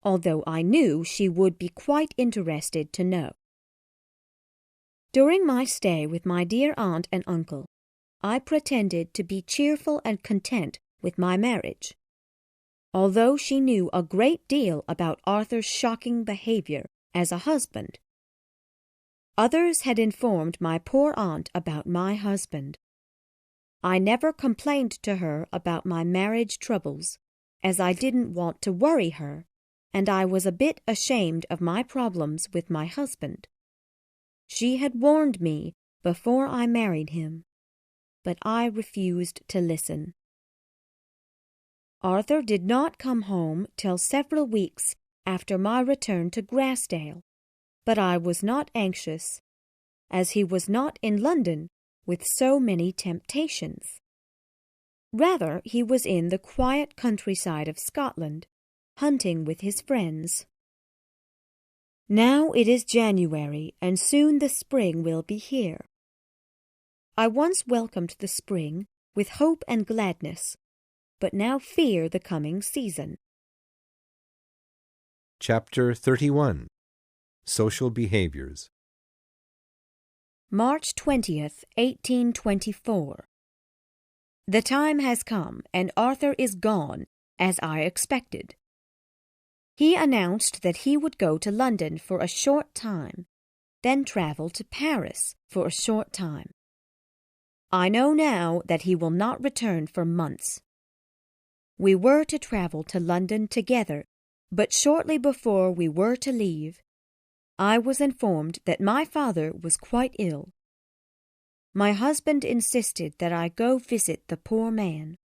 although I knew she would be quite interested to know. During my stay with my dear aunt and uncle, I pretended to be cheerful and content with my marriage, although she knew a great deal about Arthur's shocking behavior as a husband. Others had informed my poor aunt about my husband. I never complained to her about my marriage troubles, as I didn't want to worry her, and I was a bit ashamed of my problems with my husband. She had warned me before I married him, but I refused to listen. Arthur did not come home till several weeks after my return to Grassdale, but I was not anxious, as he was not in London with so many temptations. Rather, he was in the quiet countryside of Scotland, hunting with his friends. Now it is January, and soon the spring will be here. I once welcomed the spring with hope and gladness, but now fear the coming season. Chapter 31. Social Behaviors. March 20th, 1824. The time has come, and Arthur is gone, as I expected. He announced that he would go to London for a short time, then travel to Paris for a short time. I know now that he will not return for months. We were to travel to London together, but shortly before we were to leave, I was informed that my father was quite ill. My husband insisted that I go visit the poor man.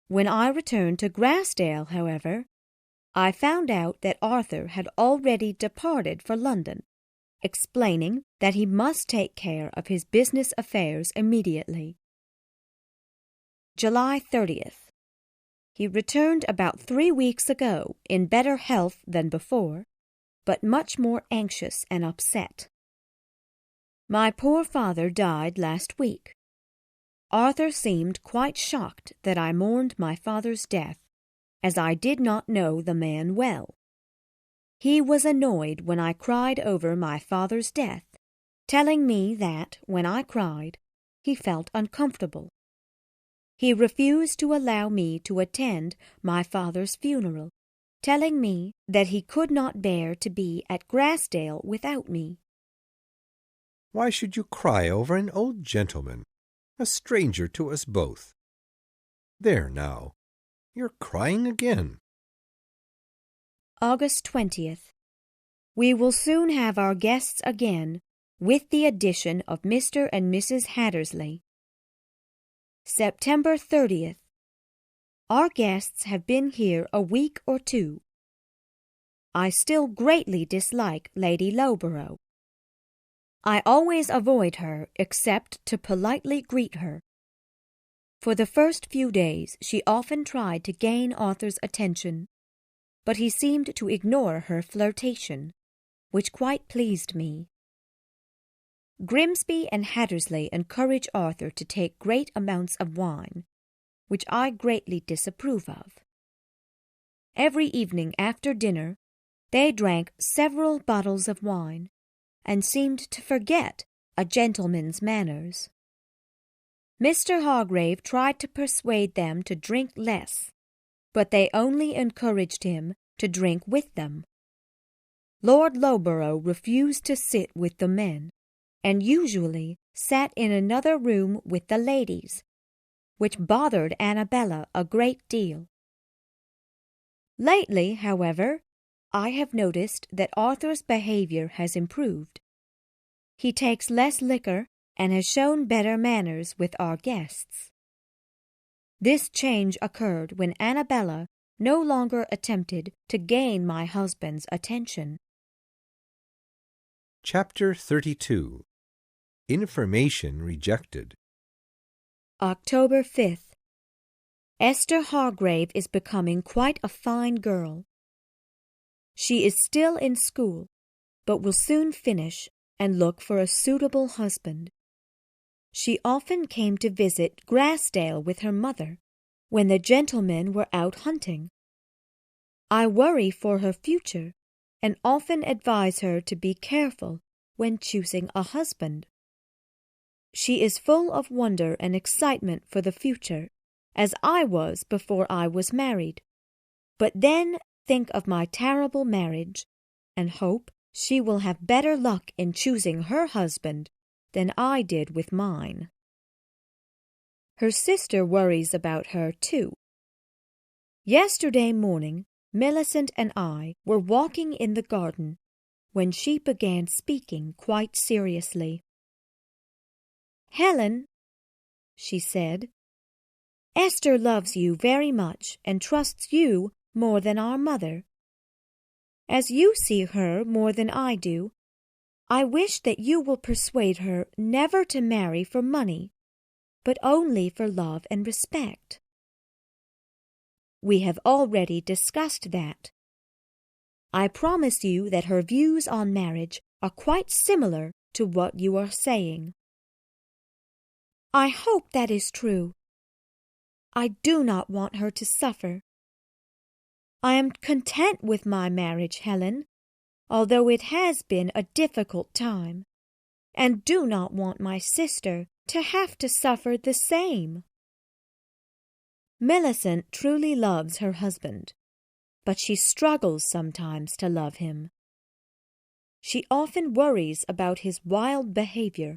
When I returned to Grassdale, however, I found out that Arthur had already departed for London, explaining that he must take care of his business affairs immediately. July 30th. He returned about 3 weeks ago in better health than before, but much more anxious and upset. My poor father died last week. Arthur seemed quite shocked that I mourned my father's death, as I did not know the man well. He was annoyed when I cried over my father's death, telling me that, when I cried, he felt uncomfortable. He refused to allow me to attend my father's funeral, telling me that he could not bear to be at Grassdale without me. "Why should you cry over an old gentleman, a stranger to us both? There now, you're crying again." August 20th. We will soon have our guests again, with the addition of Mr. and Mrs. Hattersley. September 30th. Our guests have been here a week or two. I still greatly dislike Lady Loughborough. I always avoid her except to politely greet her. For the first few days she often tried to gain Arthur's attention, but he seemed to ignore her flirtation, which quite pleased me. Grimsby and Hattersley encourage Arthur to take great amounts of wine, which I greatly disapprove of. Every evening after dinner, they drank several bottles of wine, and seemed to forget a gentleman's manners. Mr. Hargrave tried to persuade them to drink less, but they only encouraged him to drink with them. Lord Loughborough refused to sit with the men, and usually sat in another room with the ladies, which bothered Annabella a great deal. Lately, however, I have noticed that Arthur's behavior has improved. He takes less liquor and has shown better manners with our guests. This change occurred when Annabella no longer attempted to gain my husband's attention. Chapter 32. Information Rejected. October 5th. Esther Hargrave is becoming quite a fine girl. She is still in school, but will soon finish and look for a suitable husband. She often came to visit Grassdale with her mother when the gentlemen were out hunting. I worry for her future and often advise her to be careful when choosing a husband. She is full of wonder and excitement for the future, as I was before I was married, but then think of my terrible marriage and hope she will have better luck in choosing her husband than I did with mine. Her sister worries about her, too. Yesterday morning, Millicent and I were walking in the garden when she began speaking quite seriously. "Helen," she said, "Esther loves you very much and trusts you more than our mother. As you see her more than I do, I wish that you will persuade her never to marry for money, but only for love and respect." We have already discussed that. I promise you that her views on marriage are quite similar to what you are saying. I hope that is true. I do not want her to suffer. I am content with my marriage, Helen, although it has been a difficult time, and do not want my sister to have to suffer the same. Millicent truly loves her husband, but she struggles sometimes to love him. She often worries about his wild behavior,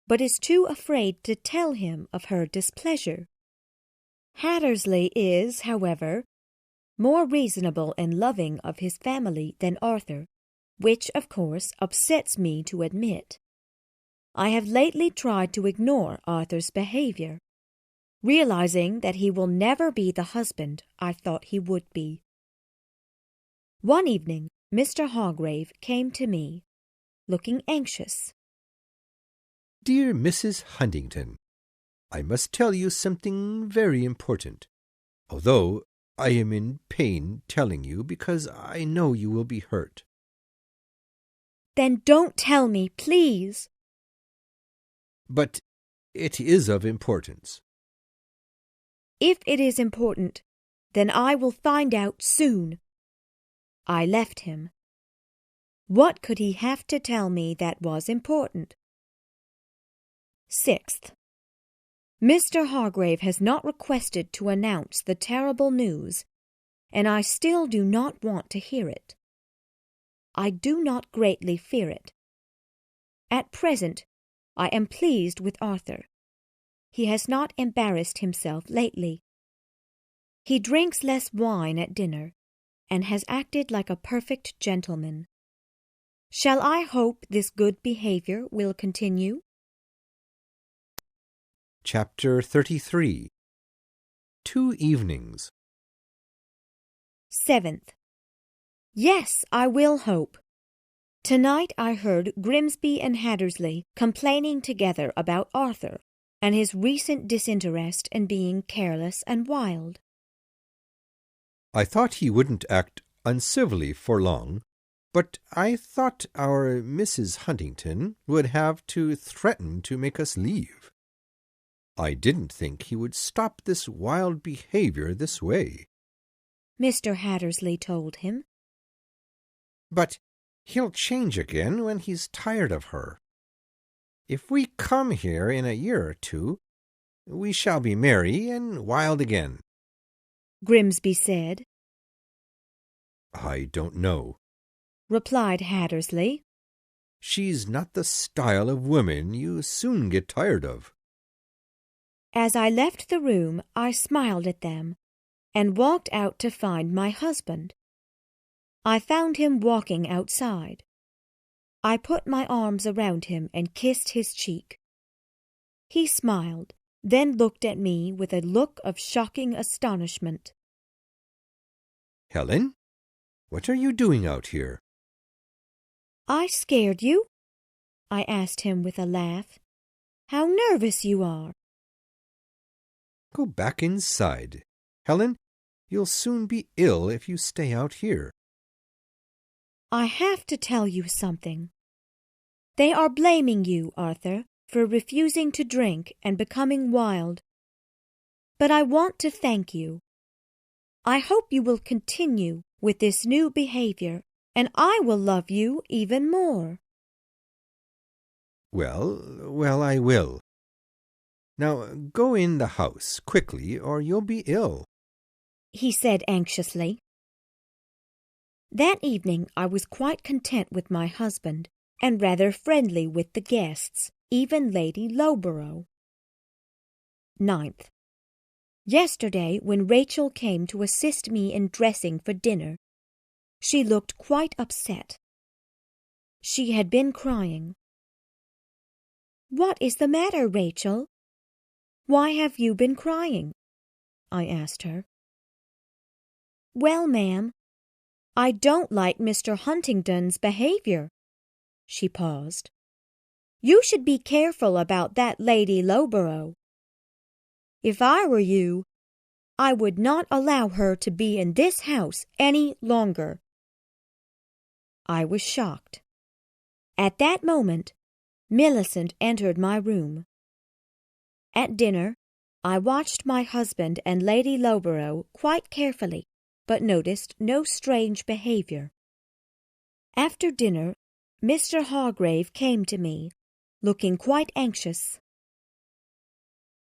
but is too afraid to tell him of her displeasure. Hattersley is, however, more reasonable and loving of his family than Arthur, which, of course, upsets me to admit. I have lately tried to ignore Arthur's behavior, realizing that he will never be the husband I thought he would be. One evening, Mr. Hargrave came to me, looking anxious. Dear Mrs. Huntington, I must tell you something very important, although I am in pain telling you because I know you will be hurt. Then don't tell me, please. But it is of importance. If it is important, then I will find out soon. I left him. What could he have to tell me that was important? 6th. Mr. Hargrave has not requested to announce the terrible news, and I still do not want to hear it. I do not greatly fear it. At present, I am pleased with Arthur. He has not embarrassed himself lately. He drinks less wine at dinner, and has acted like a perfect gentleman. Shall I hope this good behavior will continue? Chapter 33. 2 evenings. 7th. Yes, I will hope. Tonight I heard Grimsby and Hattersley complaining together about Arthur and his recent disinterest in being careless and wild. I thought he wouldn't act uncivilly for long, but I thought our Mrs. Huntington would have to threaten to make us leave. I didn't think he would stop this wild behavior this way, Mr. Hattersley told him. But he'll change again when he's tired of her. If we come here in a year or two, we shall be merry and wild again, Grimsby said. I don't know. replied Hattersley. "She's not the style of woman you soon get tired of." As I left the room, I smiled at them and walked out to find my husband. I found him walking outside. I put my arms around him and kissed his cheek. He smiled, then looked at me with a look of shocking astonishment. "Helen, what are you doing out here?" "I scared you?" I asked him with a laugh. "How nervous you are." "Go back inside. Helen, you'll soon be ill if you stay out here." "I have to tell you something. They are blaming you, Arthur, for refusing to drink and becoming wild. But I want to thank you. I hope you will continue with this new behavior, and I will love you even more." Well, I will. Now go in the house quickly, or you'll be ill," he said anxiously. That evening I was quite content with my husband, and rather friendly with the guests, even Lady Loughborough. 9th. Yesterday, when Rachel came to assist me in dressing for dinner, she looked quite upset. She had been crying. "What is the matter, Rachel? Why have you been crying?" I asked her. "Well, ma'am, I don't like Mr. Huntingdon's behavior." She paused. "You should be careful about that Lady Loughborough. If I were you, I would not allow her to be in this house any longer." I was shocked. At that moment, Millicent entered my room. At dinner, I watched my husband and Lady Loughborough quite carefully, but noticed no strange behavior. After dinner, Mr. Hargrave came to me, looking quite anxious.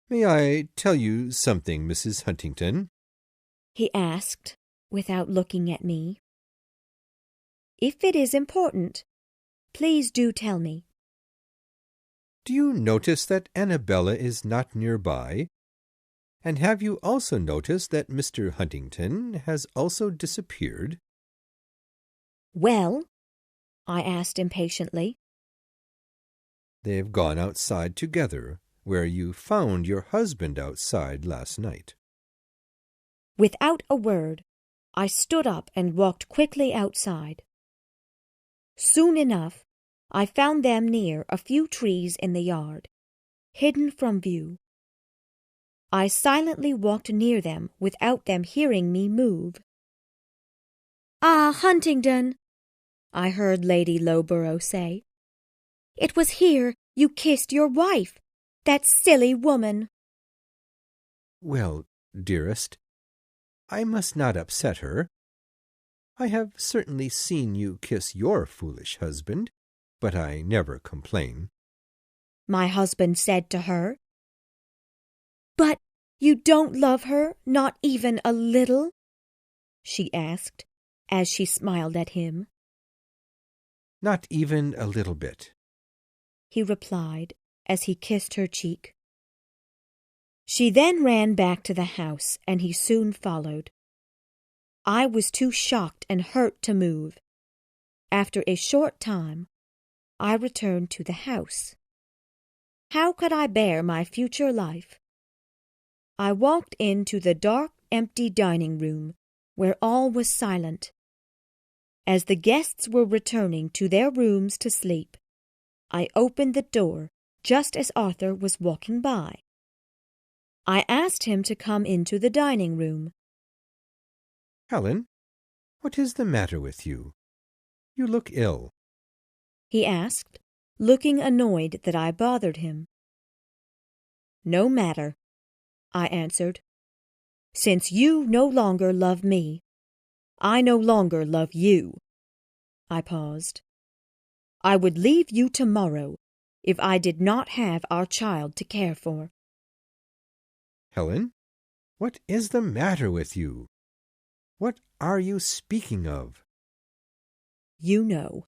"May I tell you something, Mrs. Huntingdon?" he asked, without looking at me. "If it is important, please do tell me." "Do you notice that Annabella is not nearby? And have you also noticed that Mr. Huntingdon has also disappeared?" "Well?" I asked impatiently. "They've gone outside together, where you found your husband outside last night." Without a word, I stood up and walked quickly outside. Soon enough, I found them near a few trees in the yard, hidden from view. I silently walked near them without them hearing me move. "Ah, Huntingdon," I heard Lady Loughborough say, "it was here you kissed your wife, that silly woman." "Well, dearest, I must not upset her. I have certainly seen you kiss your foolish husband, but I never complain," my husband said to her. "But you don't love her, not even a little?" she asked, as she smiled at him. "Not even a little bit," he replied, as he kissed her cheek. She then ran back to the house, and he soon followed. I was too shocked and hurt to move. After a short time, I returned to the house. How could I bear my future life? I walked into the dark, empty dining room, where all was silent. As the guests were returning to their rooms to sleep, I opened the door just as Arthur was walking by. I asked him to come into the dining room. "Helen, what is the matter with you? You look ill," he asked, looking annoyed that I bothered him. "No matter," I answered. "Since you no longer love me, I no longer love you." I paused. "I would leave you tomorrow if I did not have our child to care for." "Helen, what is the matter with you? What are you speaking of?" You know.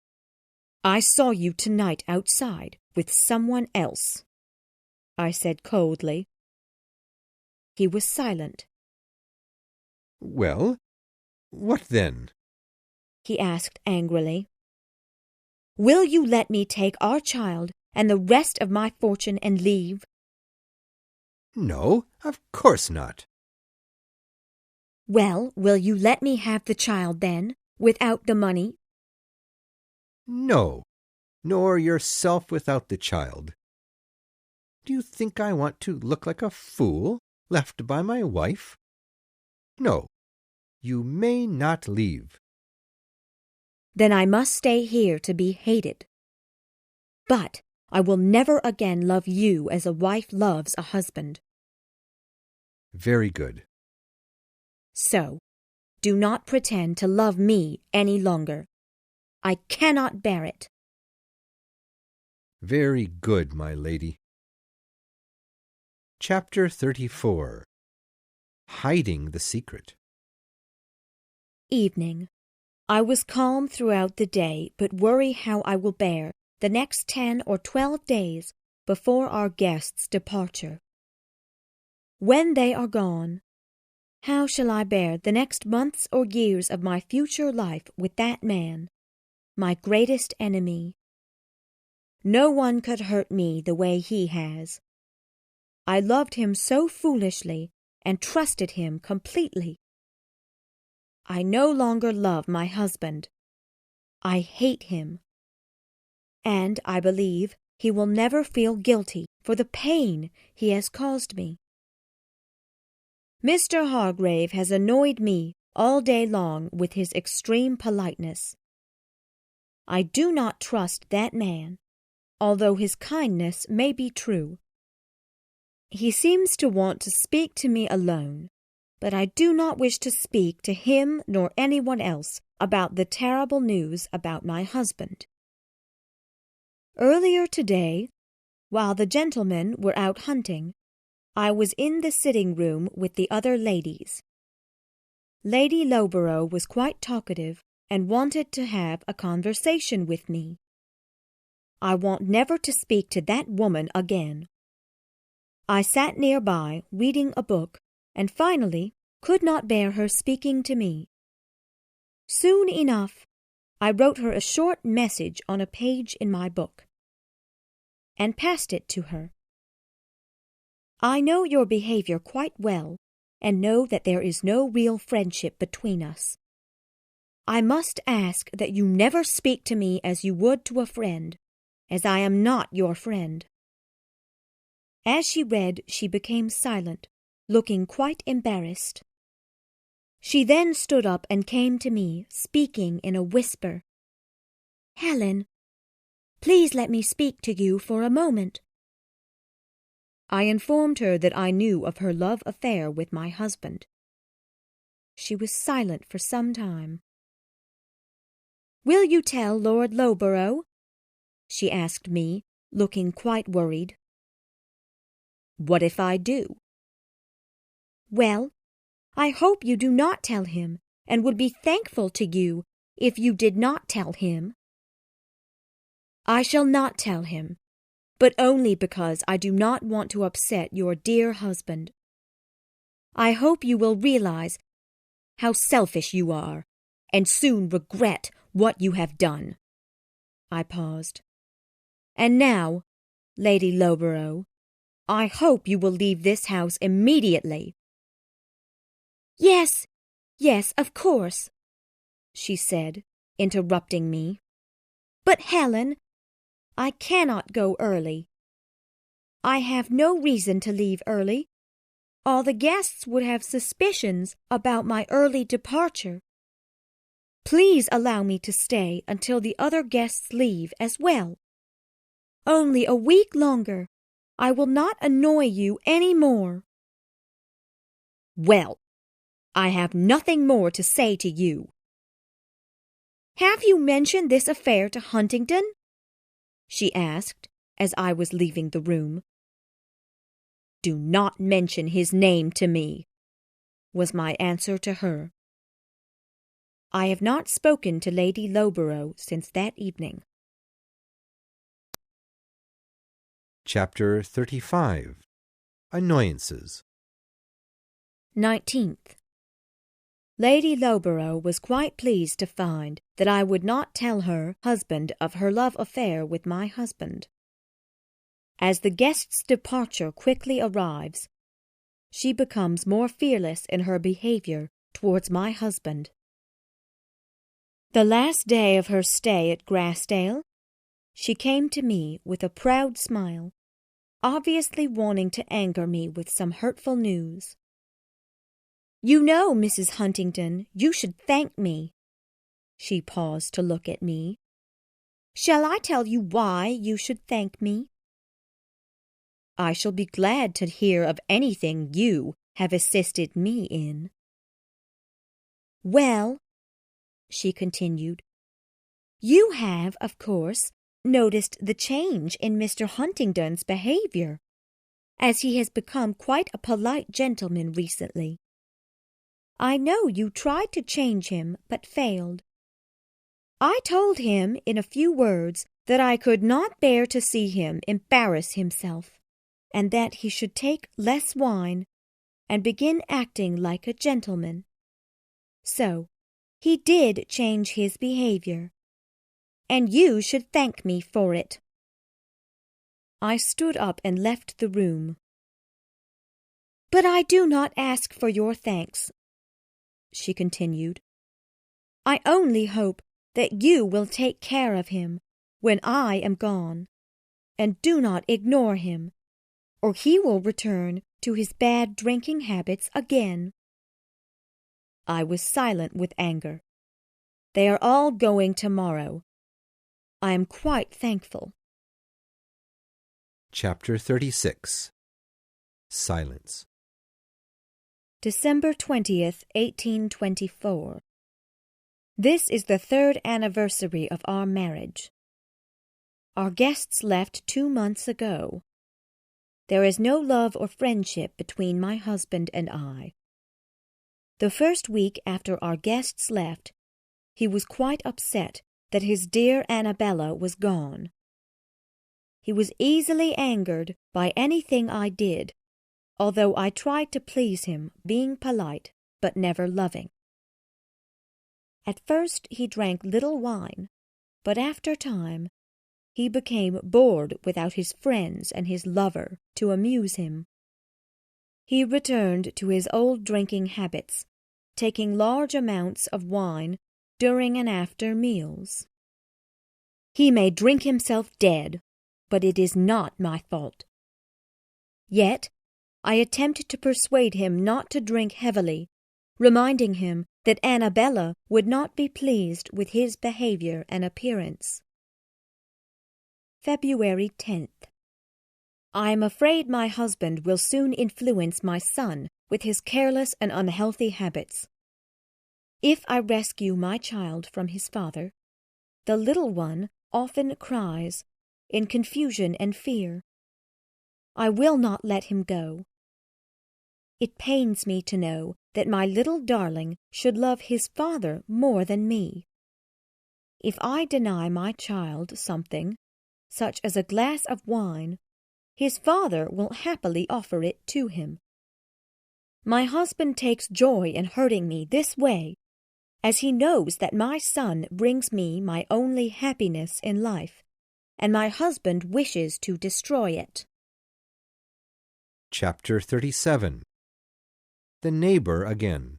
I saw you tonight outside with someone else, I said coldly. He was silent. Well, what then? He asked angrily. Will you let me take our child and the rest of my fortune and leave? No, of course not. Well, will you let me have the child then, without the money? No, nor yourself without the child. Do you think I want to look like a fool, left by my wife? No, you may not leave. Then I must stay here to be hated. But I will never again love you as a wife loves a husband. Very good. So, do not pretend to love me any longer. I cannot bear it. Very good, my lady. Chapter 34. Hiding the Secret. Evening. I was calm throughout the day, but worry how I will bear the next 10 or 12 days before our guests' departure. When they are gone, how shall I bear the next months or years of my future life with that man, my greatest enemy? No one could hurt me the way he has. I loved him so foolishly and trusted him completely. I no longer love my husband. I hate him. And I believe he will never feel guilty for the pain he has caused me. Mr. Hargrave has annoyed me all day long with his extreme politeness. I do not trust that man, although his kindness may be true. He seems to want to speak to me alone, but I do not wish to speak to him nor anyone else about the terrible news about my husband. Earlier today, while the gentlemen were out hunting, I was in the sitting-room with the other ladies. Lady Loughborough was quite talkative and wanted to have a conversation with me. I want never to speak to that woman again. I sat nearby reading a book and finally could not bear her speaking to me. Soon enough, I wrote her a short message on a page in my book and passed it to her. I know your behavior quite well and know that there is no real friendship between us. I must ask that you never speak to me as you would to a friend, as I am not your friend. As she read, she became silent, looking quite embarrassed. She then stood up and came to me, speaking in a whisper. Helen, please let me speak to you for a moment. I informed her that I knew of her love affair with my husband. She was silent for some time. Will you tell Lord Loughborough? She asked me, looking quite worried. What if I do? Well, I hope you do not tell him, and would be thankful to you if you did not tell him. I shall not tell him, but only because I do not want to upset your dear husband. I hope you will realize how selfish you are, and soon regret what you have done. I paused. And now, Lady Loughborough, I hope you will leave this house immediately. Yes, of course, she said, interrupting me. But Helen, I cannot go early. I have no reason to leave early. All the guests would have suspicions about my early departure. Please allow me to stay until the other guests leave as well. Only a week longer. I will not annoy you any more. Well, I have nothing more to say to you. Have you mentioned this affair to Huntingdon? She asked as I was leaving the room. Do not mention his name to me, was my answer to her. I have not spoken to Lady Loughborough since that evening. Chapter 35. Annoyances. 19th. Lady Loughborough was quite pleased to find that I would not tell her husband of her love affair with my husband. As the guest's departure quickly arrives, she becomes more fearless in her behavior towards my husband. The last day of her stay at Grassdale, she came to me with a proud smile, obviously wanting to anger me with some hurtful news. "You know, Mrs. Huntingdon, you should thank me." She paused to look at me. "Shall I tell you why you should thank me?" "I shall be glad to hear of anything you have assisted me in." "Well," she continued, "you have, of course, noticed the change in Mr. Huntingdon's behavior, as he has become quite a polite gentleman recently. I know you tried to change him, but failed. I told him in a few words that I could not bear to see him embarrass himself, and that he should take less wine and begin acting like a gentleman. So he did change his behavior, and you should thank me for it." I stood up and left the room. "But I do not ask for your thanks," she continued. "I only hope that you will take care of him when I am gone, and do not ignore him, or he will return to his bad drinking habits again." I was silent with anger. They are all going tomorrow. I am quite thankful. Chapter 36. Silence. December 20th, 1824. This is the 3rd anniversary of our marriage. Our guests left 2 months ago. There is no love or friendship between my husband and I. The first week after our guests left, he was quite upset that his dear Annabella was gone. He was easily angered by anything I did, although I tried to please him, being polite, but never loving. At first he drank little wine, but after time he became bored without his friends and his lover to amuse him. He returned to his old drinking habits, taking large amounts of wine during and after meals. He may drink himself dead, but it is not my fault. Yet I attempted to persuade him not to drink heavily, reminding him that Annabella would not be pleased with his behavior and appearance. February 10th. I am afraid my husband will soon influence my son with his careless and unhealthy habits. If I rescue my child from his father, the little one often cries in confusion and fear. I will not let him go. It pains me to know that my little darling should love his father more than me. If I deny my child something, such as a glass of wine, his father will happily offer it to him. My husband takes joy in hurting me this way, as he knows that my son brings me my only happiness in life, and my husband wishes to destroy it. Chapter 37. The Neighbor Again.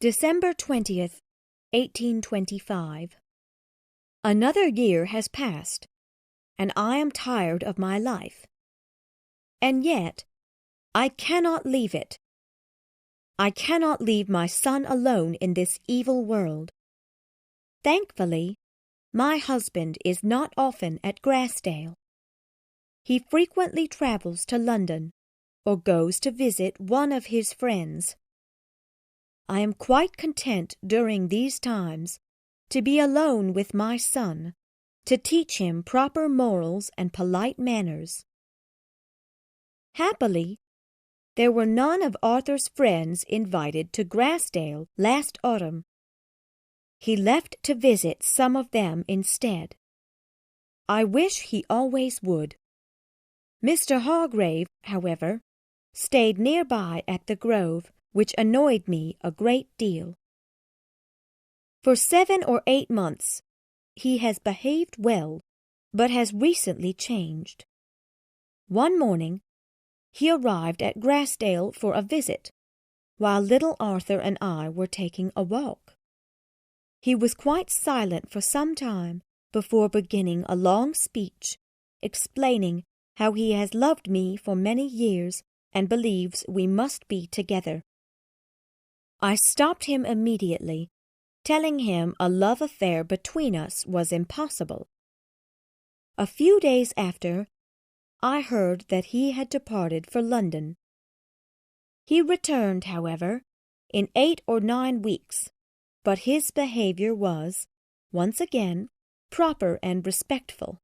December 20th, 1825. Another year has passed, and I am tired of my life. And yet, I cannot leave it. I cannot leave my son alone in this evil world. Thankfully, my husband is not often at Grassdale. He frequently travels to London, or goes to visit one of his friends. I am quite content during these times to be alone with my son, to teach him proper morals and polite manners. Happily, there were none of Arthur's friends invited to Grassdale last autumn he left to visit some of them instead. I wish he always would. Mr. Hargrave, however, stayed nearby at the grove, which annoyed me a great deal. For 7 or 8 months he has behaved well, but has recently changed. One morning he arrived at Grassdale for a visit, while little Arthur and I were taking a walk. He was quite silent for some time before beginning a long speech, explaining how he has loved me for many years and believes we must be together. I stopped him immediately, telling him a love affair between us was impossible. A few days after, I heard that he had departed for London. He returned, however, in 8 or 9 weeks, but his behavior was, once again, proper and respectful.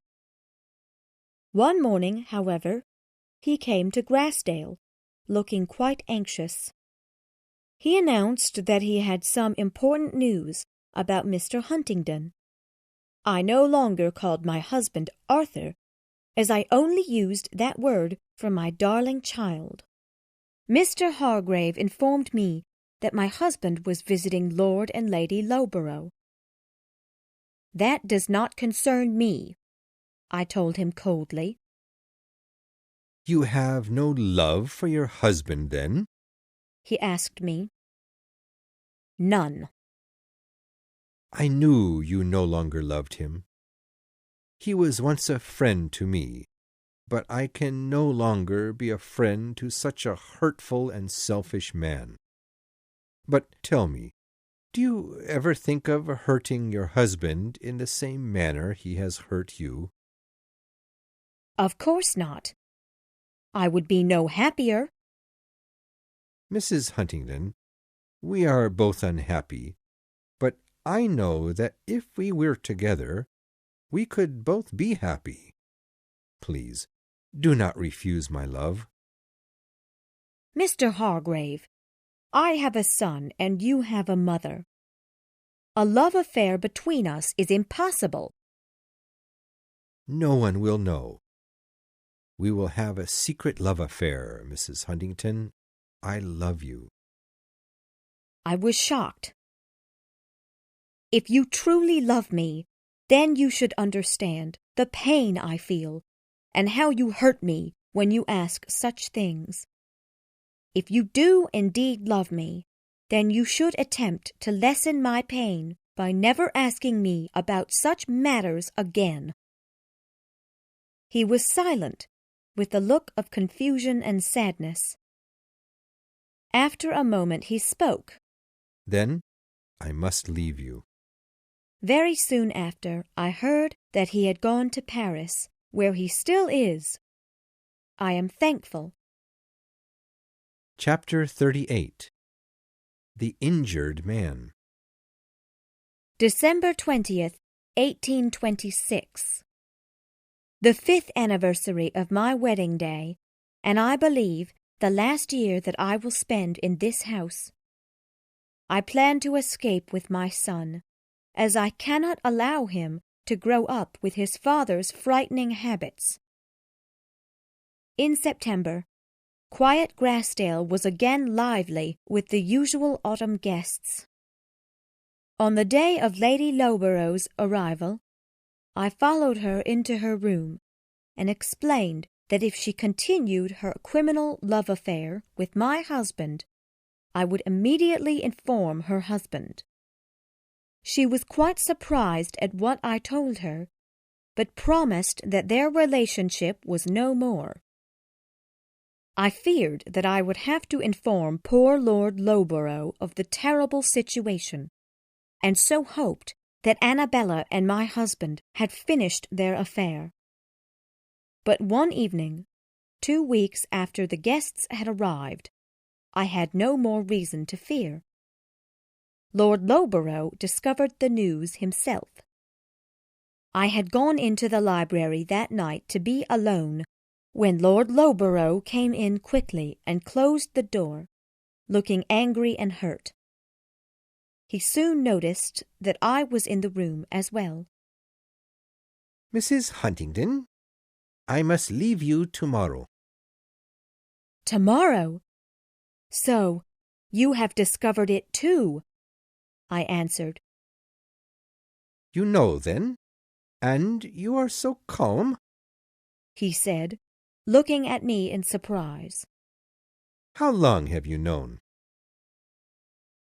One morning, however, he came to Grassdale, looking quite anxious. He announced that he had some important news about Mr. Huntingdon. I no longer called my husband Arthur, as I only used that word for my darling child. Mr. Hargrave informed me that my husband was visiting Lord and Lady Loughborough. "That does not concern me," I told him coldly. "You have no love for your husband, then?" he asked me. "None." "I knew you no longer loved him. He was once a friend to me, but I can no longer be a friend to such a hurtful and selfish man. But tell me, do you ever think of hurting your husband in the same manner he has hurt you?" "Of course not. I would be no happier." "Mrs. Huntingdon, we are both unhappy, but I know that if we were together, we could both be happy. Please, do not refuse my love." "Mr. Hargrave, I have a son and you have a mother. A love affair between us is impossible." "No one will know. We will have a secret love affair, Mrs. Huntingdon. I love you." I was shocked. "If you truly love me, then you should understand the pain I feel and how you hurt me when you ask such things. If you do indeed love me, then you should attempt to lessen my pain by never asking me about such matters again." He was silent, with a look of confusion and sadness. After a moment he spoke. "Then I must leave you." Very soon after, I heard that he had gone to Paris, where he still is. I am thankful. Chapter 38. The Injured Man. December 20th, 1826. The 5th anniversary of my wedding day, and I believe the last year that I will spend in this house. I plan to escape with my son, as I cannot allow him to grow up with his father's frightening habits. In September, quiet Grassdale was again lively with the usual autumn guests. On the day of Lady Loughborough's arrival, I followed her into her room and explained that if she continued her criminal love affair with my husband, I would immediately inform her husband. She was quite surprised at what I told her, but promised that their relationship was no more. I feared that I would have to inform poor Lord Loughborough of the terrible situation, and so hoped that Annabella and my husband had finished their affair. But one evening, 2 weeks after the guests had arrived, I had no more reason to fear. Lord Loughborough discovered the news himself. I had gone into the library that night to be alone, when Lord Loughborough came in quickly and closed the door, looking angry and hurt. He soon noticed that I was in the room as well. "Mrs. Huntingdon, I must leave you tomorrow." "Tomorrow? So you have discovered it too," I answered. "You know, then? And you are so calm?" he said, looking at me in surprise. "How long have you known?"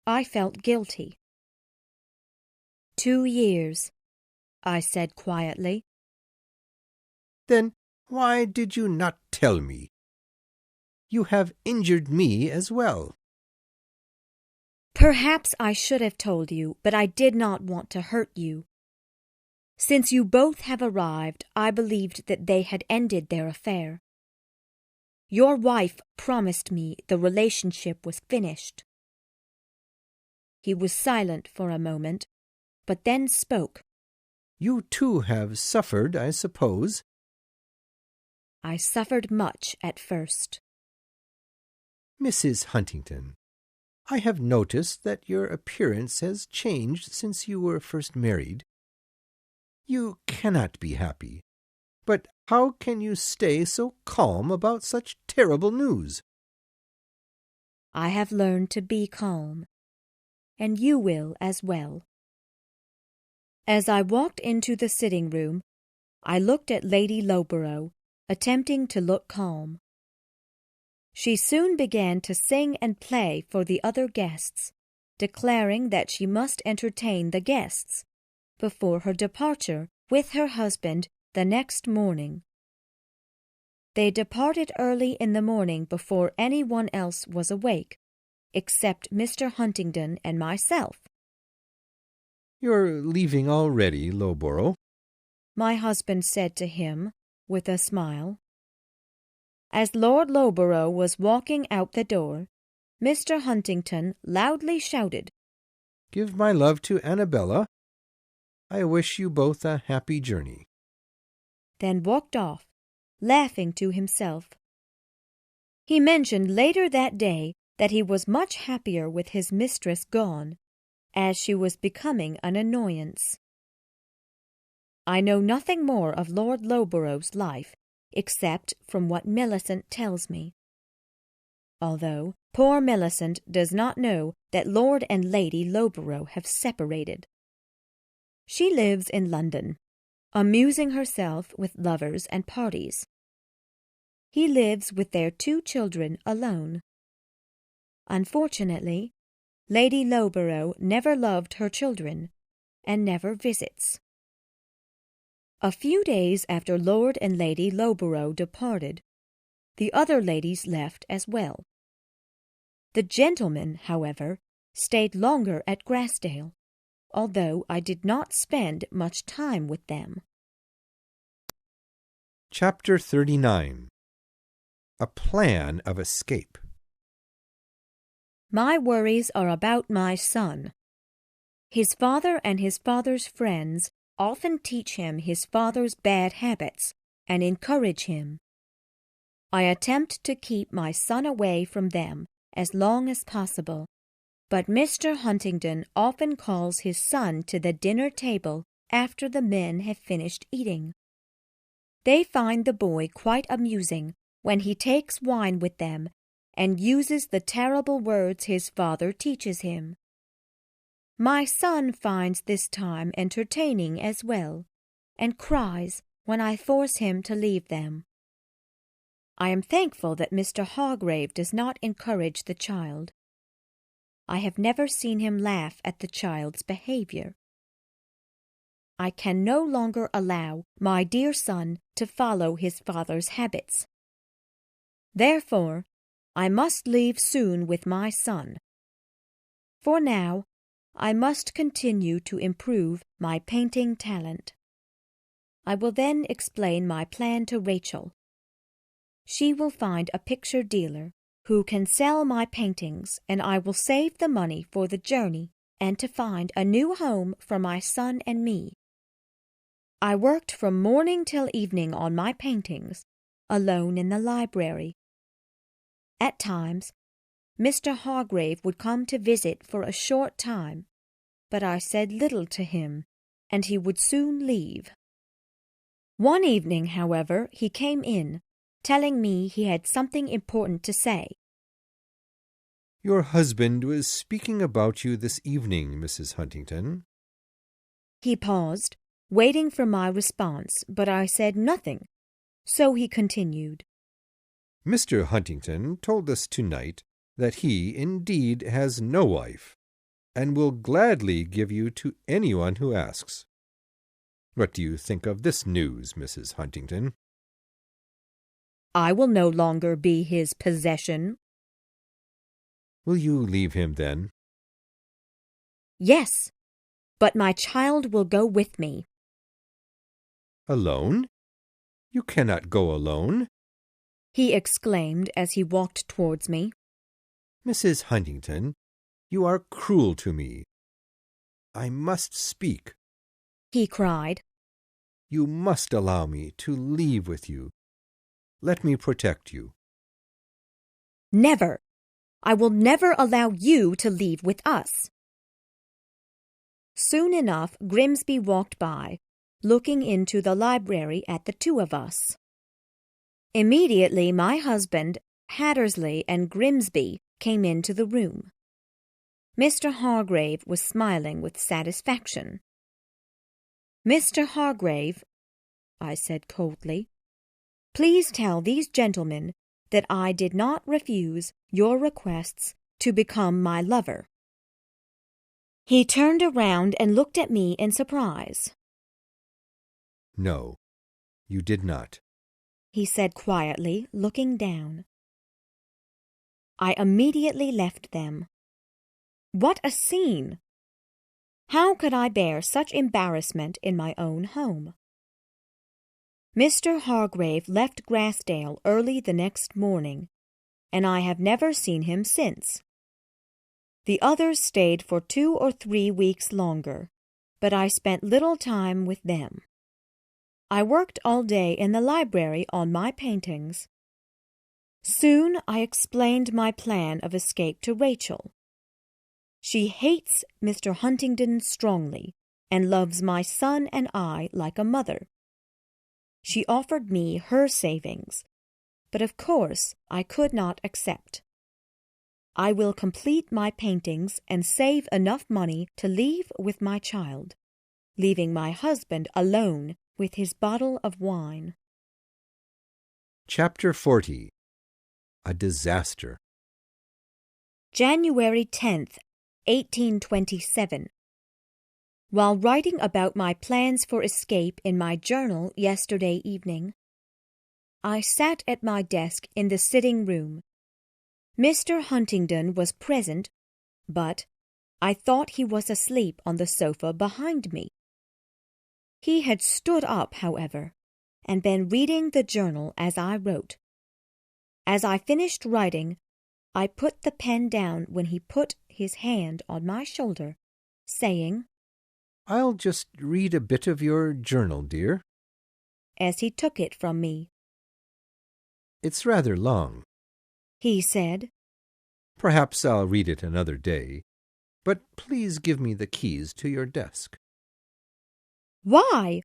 I felt guilty. 2 years, I said quietly. "Then why did you not tell me? You have injured me as well." Perhaps I should have told you, but I did not want to hurt you. Since you both have arrived, I believed that they had ended their affair. Your wife promised me the relationship was finished. He was silent for a moment, but then spoke. "You too have suffered, I suppose." I suffered much at first. "Mrs. Huntingdon, I have noticed that your appearance has changed since you were first married. You cannot be happy. But how can you stay so calm about such terrible news?" I have learned to be calm, and you will as well. As I walked into the sitting room, I looked at Lady Loughborough, attempting to look calm. She soon began to sing and play for the other guests, declaring that she must entertain the guests before her departure with her husband the next morning. They departed early in the morning before anyone else was awake, except Mr. Huntingdon and myself. "You're leaving already, Loughborough," my husband said to him with a smile. As Lord Loughborough was walking out the door, Mr. Huntingdon loudly shouted, "Give my love to Annabella. I wish you both a happy journey," then walked off, laughing to himself. He mentioned later that day that he was much happier with his mistress gone, as she was becoming an annoyance. I know nothing more of Lord Loughborough's life, except from what Millicent tells me. Although poor Millicent does not know that Lord and Lady Loughborough have separated. She lives in London, amusing herself with lovers and parties. He lives with their 2 children alone. Unfortunately, Lady Loughborough never loved her children, and never visits. A few days after Lord and Lady Loughborough departed, the other ladies left as well. The gentlemen, however, stayed longer at Grassdale, although I did not spend much time with them. Chapter 39. A Plan of Escape. My worries are about my son. His father and his father's friends often teach him his father's bad habits and encourage him. I attempt to keep my son away from them as long as possible, but Mr. Huntingdon often calls his son to the dinner table after the men have finished eating. They find the boy quite amusing when he takes wine with them and uses the terrible words his father teaches him. My son finds this time entertaining as well, and cries when I force him to leave them. I am thankful that Mr. Hargrave does not encourage the child. I have never seen him laugh at the child's behavior. I can no longer allow my dear son to follow his father's habits. Therefore, I must leave soon with my son. For now, I must continue to improve my painting talent. I will then explain my plan to Rachel. She will find a picture dealer who can sell my paintings, and I will save the money for the journey and to find a new home for my son and me. I worked from morning till evening on my paintings, alone in the library. At times, Mr. Hargrave would come to visit for a short time, but I said little to him, and he would soon leave. One evening, however, he came in, telling me he had something important to say. "Your husband was speaking about you this evening, Mrs. Huntington." He paused, waiting for my response, but I said nothing, so he continued. "Mr. Huntington told us tonight that he indeed has no wife, and will gladly give you to anyone who asks. What do you think of this news, Mrs. Huntington?" "I will no longer be his possession." "Will you leave him then?" "Yes, but my child will go with me." "Alone? You cannot go alone," he exclaimed as he walked towards me. "Mrs. Huntington, you are cruel to me. I must speak," he cried. "You must allow me to leave with you. Let me protect you." "Never! I will never allow you to leave with us." Soon enough, Grimsby walked by, looking into the library at the two of us. Immediately my husband, Hattersley, and Grimsby came into the room. Mr. Hargrave was smiling with satisfaction. "Mr. Hargrave," I said coldly, "please tell these gentlemen that I did not refuse your requests to become my lover." He turned around and looked at me in surprise. "No, you did not," he said quietly, looking down. I immediately left them. What a scene! How could I bear such embarrassment in my own home? Mr. Hargrave left Grassdale early the next morning, and I have never seen him since. The others stayed for 2 or 3 weeks longer, but I spent little time with them. I worked all day in the library on my paintings. Soon I explained my plan of escape to Rachel. She hates Mr. Huntington strongly and loves my son and I like a mother. She offered me her savings, but of course I could not accept. I will complete my paintings and save enough money to leave with my child, leaving my husband alone with his bottle of wine. Chapter 40. A Disaster. January 10th, 1827. While writing about my plans for escape in my journal yesterday evening, I sat at my desk in the sitting room. Mr. Huntington was present, but I thought he was asleep on the sofa behind me. He had stood up, however, and been reading the journal as I wrote. As I finished writing, I put the pen down when he put his hand on my shoulder, saying, "I'll just read a bit of your journal, dear," as he took it from me. "It's rather long. He said, Perhaps I'll read it another day, but please give me the keys to your desk." "Why?"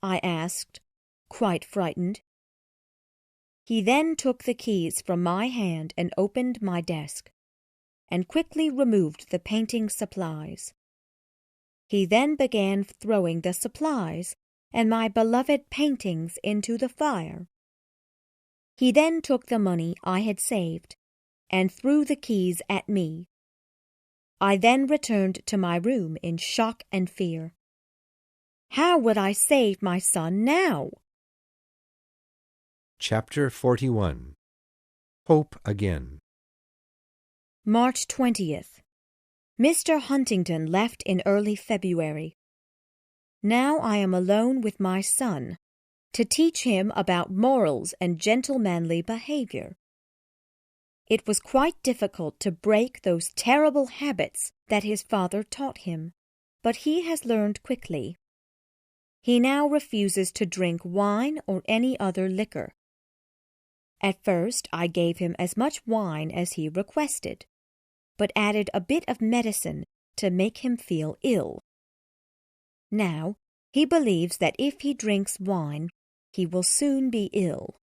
I asked, quite frightened. He then took the keys from my hand and opened my desk, and quickly removed the painting supplies. He then began throwing the supplies and my beloved paintings into the fire. He then took the money I had saved and threw the keys at me. I then returned to my room in shock and fear. How would I save my son now? Chapter 41. Hope Again. March 20th. Mr. Huntington left in early February. Now I am alone with my son, to teach him about morals and gentlemanly behavior. It was quite difficult to break those terrible habits that his father taught him, but he has learned quickly. He now refuses to drink wine or any other liquor. At first I gave him as much wine as he requested, but added a bit of medicine to make him feel ill. Now, he believes that if he drinks wine, he will soon be ill.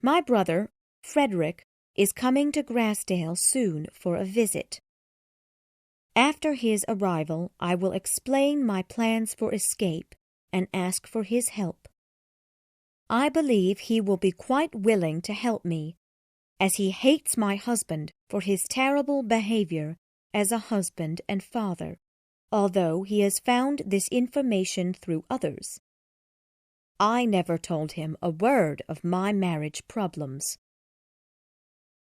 My brother, Frederick, is coming to Grassdale soon for a visit. After his arrival, I will explain my plans for escape and ask for his help. I believe he will be quite willing to help me, as he hates my husband for his terrible behavior as a husband and father, although he has found this information through others. I never told him a word of my marriage problems.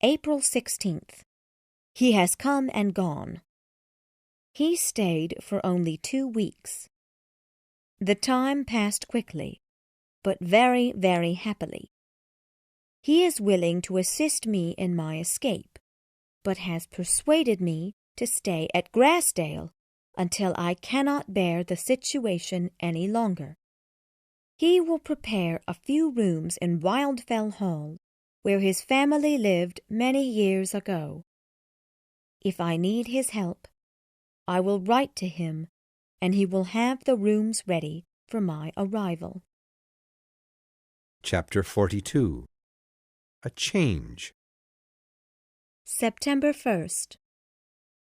April 16th. He has come and gone. He stayed for only 2 weeks. The time passed quickly, but very, very happily. He is willing to assist me in my escape, but has persuaded me to stay at Grassdale until I cannot bear the situation any longer. He will prepare a few rooms in Wildfell Hall, where his family lived many years ago. If I need his help, I will write to him, and he will have the rooms ready for my arrival. Chapter 42. A Change. September 1st.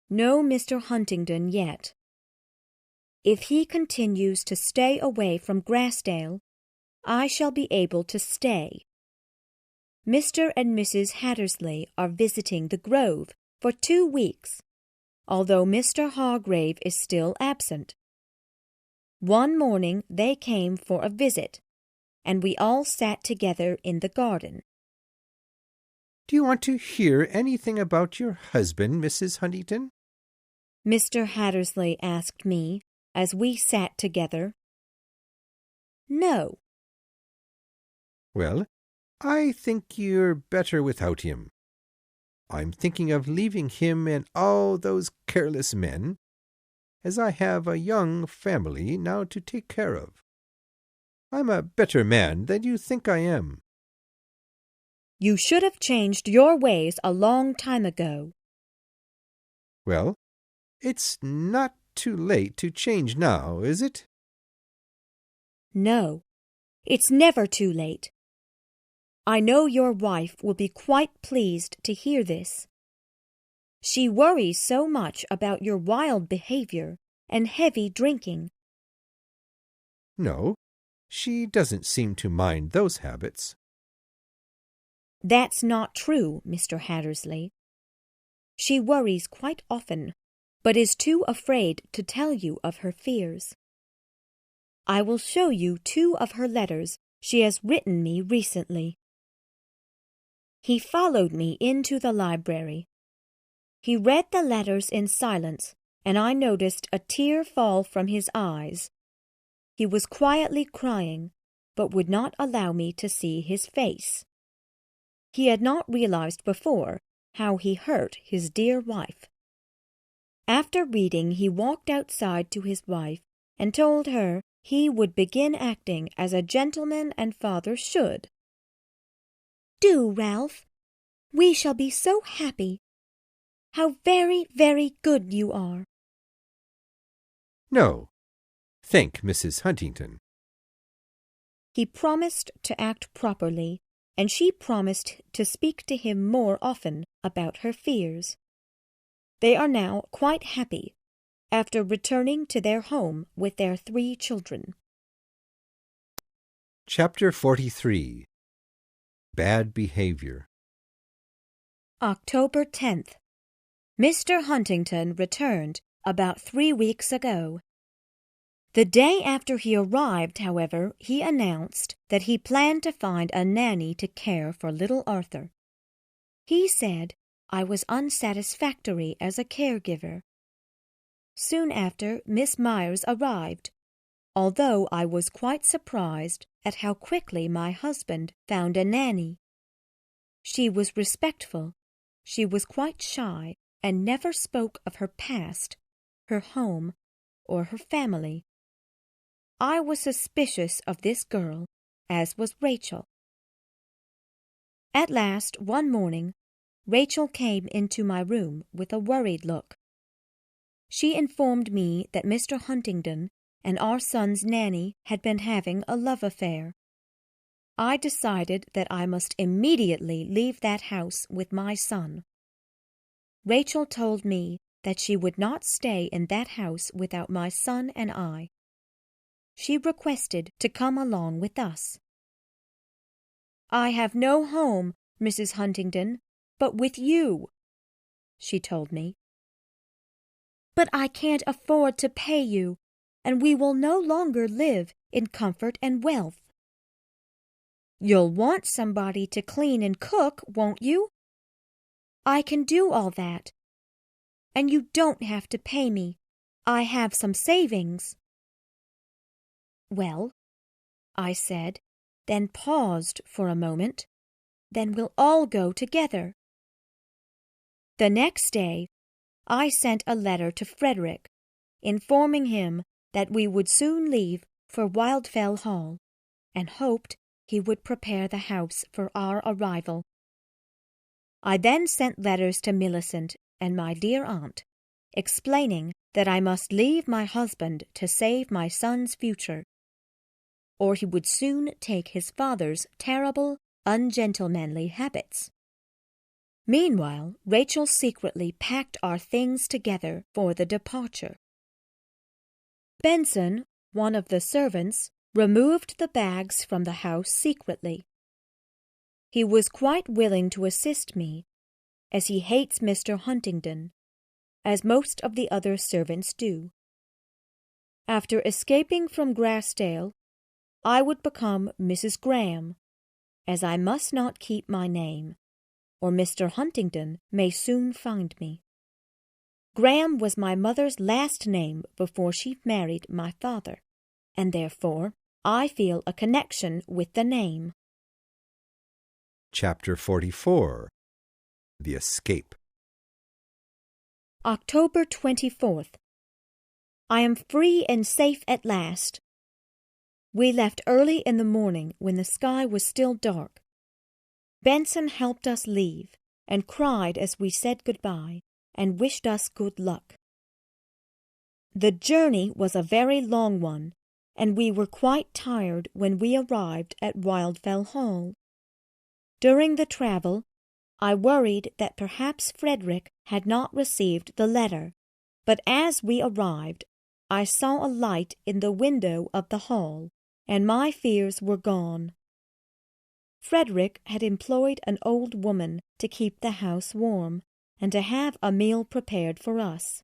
No Mr. Huntingdon yet. If he continues to stay away from Grassdale, I shall be able to stay. Mr. and Mrs. Hattersley are visiting the Grove for 2 weeks, although Mr. Hargrave is still absent. One morning they came for a visit, and we all sat together in the garden. Do you want to hear anything about your husband, Mrs. Huntingdon? Mr. Hattersley asked me as we sat together. No. Well, I think you're better without him. I'm thinking of leaving him and all those careless men, as I have a young family now to take care of. I'm a better man than you think I am. You should have changed your ways a long time ago. Well, it's not too late to change now, is it? No, it's never too late. I know your wife will be quite pleased to hear this. She worries so much about your wild behavior and heavy drinking. No, she doesn't seem to mind those habits. That's not true, Mr. Hattersley. She worries quite often, but is too afraid to tell you of her fears. I will show you 2 of her letters she has written me recently. He followed me into the library. He read the letters in silence, and I noticed a tear fall from his eyes. He was quietly crying, but would not allow me to see his face. He had not realized before how he hurt his dear wife. After reading, he walked outside to his wife and told her he would begin acting as a gentleman and father should. Do, Ralph. We shall be so happy. How very, very good you are. No. Thank Mrs. Huntingdon. He promised to act properly, and she promised to speak to him more often about her fears. They are now quite happy, after returning to their home with their 3 children. Chapter 43. Bad Behavior. October 10th. Mr. Huntingdon returned about 3 weeks ago. The day after he arrived, however, he announced that he planned to find a nanny to care for little Arthur. He said I was unsatisfactory as a caregiver. Soon after, Miss Myers arrived, although I was quite surprised at how quickly my husband found a nanny. She was respectful, she was quite shy, and never spoke of her past, her home, or her family. I was suspicious of this girl, as was Rachel. At last, one morning, Rachel came into my room with a worried look. She informed me that Mr. Huntingdon and our son's nanny had been having a love affair. I decided that I must immediately leave that house with my son. Rachel told me that she would not stay in that house without my son and I. She requested to come along with us. "I have no home, Mrs. Huntingdon, but with you," she told me. "But I can't afford to pay you, and we will no longer live in comfort and wealth." "You'll want somebody to clean and cook, won't you?" "I can do all that. And you don't have to pay me. I have some savings." "Well," I said, then paused for a moment. "Then we'll all go together." The next day, I sent a letter to Frederick, informing him that we would soon leave for Wildfell Hall, and hoped he would prepare the house for our arrival. I then sent letters to Millicent and my dear aunt, explaining that I must leave my husband to save my son's future, or he would soon take his father's terrible, ungentlemanly habits. Meanwhile, Rachel secretly packed our things together for the departure. Benson, one of the servants, removed the bags from the house secretly. He was quite willing to assist me, as he hates Mr. Huntingdon, as most of the other servants do. After escaping from Grassdale, I would become Mrs. Graham, as I must not keep my name, or Mr. Huntingdon may soon find me. Graham was my mother's last name before she married my father, and therefore I feel a connection with the name. Chapter 44. The Escape. October 24th. I am free and safe at last. We left early in the morning when the sky was still dark. Benson helped us leave, and cried as we said goodbye, and wished us good luck. The journey was a very long one, and we were quite tired when we arrived at Wildfell Hall. During the travel, I worried that perhaps Frederick had not received the letter, but as we arrived, I saw a light in the window of the hall, and my fears were gone. Frederick had employed an old woman to keep the house warm, and to have a meal prepared for us.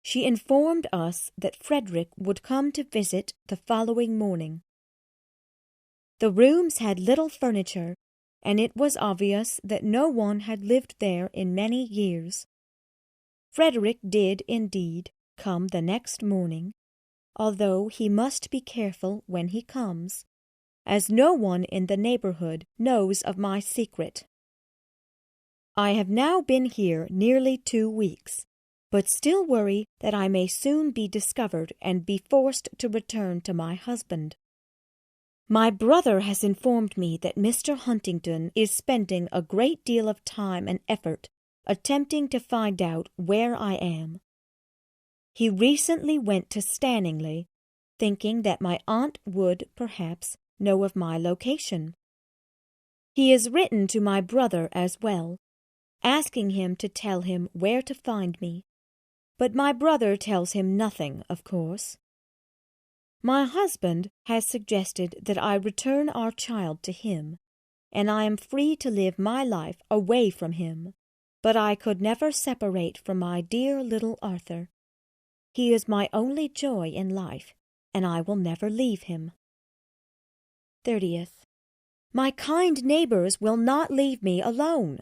She informed us that Frederick would come to visit the following morning. The rooms had little furniture, and it was obvious that no one had lived there in many years. Frederick did, indeed, come the next morning, although he must be careful when he comes, as no one in the neighborhood knows of my secret. I have now been here nearly 2 weeks, but still worry that I may soon be discovered and be forced to return to my husband. My brother has informed me that Mr. Huntingdon is spending a great deal of time and effort attempting to find out where I am. He recently went to Stanningley, thinking that my aunt would, perhaps, know of my location. He has written to my brother as well, asking him to tell him where to find me, but my brother tells him nothing, of course. My husband has suggested that I return our child to him, and I am free to live my life away from him, but I could never separate from my dear little Arthur. He is my only joy in life, and I will never leave him. 30th. My kind neighbors will not leave me alone.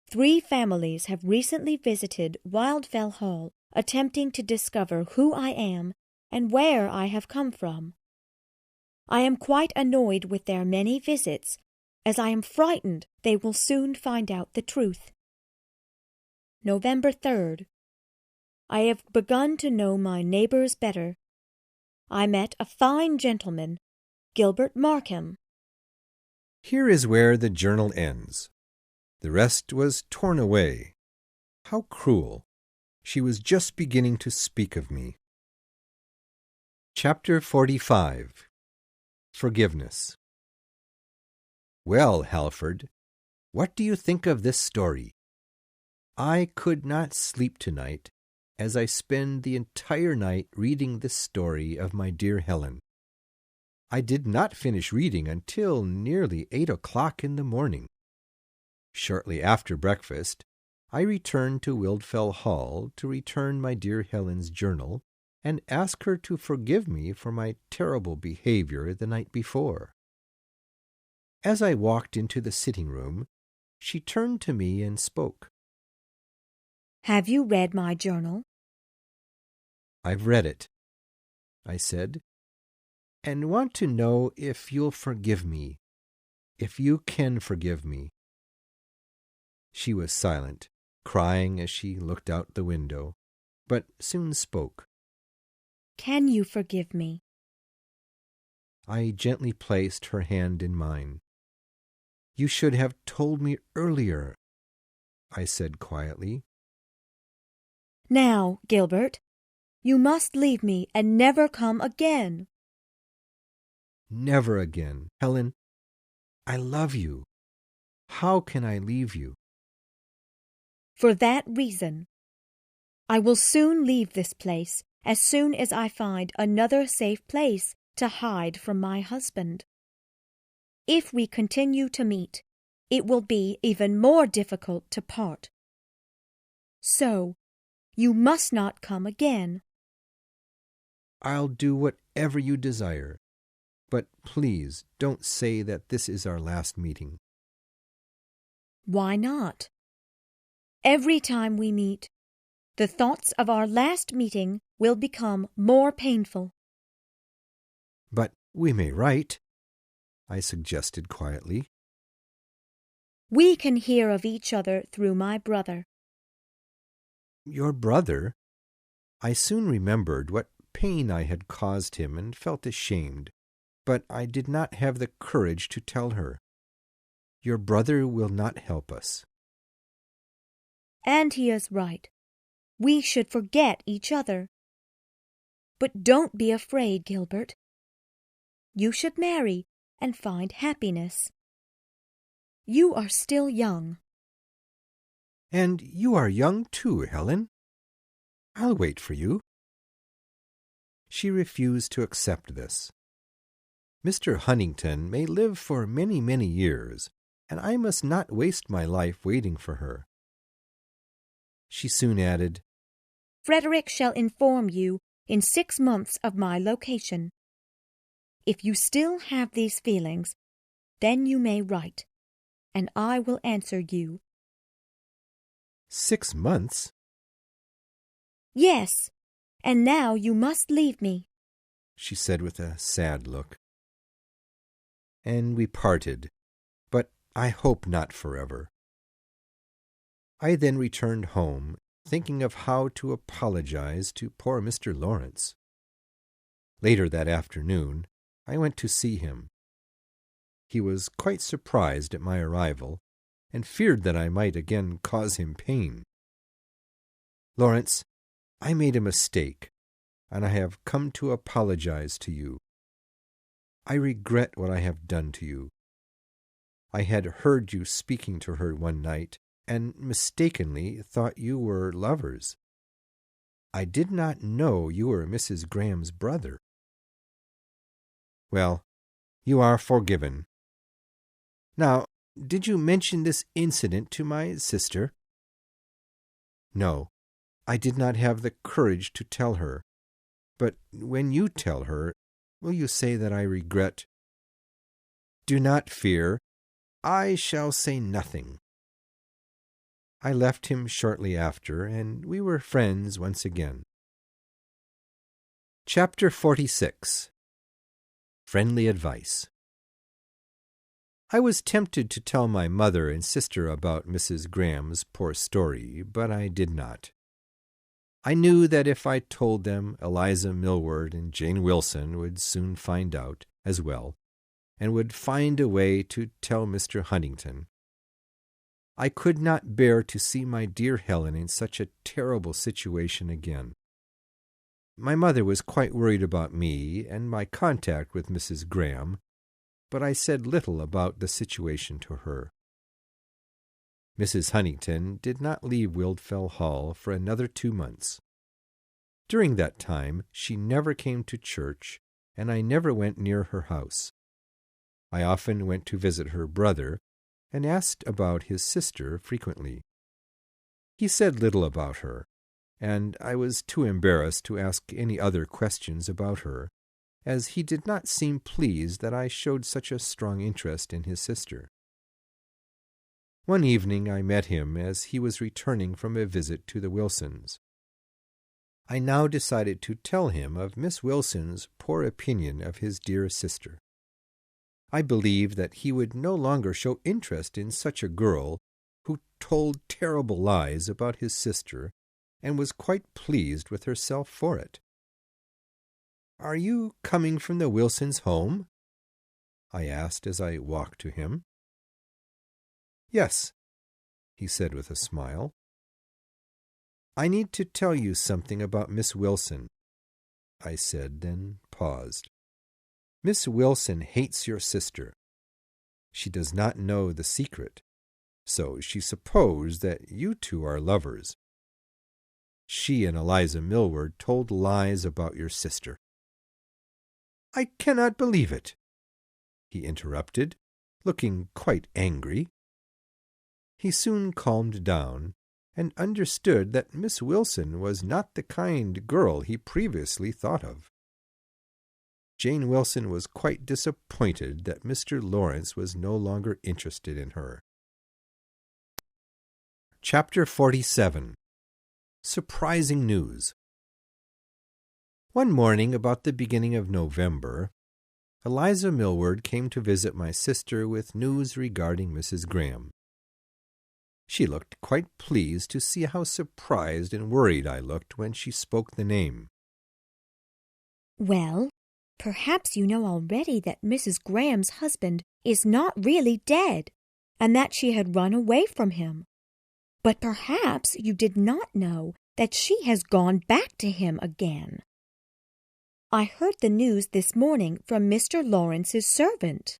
3 families have recently visited Wildfell Hall, attempting to discover who I am and where I have come from. I am quite annoyed with their many visits, as I am frightened they will soon find out the truth. November 3rd. I have begun to know my neighbors better. I met a fine gentleman, Gilbert Markham. Here is where the journal ends. The rest was torn away. How cruel! She was just beginning to speak of me. Chapter 45. Forgiveness. Well, Halford, what do you think of this story? I could not sleep tonight, as I spend the entire night reading this story of my dear Helen. I did not finish reading until nearly 8 o'clock in the morning. Shortly after breakfast, I returned to Wildfell Hall to return my dear Helen's journal and ask her to forgive me for my terrible behavior the night before. As I walked into the sitting room, she turned to me and spoke. "Have you read my journal?" "I've read it," I said, "and want to know if you'll forgive me, if you can forgive me." She was silent, crying as she looked out the window, but soon spoke. "Can you forgive me?" I gently placed her hand in mine. "You should have told me earlier," I said quietly. "Now, Gilbert, you must leave me and never come again." "Never again. Helen, I love you. How can I leave you?" For that reason, I will soon leave this place as soon as I find another safe place to hide from my husband. If we continue to meet, it will be even more difficult to part. So, you must not come again. "I'll do whatever you desire, but please don't say that this is our last meeting." Why not? Every time we meet, the thoughts of our last meeting will become more painful. "But we may write," I suggested quietly. We can hear of each other through my brother. "Your brother?" I soon remembered what pain I had caused him and felt ashamed, but I did not have the courage to tell her. "Your brother will not help us." And he is right. We should forget each other. But don't be afraid, Gilbert. You should marry and find happiness. You are still young. "And you are young too, Helen. I'll wait for you." She refused to accept this. "Mr. Huntington may live for many, many years, and I must not waste my life waiting for her." She soon added, Frederick shall inform you in 6 months of my location. If you still have these feelings, then you may write, and I will answer you. 6 months? Yes, and now you must leave me, she said with a sad look. And we parted, but I hope not forever. I then returned home, thinking of how to apologize to poor Mr. Lawrence. Later that afternoon, I went to see him. He was quite surprised at my arrival, and feared that I might again cause him pain. "Lawrence, I made a mistake, and I have come to apologize to you. I regret what I have done to you. I had heard you speaking to her one night, and mistakenly thought you were lovers. I did not know you were Mrs. Graham's brother." "Well, you are forgiven. Now, did you mention this incident to my sister?" "No, I did not have the courage to tell her. But when you tell her, will you say that I regret?" "Do not fear. I shall say nothing." I left him shortly after, and we were friends once again. Chapter 46. Friendly Advice. I was tempted to tell my mother and sister about Mrs. Graham's poor story, but I did not. I knew that if I told them, Eliza Millward and Jane Wilson would soon find out, as well, and would find a way to tell Mr. Huntington. I could not bear to see my dear Helen in such a terrible situation again. My mother was quite worried about me and my contact with Mrs. Graham, but I said little about the situation to her. Mrs. Huntington did not leave Wildfell Hall for another 2 months. During that time she never came to church, and I never went near her house. I often went to visit her brother, and asked about his sister frequently. He said little about her, and I was too embarrassed to ask any other questions about her, as he did not seem pleased that I showed such a strong interest in his sister. One evening I met him as he was returning from a visit to the Wilsons. I now decided to tell him of Miss Wilson's poor opinion of his dear sister. I believed that he would no longer show interest in such a girl who told terrible lies about his sister and was quite pleased with herself for it. "Are you coming from the Wilsons' home?" I asked as I walked to him. "Yes," he said with a smile. "I need to tell you something about Miss Wilson," I said, then paused. "Miss Wilson hates your sister. She does not know the secret, so she supposed that you two are lovers. She and Eliza Millward told lies about your sister." "I cannot believe it," he interrupted, looking quite angry. He soon calmed down, and understood that Miss Wilson was not the kind girl he previously thought of. Jane Wilson was quite disappointed that Mr. Lawrence was no longer interested in her. Chapter 47. Surprising News. One morning about the beginning of November, Eliza Millward came to visit my sister with news regarding Mrs. Graham. She looked quite pleased to see how surprised and worried I looked when she spoke the name. "Well, perhaps you know already that Mrs. Graham's husband is not really dead, and that she had run away from him. But perhaps you did not know that she has gone back to him again. I heard the news this morning from Mr. Lawrence's servant."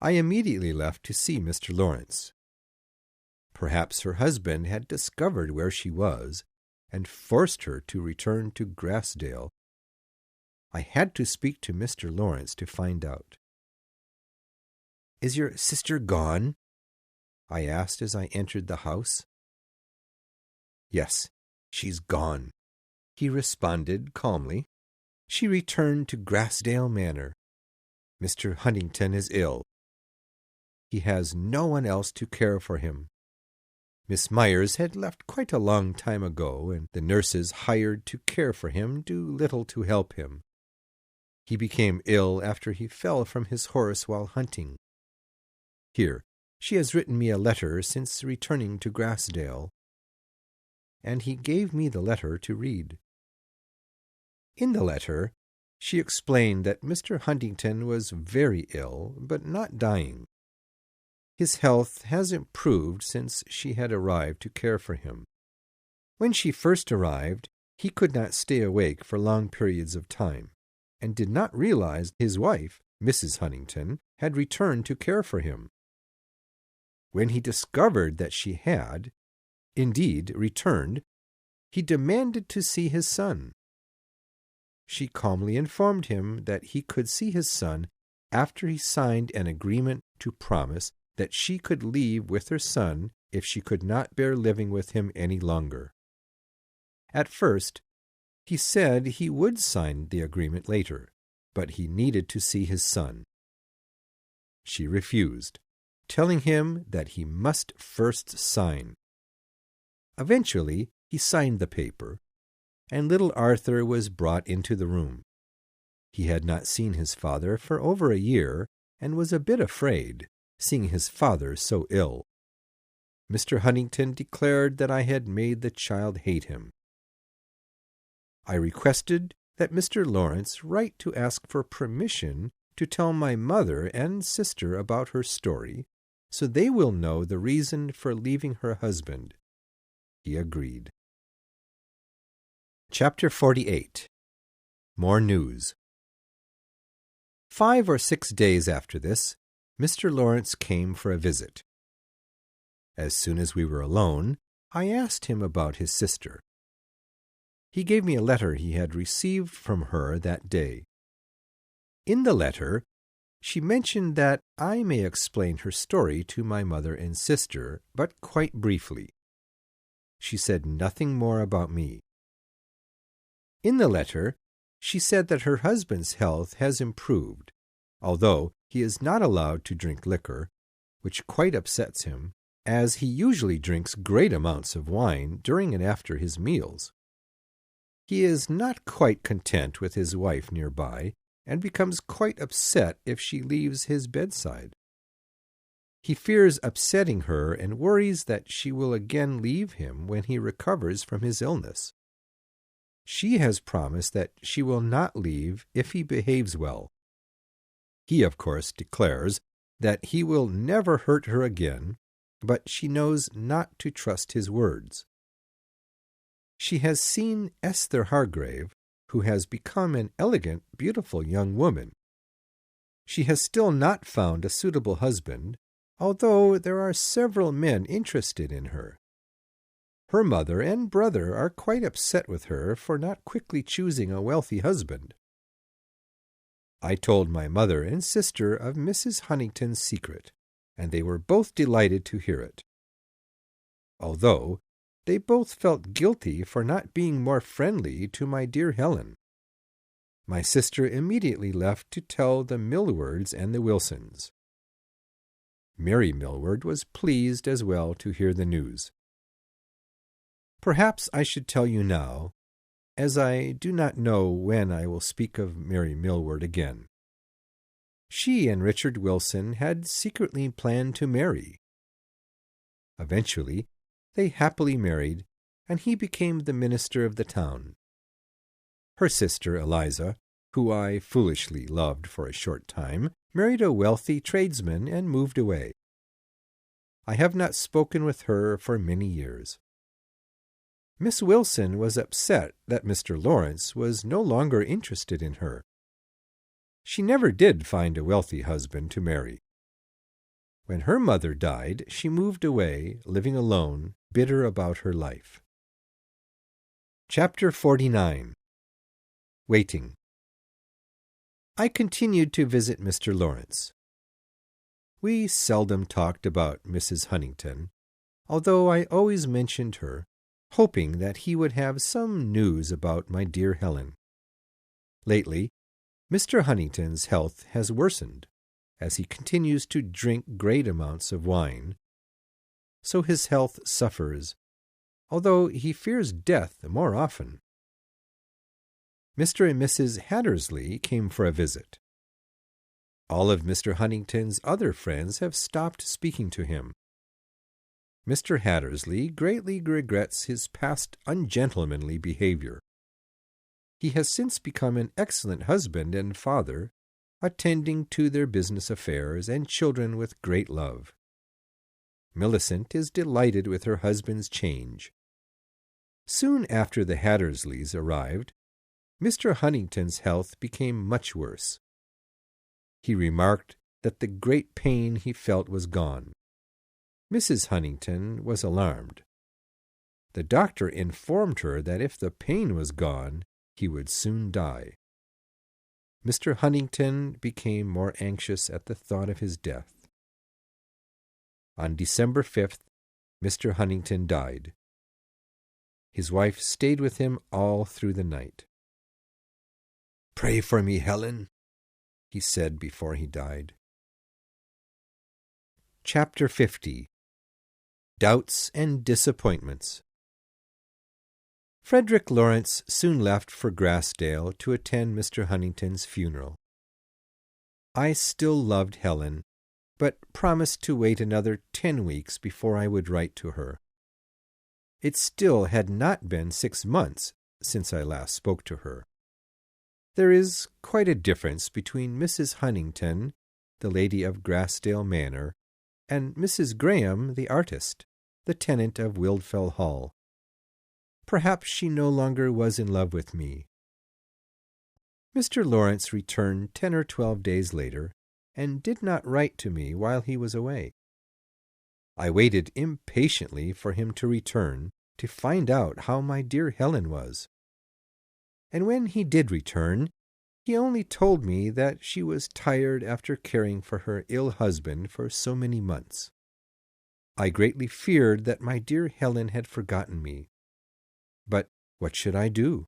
I immediately left to see Mr. Lawrence. Perhaps her husband had discovered where she was and forced her to return to Grassdale. I had to speak to Mr. Lawrence to find out. "Is your sister gone?" I asked as I entered the house. "Yes, she's gone," he responded calmly. "She returned to Grassdale Manor. Mr. Huntington is ill. He has no one else to care for him. Miss Myers had left quite a long time ago, and the nurses hired to care for him do little to help him. He became ill after he fell from his horse while hunting. Here, she has written me a letter since returning to Grassdale." And he gave me the letter to read. In the letter, she explained that Mr. Huntington was very ill, but not dying. His health has improved since she had arrived to care for him. When she first arrived, he could not stay awake for long periods of time, and did not realize his wife, Mrs. Huntington, had returned to care for him. When he discovered that she had, indeed, returned, he demanded to see his son. She calmly informed him that he could see his son after he signed an agreement to promise that she could leave with her son if she could not bear living with him any longer. At first, he said he would sign the agreement later, but he needed to see his son. She refused, telling him that he must first sign. Eventually, he signed the paper, and little Arthur was brought into the room. He had not seen his father for over a year, and was a bit afraid, seeing his father so ill. Mr. Huntington declared that I had made the child hate him. I requested that Mr. Lawrence write to ask for permission to tell my mother and sister about her story, so they will know the reason for leaving her husband." He agreed. Chapter 48. More News. 5 or 6 days after this, Mr. Lawrence came for a visit. As soon as we were alone, I asked him about his sister. He gave me a letter he had received from her that day. In the letter, she mentioned that I may explain her story to my mother and sister, but quite briefly. She said nothing more about me. In the letter, she said that her husband's health has improved, although he is not allowed to drink liquor, which quite upsets him, as he usually drinks great amounts of wine during and after his meals. He is not quite content with his wife nearby, and becomes quite upset if she leaves his bedside. He fears upsetting her and worries that she will again leave him when he recovers from his illness. She has promised that she will not leave if he behaves well. He, of course, declares that he will never hurt her again, but she knows not to trust his words. She has seen Esther Hargrave, who has become an elegant, beautiful young woman. She has still not found a suitable husband, although there are several men interested in her. Her mother and brother are quite upset with her for not quickly choosing a wealthy husband. I told my mother and sister of Mrs. Huntington's secret, and they were both delighted to hear it. Although they both felt guilty for not being more friendly to my dear Helen. My sister immediately left to tell the Millwards and the Wilsons. Mary Millward was pleased as well to hear the news. Perhaps I should tell you now, as I do not know when I will speak of Mary Millward again. She and Richard Wilson had secretly planned to marry. Eventually, they happily married, and he became the minister of the town. Her sister Eliza, who I foolishly loved for a short time, married a wealthy tradesman and moved away. I have not spoken with her for many years. Miss Wilson was upset that Mr. Lawrence was no longer interested in her. She never did find a wealthy husband to marry. When her mother died, she moved away, living alone, bitter about her life. Chapter 49. Waiting. I continued to visit Mr. Lawrence. We seldom talked about Mrs. Huntington, although I always mentioned her, hoping that he would have some news about my dear Helen. Lately, Mr. Huntington's health has worsened, as he continues to drink great amounts of wine. So his health suffers, although he fears death more often. Mr. and Mrs. Hattersley came for a visit. All of Mr. Huntington's other friends have stopped speaking to him. Mr. Hattersley greatly regrets his past ungentlemanly behavior. He has since become an excellent husband and father, attending to their business affairs and children with great love. Millicent is delighted with her husband's change. Soon after the Hattersleys arrived, Mr. Huntington's health became much worse. He remarked that the great pain he felt was gone. Mrs. Huntington was alarmed. The doctor informed her that if the pain was gone, he would soon die. Mr. Huntington became more anxious at the thought of his death. On December 5th, Mr. Huntington died. His wife stayed with him all through the night. "Pray for me, Helen," he said before he died. Chapter 50. Doubts and Disappointments. Frederick Lawrence soon left for Grassdale to attend Mr. Huntington's funeral. I still loved Helen, but promised to wait another 10 weeks before I would write to her. It still had not been 6 months since I last spoke to her. There is quite a difference between Mrs. Huntington, the lady of Grassdale Manor, and Mrs. Graham, the artist, the tenant of Wildfell Hall. Perhaps she no longer was in love with me. Mr. Lawrence returned 10 or 12 days later, and did not write to me while he was away. I waited impatiently for him to return to find out how my dear Helen was. And when he did return, he only told me that she was tired after caring for her ill husband for so many months. I greatly feared that my dear Helen had forgotten me. But what should I do?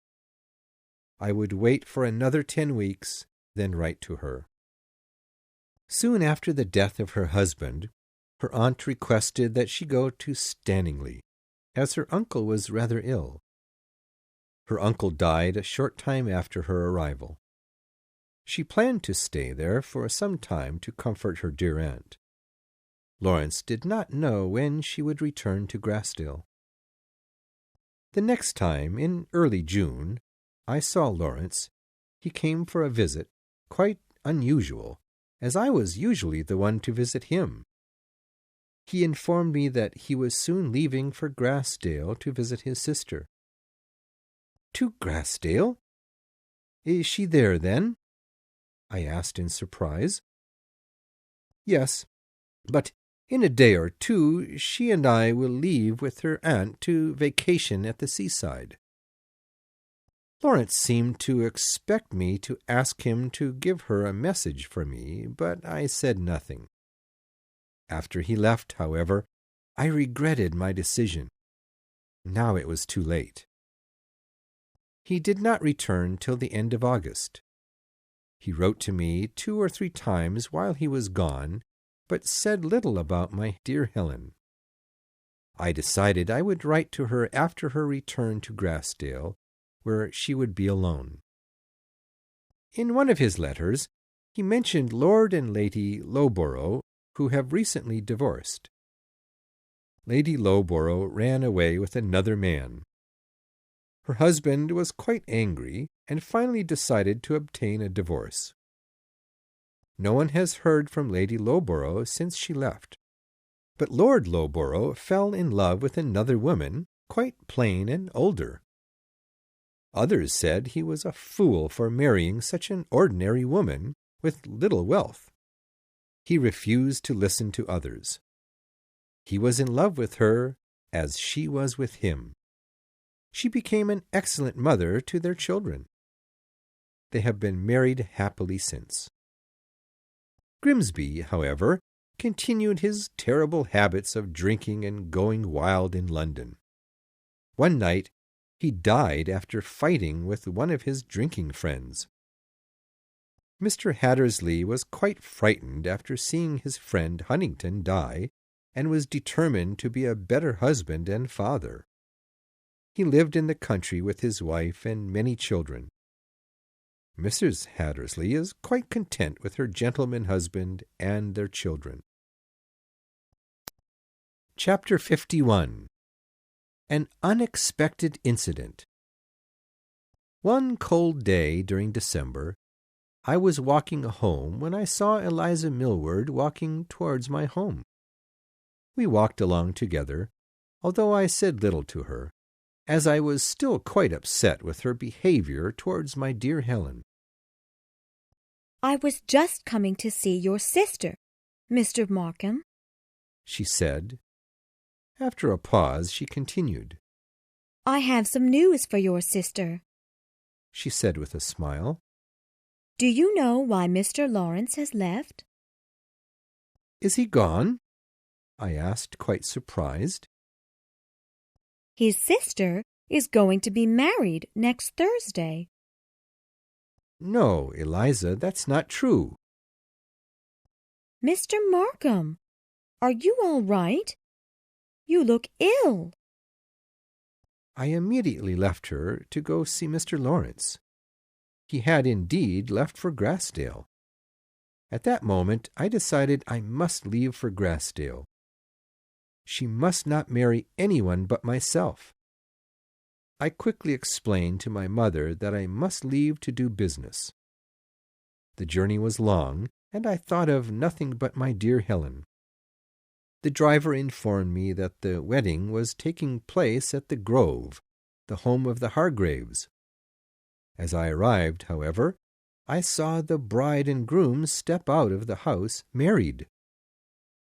I would wait for another 10 weeks, then write to her. Soon after the death of her husband, her aunt requested that she go to Stanningley, as her uncle was rather ill. Her uncle died a short time after her arrival. She planned to stay there for some time to comfort her dear aunt. Lawrence did not know when she would return to Grassdale. The next time, in early June, I saw Lawrence. He came for a visit, quite unusual, as I was usually the one to visit him. He informed me that he was soon leaving for Grassdale to visit his sister. To Grassdale? Is she there, then? I asked in surprise. Yes, but in a day or two she and I will leave with her aunt to vacation at the seaside. Lawrence seemed to expect me to ask him to give her a message for me, but I said nothing. After he left, however, I regretted my decision. Now it was too late. He did not return till the end of August. He wrote to me 2 or 3 times while he was gone, but said little about my dear Helen. I decided I would write to her after her return to Grassdale, where she would be alone. In one of his letters, he mentioned Lord and Lady Loughborough, who have recently divorced. Lady Loughborough ran away with another man. Her husband was quite angry and finally decided to obtain a divorce. No one has heard from Lady Loughborough since she left, but Lord Loughborough fell in love with another woman, quite plain and older. Others said he was a fool for marrying such an ordinary woman with little wealth. He refused to listen to others. He was in love with her as she was with him. She became an excellent mother to their children. They have been married happily since. Grimsby, however, continued his terrible habits of drinking and going wild in London. One night he died after fighting with one of his drinking friends. Mr. Hattersley was quite frightened after seeing his friend Huntington die, and was determined to be a better husband and father. He lived in the country with his wife and many children. Mrs. Hattersley is quite content with her gentleman husband and their children. Chapter 51. An Unexpected Incident. One cold day during December, I was walking home when I saw Eliza Millward walking towards my home. We walked along together, although I said little to her, as I was still quite upset with her behavior towards my dear Helen. "I was just coming to see your sister, Mr. Markham," she said. After a pause, she continued. "I have some news for your sister," she said with a smile. "Do you know why Mr. Lawrence has left?" "Is he gone?" I asked, quite surprised. "His sister is going to be married next Thursday." "No, Eliza, that's not true." "Mr. Markham, are you all right? You look ill." I immediately left her to go see Mr. Lawrence. He had indeed left for Grassdale. At that moment I decided I must leave for Grassdale. She must not marry anyone but myself. I quickly explained to my mother that I must leave to do business. The journey was long, and I thought of nothing but my dear Helen. The driver informed me that the wedding was taking place at the Grove, the home of the Hargraves. As I arrived, however, I saw the bride and groom step out of the house married.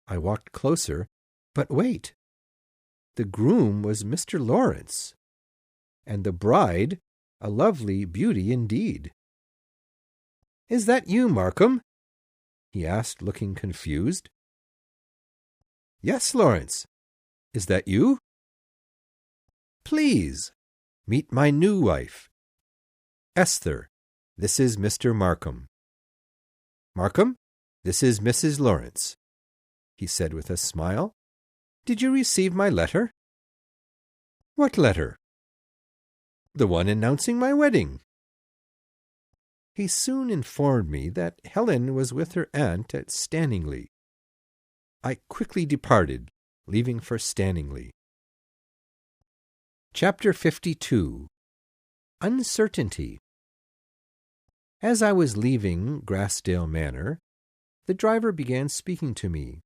I walked closer, but wait! The groom was Mr. Lawrence, and the bride a lovely beauty indeed. "Is that you, Markham?" he asked, looking confused. "Yes, Lawrence. Is that you?" "Please, meet my new wife. Esther, this is Mr. Markham. Markham, this is Mrs. Lawrence," he said with a smile. "Did you receive my letter?" "What letter?" "The one announcing my wedding." He soon informed me that Helen was with her aunt at Stanningley. I quickly departed, leaving for Stanningley. Chapter 52. Uncertainty. As I was leaving Grassdale Manor, the driver began speaking to me.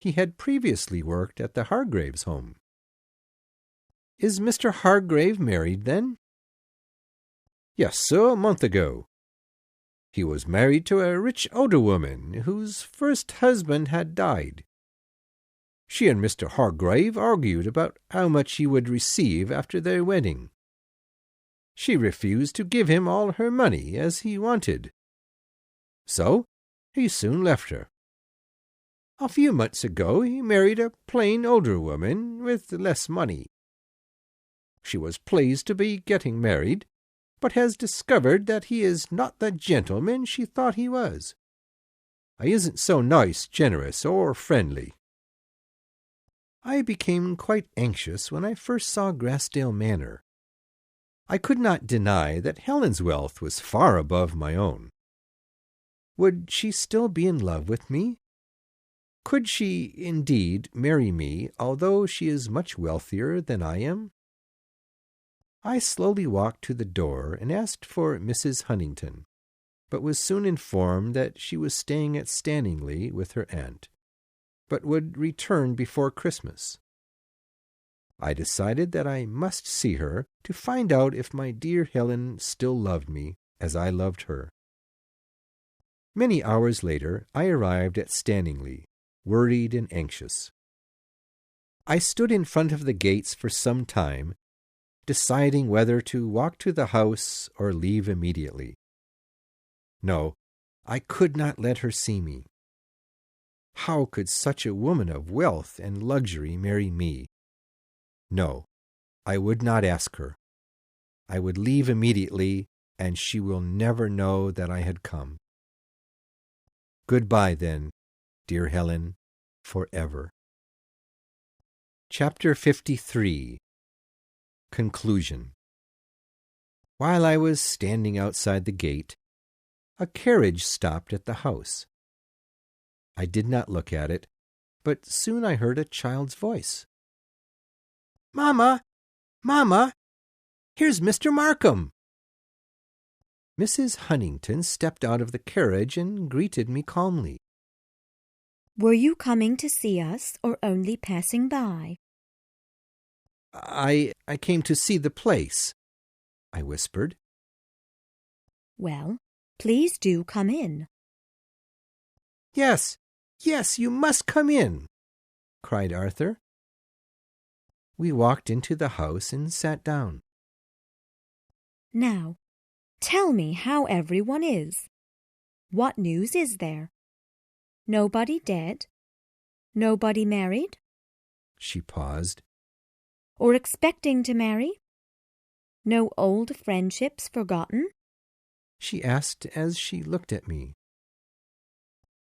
He had previously worked at the Hargraves' home. "Is Mr. Hargrave married, then?" "Yes, sir, a month ago. He was married to a rich older woman whose first husband had died. She and Mr. Hargrave argued about how much he would receive after their wedding. She refused to give him all her money as he wanted. So he soon left her. A few months ago he married a plain older woman with less money. She was pleased to be getting married, but has discovered that he is not the gentleman she thought he was. He isn't so nice, generous, or friendly." I became quite anxious when I first saw Grassdale Manor. I could not deny that Helen's wealth was far above my own. Would she still be in love with me? Could she, indeed, marry me, although she is much wealthier than I am? I slowly walked to the door and asked for Mrs. Huntington, but was soon informed that she was staying at Stanningley with her aunt, but would return before Christmas. I decided that I must see her to find out if my dear Helen still loved me as I loved her. Many hours later I arrived at Stanningley, worried and anxious. I stood in front of the gates for some time, deciding whether to walk to the house or leave immediately. No, I could not let her see me. How could such a woman of wealth and luxury marry me? No, I would not ask her. I would leave immediately, and she will never know that I had come. Goodbye, then, dear Helen, forever. Chapter 53. Conclusion. While I was standing outside the gate, a carriage stopped at the house. I did not look at it, but soon I heard a child's voice. "Mamma! Mamma! Here's Mr. Markham!" Mrs. Huntington stepped out of the carriage and greeted me calmly. "Were you coming to see us or only passing by?" I came to see the place," I whispered. "Well, please do come in." Yes, you must come in," cried Arthur. We walked into the house and sat down. "Now, tell me how everyone is. What news is there? Nobody dead? Nobody married? She paused. Or expecting to marry? No old friendships forgotten?" She asked as she looked at me.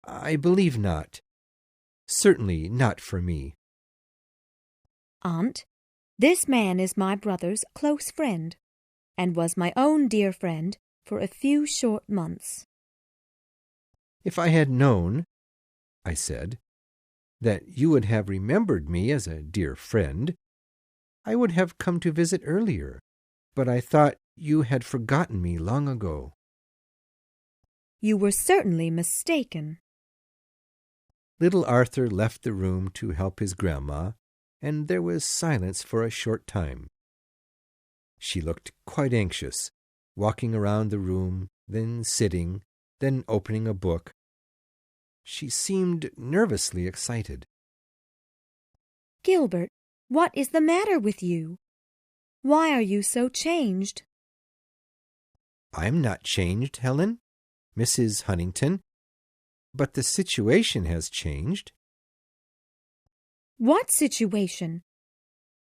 "I believe not. Certainly not for me." "Aunt, this man is my brother's close friend, and was my own dear friend for a few short months." "If I had known," I said, "that you would have remembered me as a dear friend, I would have come to visit earlier, but I thought you had forgotten me long ago." "You were certainly mistaken." Little Arthur left the room to help his grandma, and there was silence for a short time. She looked quite anxious, walking around the room, then sitting, then opening a book. She seemed nervously excited. "Gilbert, what is the matter with you? Why are you so changed?" "I'm not changed, Helen, Mrs. Huntington, but the situation has changed." "What situation?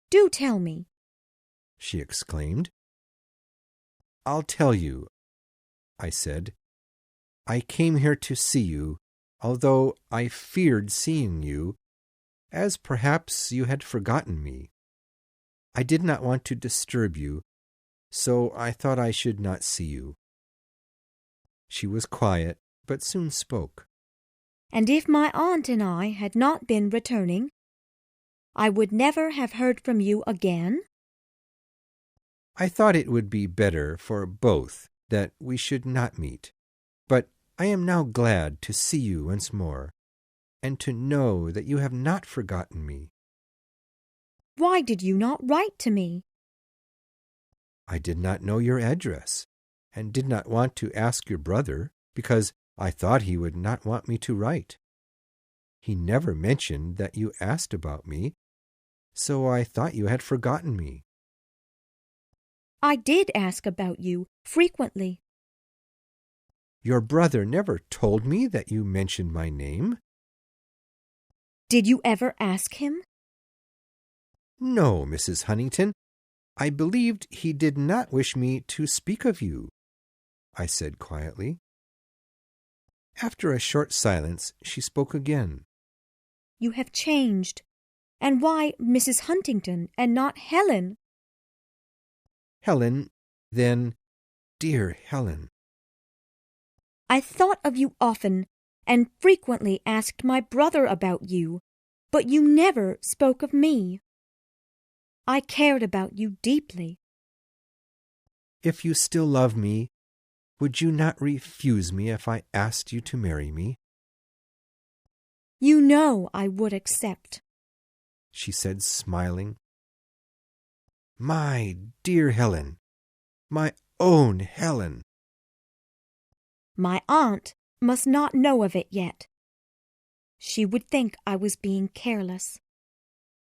Do tell me," she exclaimed. "I'll tell you," I said. "I came here to see you, although I feared seeing you, as perhaps you had forgotten me. I did not want to disturb you, so I thought I should not see you." She was quiet, but soon spoke. "And if my aunt and I had not been returning, I would never have heard from you again?" "I thought it would be better for both that we should not meet, but I am now glad to see you once more, and to know that you have not forgotten me." "Why did you not write to me?" "I did not know your address, and did not want to ask your brother, because I thought he would not want me to write. He never mentioned that you asked about me, so I thought you had forgotten me." "I did ask about you frequently." "Your brother never told me that you mentioned my name." "Did you ever ask him?" "No, Mrs. Huntington. I believed he did not wish me to speak of you," I said quietly. After a short silence, she spoke again. "You have changed. And why Mrs. Huntington and not Helen?" "Helen, then, dear Helen." "I thought of you often and frequently asked my brother about you, but you never spoke of me. I cared about you deeply." "If you still love me, would you not refuse me if I asked you to marry me?" "You know I would accept," she said, smiling. "My dear Helen, my own Helen." "My aunt must not know of it yet. She would think I was being careless.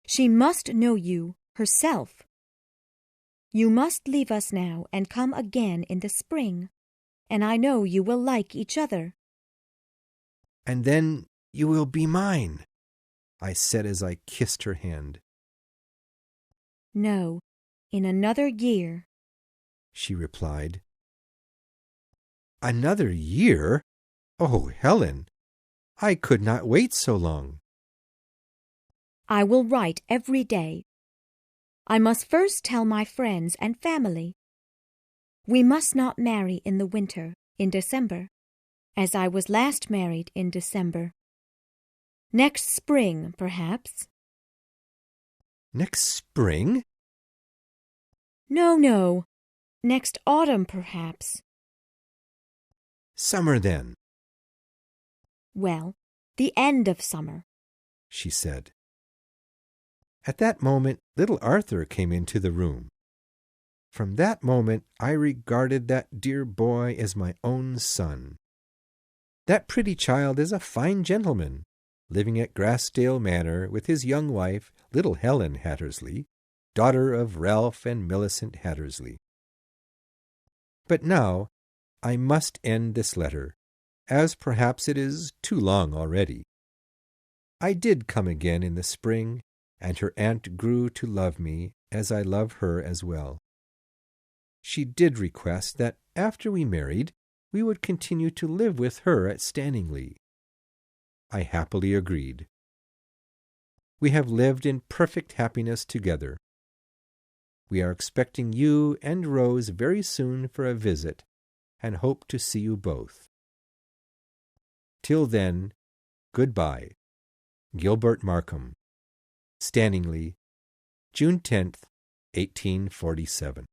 She must know you herself. You must leave us now and come again in the spring, and I know you will like each other." "And then you will be mine," I said as I kissed her hand. "No, in another year," she replied. "Another year? Oh, Helen, I could not wait so long." "I will write every day. I must first tell my friends and family. We must not marry in the winter, in December, as I was last married in December. Next spring, perhaps." "Next spring?" No, next autumn, perhaps." "Summer, then," "Well, the end of summer." she said. At that moment, little Arthur came into the room. From that moment, I regarded that dear boy as my own son. That pretty child is a fine gentleman, living at Grassdale Manor with his young wife, little Helen Hattersley, daughter of Ralph and Millicent Hattersley. But now I must end this letter, as perhaps it is too long already. I did come again in the spring, and her aunt grew to love me as I love her as well. She did request that after we married, we would continue to live with her at Stanningley. I happily agreed. We have lived in perfect happiness together. We are expecting you and Rose very soon for a visit, and hope to see you both. Till then, good-bye. Gilbert Markham. Stanningley, June 10th, 1847.